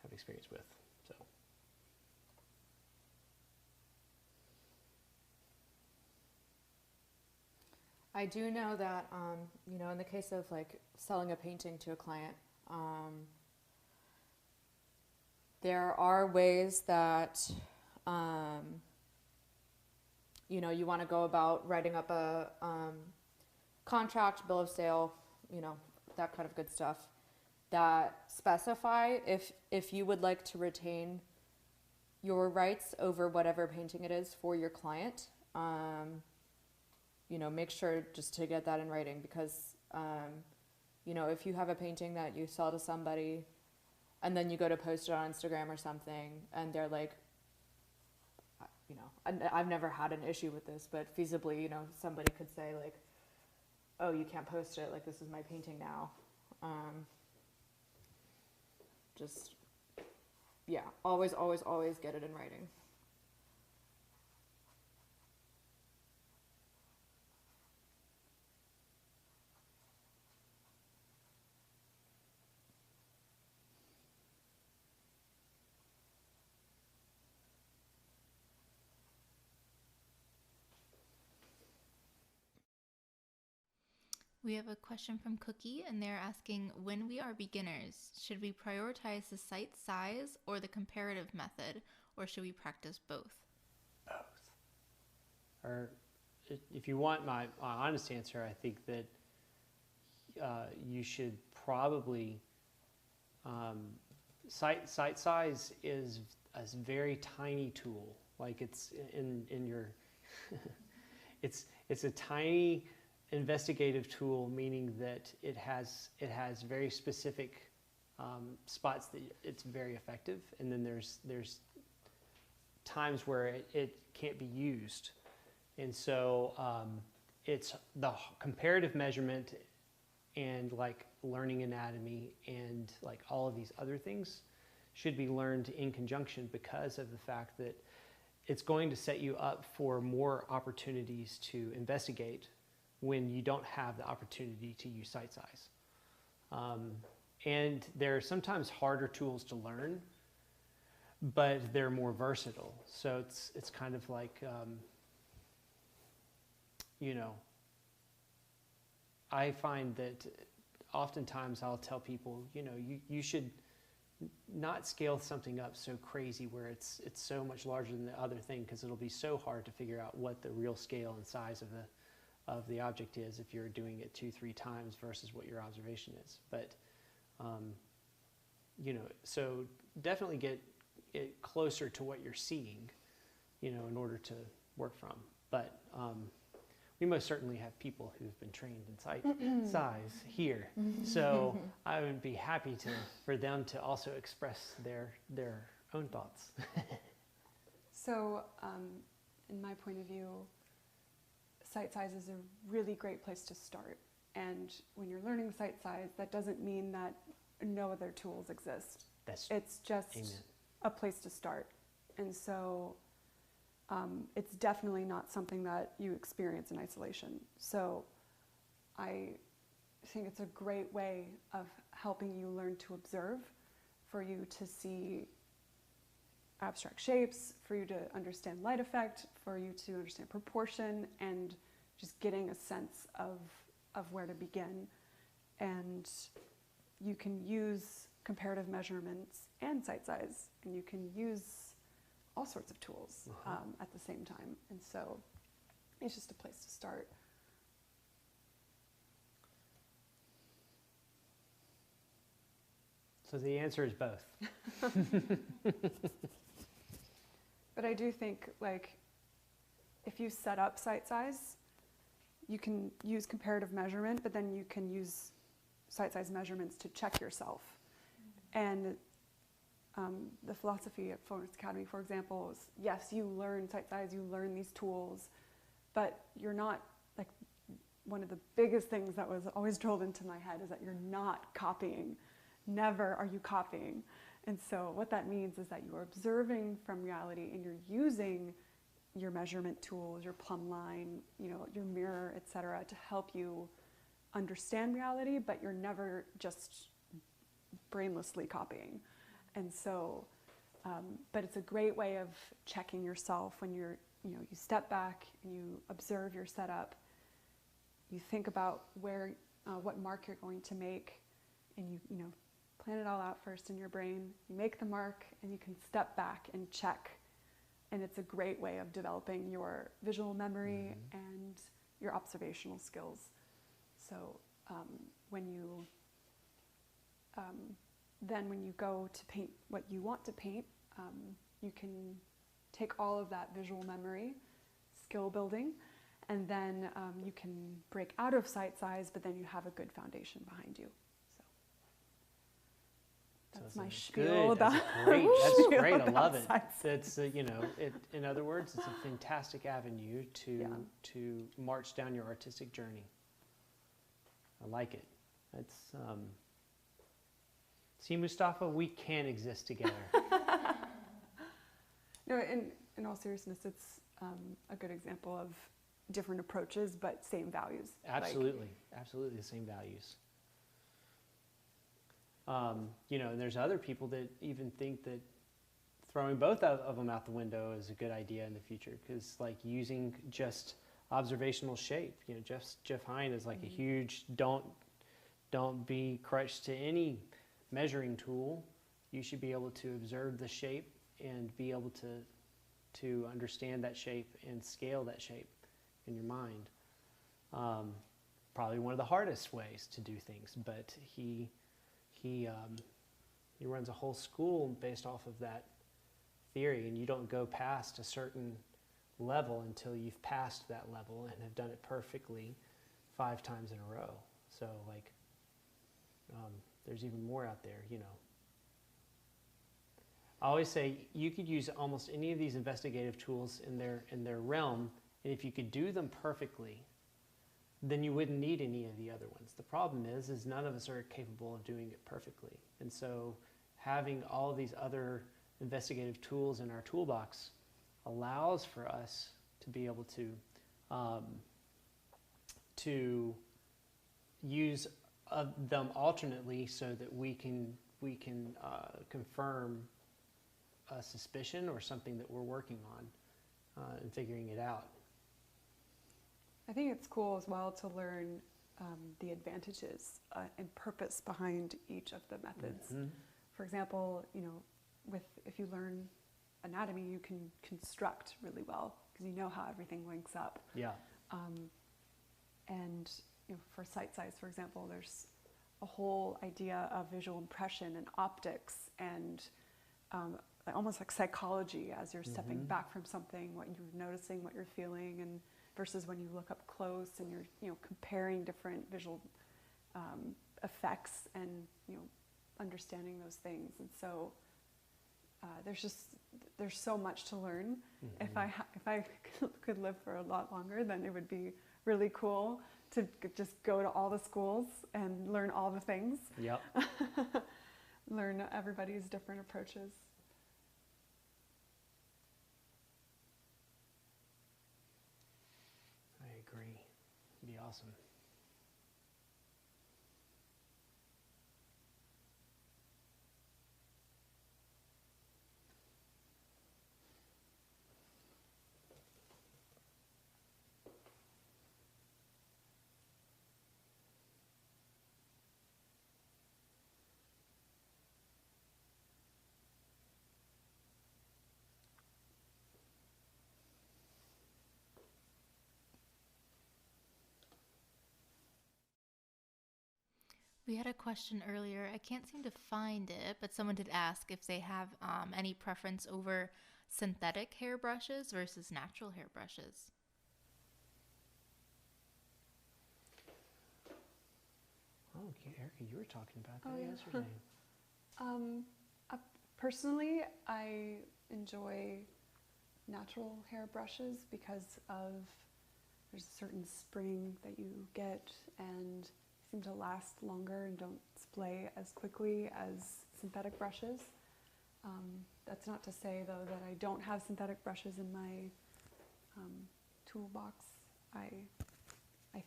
have experience with. So. I do know that, you know, in the case of like selling a painting to a client, there are ways that, you know, you want to go about writing up a contract, bill of sale, you know, that kind of good stuff, that specify if you would like to retain your rights over whatever painting it is for your client. You know, make sure just to get that in writing, because, you know, if you have a painting that you sell to somebody and then you go to post it on Instagram or something and they're like, you know, I've never had an issue with this, but feasibly, you know, somebody could say like, oh, you can't post it, like this is my painting now. Just yeah, always, always, always get it in writing. We have a question from Cookie, and they're asking, when we are beginners, should we prioritize the site size or the comparative method, or should we practice both? Both. Or if you want my honest answer, I think that you should probably, site size is a very tiny tool. Like it's in your, it's a tiny investigative tool, meaning that it has very specific spots that it's very effective, and then there's times where it can't be used, and so it's the comparative measurement and like learning anatomy and like all of these other things should be learned in conjunction, because of the fact that it's going to set you up for more opportunities to investigate when you don't have the opportunity to use site size. And they're sometimes harder tools to learn, but they're more versatile. So it's kind of like, you know, I find that oftentimes I'll tell people, you know, you should not scale something up so crazy where it's so much larger than the other thing, because it'll be so hard to figure out what the real scale and size of the object is if you're doing it 2-3 times versus what your observation is. But you know, so definitely get it closer to what you're seeing, you know, in order to work from. But we most certainly have people who've been trained in site size here, so I would be happy for them to also express their own thoughts. So, in my point of view, site size is a really great place to start. And when you're learning site size, that doesn't mean that no other tools exist. It's just Amen. a place to start. And so it's definitely not something that you experience in isolation. So I think it's a great way of helping you learn to observe, for you to see abstract shapes, for you to understand light effect, for you to understand proportion, and just getting a sense of where to begin. And you can use comparative measurements and site size, and you can use all sorts of tools at the same time. And so it's just a place to start. So the answer is both. But I do think, like, if you set up site size, you can use comparative measurement, but then you can use site size measurements to check yourself. And the philosophy at Florist Academy, for example, is yes, you learn site size, you learn these tools, but you're not, like, one of the biggest things that was always drilled into my head is that you're not copying. Never are you copying. And so what that means is that you're observing from reality, and you're using your measurement tools, your plumb line, you know, your mirror, etc., to help you understand reality, but you're never just brainlessly copying. And so, but it's a great way of checking yourself when you step back and you observe your setup. You think about what mark you're going to make, and you plan it all out first in your brain. You make the mark, and you can step back and check. And it's a great way of developing your visual memory and your observational skills. So when you go to paint what you want to paint, you can take all of that visual memory, skill building, and then you can break out of site size, but then you have a good foundation behind you. So that's my spiel about. That's great. That's great. I love it. Size. That's in other words, it's a fantastic avenue to march down your artistic journey. I like it. It's see, Mustafa, we can exist together. in all seriousness, it's a good example of different approaches, but same values. Absolutely, absolutely the same values. You know, and there's other people that even think that throwing both of them out the window is a good idea in the future, because like using just observational shape, you know, Jeff Hine is like a huge don't be crutched to any measuring tool. You should be able to observe the shape and be able to understand that shape and scale that shape in your mind. Probably one of the hardest ways to do things, but he runs a whole school based off of that theory, and you don't go past a certain level until you've passed that level and have done it perfectly 5 times in a row. So like, there's even more out there, you know. I always say you could use almost any of these investigative tools in their realm, and if you could do them perfectly, then you wouldn't need any of the other ones. The problem is none of us are capable of doing it perfectly. And so having all of these other investigative tools in our toolbox allows for us to be able to use them alternately, so that we can confirm a suspicion or something that we're working on and figuring it out. I think it's cool as well to learn the advantages and purpose behind each of the methods. Mm-hmm. For example, you know, if you learn anatomy, you can construct really well because you know how everything links up. Yeah. And you know, for sight size, for example, there's a whole idea of visual impression and optics and almost like psychology as you're stepping back from something, what you're noticing, what you're feeling, and versus when you look up close and you're, you know, comparing different visual effects and, you know, understanding those things. And so there's so much to learn. If I could live for a lot longer, then it would be really cool to just go to all the schools and learn all the things. Yep. Learn everybody's different approaches. I agree. It'd be awesome. We had a question earlier. I can't seem to find it, but someone did ask if they have any preference over synthetic hairbrushes versus natural hairbrushes. Oh, Erica, you were talking about that Oh, yeah. yesterday. Personally, I enjoy natural hairbrushes because of there's a certain spring that you get and seem to last longer and don't splay as quickly as synthetic brushes. That's not to say, though, that I don't have synthetic brushes in my toolbox. I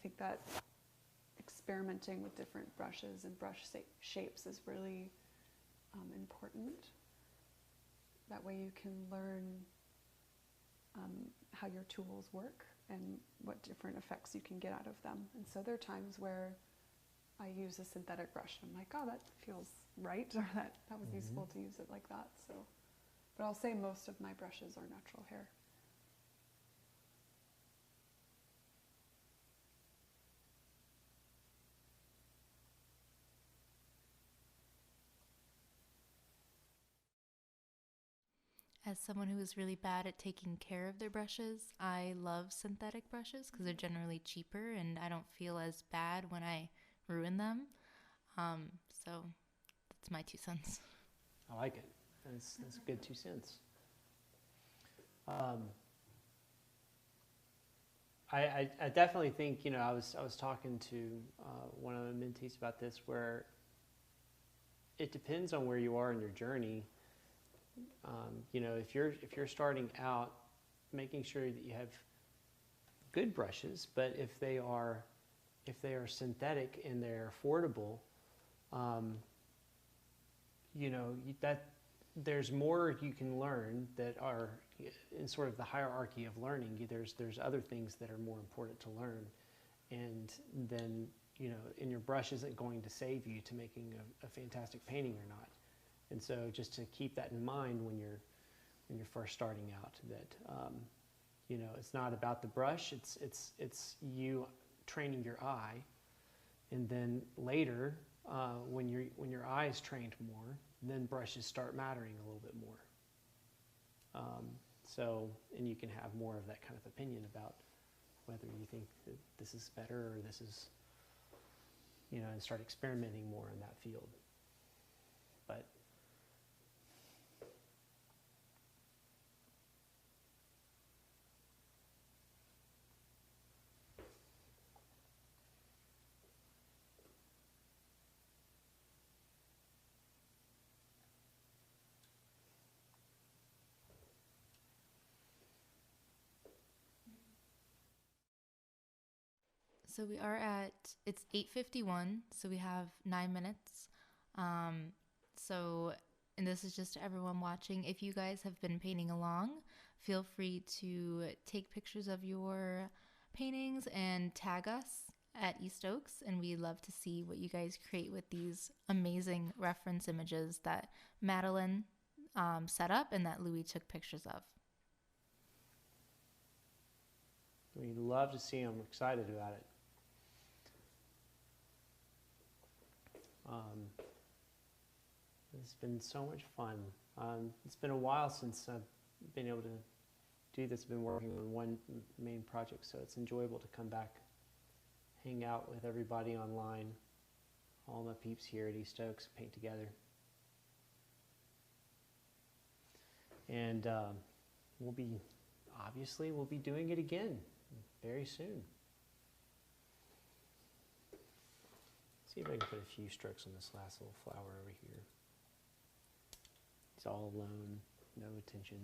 think that experimenting with different brushes and brush shapes is really important. That way you can learn how your tools work and what different effects you can get out of them. And so there are times where I use a synthetic brush and I'm like, oh, that feels right, or that was useful to use it like that. So, but I'll say most of my brushes are natural hair. As someone who is really bad at taking care of their brushes, I love synthetic brushes because they're generally cheaper and I don't feel as bad when I ruin them. So that's my 2 cents. I like it. That's a good 2 cents. I definitely think, you know, I was talking to one of the mentees about this, where it depends on where you are in your journey. You know, if you're starting out, making sure that you have good brushes, but if they are synthetic and they're affordable, you know, that there's more you can learn that are in sort of the hierarchy of learning. There's other things that are more important to learn, and then, you know, and your brush isn't going to save you to making a fantastic painting or not. And so just to keep that in mind when you're first starting out, that you know, it's not about the brush, it's you training your eye, and then later when your eye is trained more, then brushes start mattering a little bit more. So, and you can have more of that kind of opinion about whether you think that this is better or this is, you know, and start experimenting more in that field. But So we are it's 8:51, so we have 9 minutes. So, and this is just to everyone watching. If you guys have been painting along, feel free to take pictures of your paintings and tag us at East Oaks, and we love to see what you guys create with these amazing reference images that Madeline set up and that Louis took pictures of. we love to see them. We're excited about it. It's been so much fun. It's been a while since I've been able to do this. I've been working on one main project, so it's enjoyable to come back, hang out with everybody online, all my peeps here at East Oaks, paint together. And we'll be doing it again very soon. See if I can put a few strokes on this last little flower over here. He's all alone, no attention.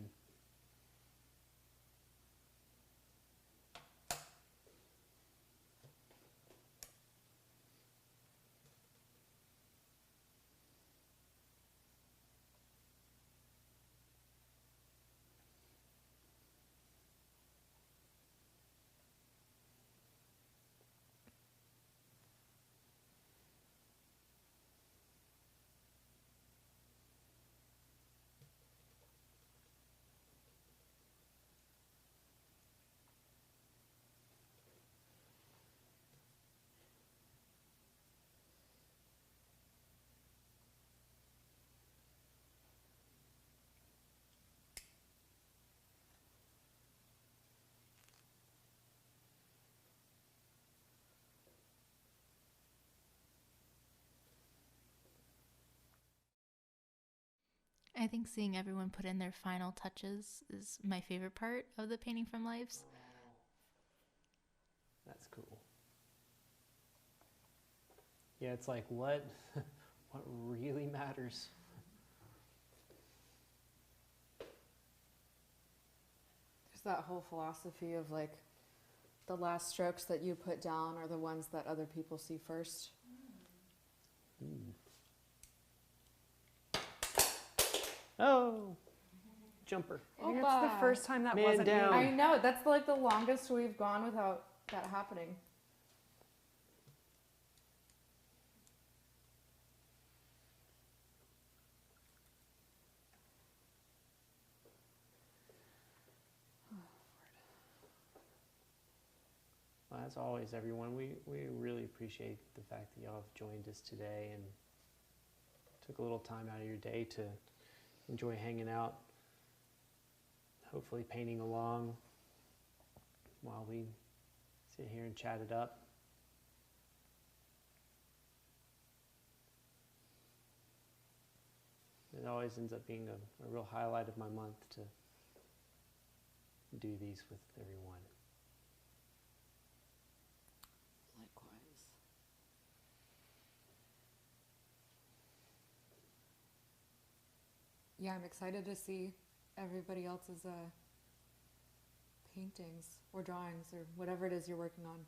I think seeing everyone put in their final touches is my favorite part of the Painting from Lives. That's cool. Yeah, it's like what really matters. There's that whole philosophy of like the last strokes that you put down are the ones that other people see first. Oh, jumper. I think it's the first time that Man wasn't down. me. I know, that's like the longest we've gone without that happening. Well, as always, everyone, we really appreciate the fact that y'all have joined us today and took a little time out of your day to enjoy hanging out, hopefully painting along while we sit here and chat it up. It always ends up being a real highlight of my month to do these with everyone. Likewise. yeah, I'm excited to see everybody else's paintings or drawings or whatever it is you're working on.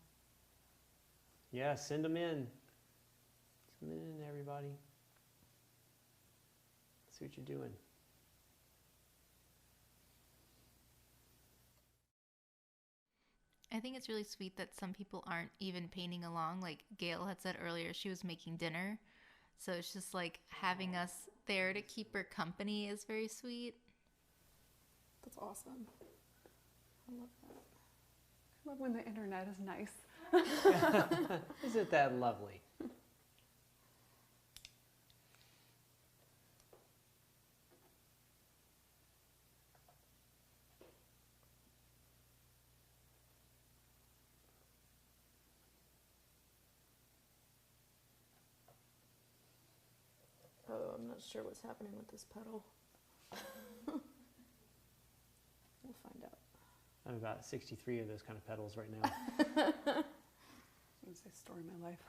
Yeah, send them in. Send them in, everybody. See what you're doing. I think it's really sweet that some people aren't even painting along. Like Gail had said earlier, she was making dinner. So it's just like having us there to keep her company is very sweet. That's awesome. I love that. I love when the internet is nice. Isn't that lovely? Oh, I'm not sure what's happening with this petal. We'll find out. I have about 63 of those kind of petals right now. It's a story of my life.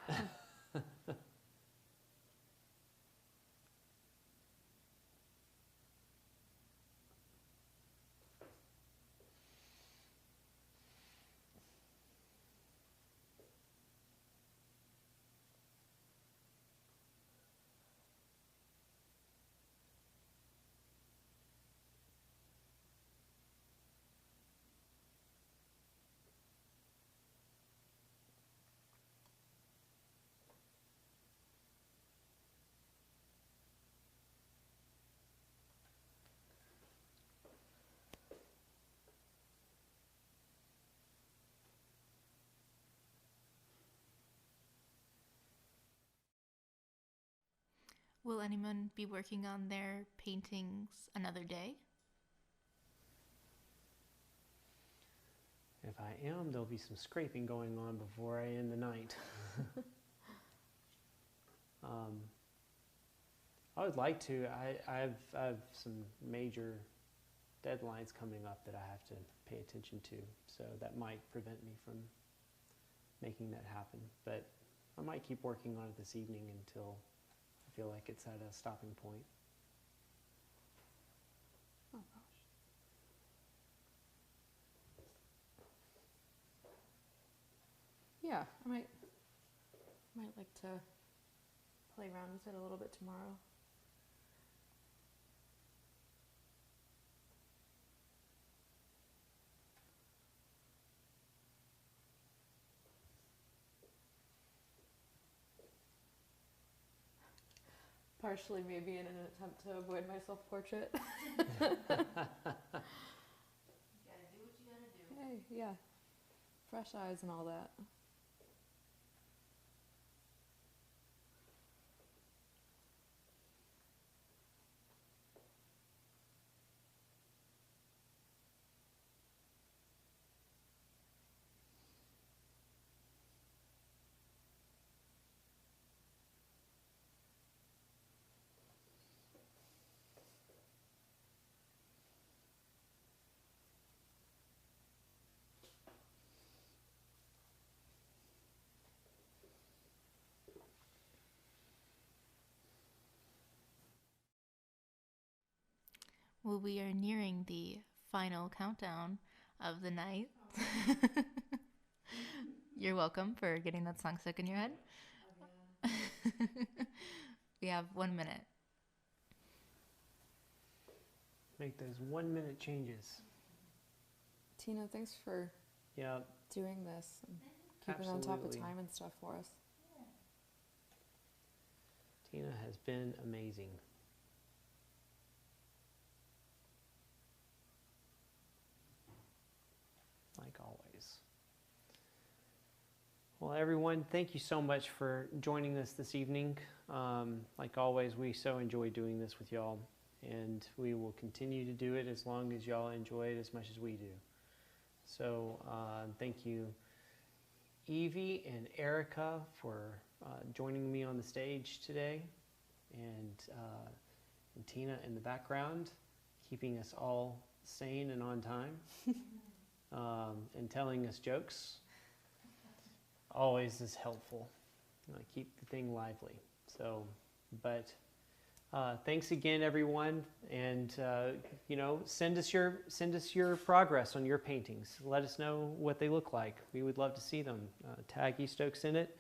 Will anyone be working on their paintings another day? If I am, there'll be some scraping going on before I end the night. I would like to. I have some major deadlines coming up that I have to pay attention to, so that might prevent me from making that happen. But I might keep working on it this evening until I feel like it's at a stopping point. Oh gosh. Yeah, I might like to play around with it a little bit tomorrow. Partially maybe in an attempt to avoid my self-portrait. You gotta do what you gotta do. Hey, yeah. Fresh eyes and all that. Well, we are nearing the final countdown of the night. You're welcome for getting that song stuck in your head. We have 1 minute. Make those 1 minute changes. Tina, thanks for Yeah, doing this and keeping on top of Absolutely. time and stuff for us. Tina has been amazing. Like always. Well, everyone, thank you so much for joining us this evening. Like always, we so enjoy doing this with y'all, and we will continue to do it as long as y'all enjoy it as much as we do. So thank you, Evie and Erica, for joining me on the stage today, and Tina in the background, keeping us all sane and on time, and telling us jokes. Always is helpful. Keep the thing lively. So, but Thanks again, everyone, and send us your progress on your paintings. Let us know what they look like. We would love to see them. Tag East Oaks in it,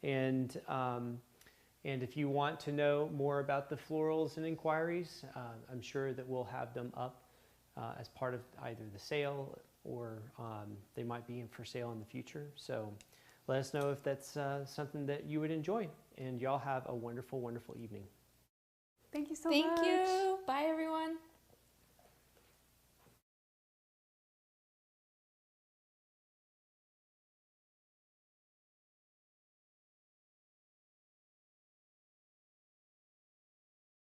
and if you want to know more about the florals and inquiries, I'm sure that we'll have them up as part of either the sale or they might be in for sale in the future. So let us know if that's something that you would enjoy, and y'all have a wonderful, wonderful evening. Thank you so much. Thank you. Bye, everyone.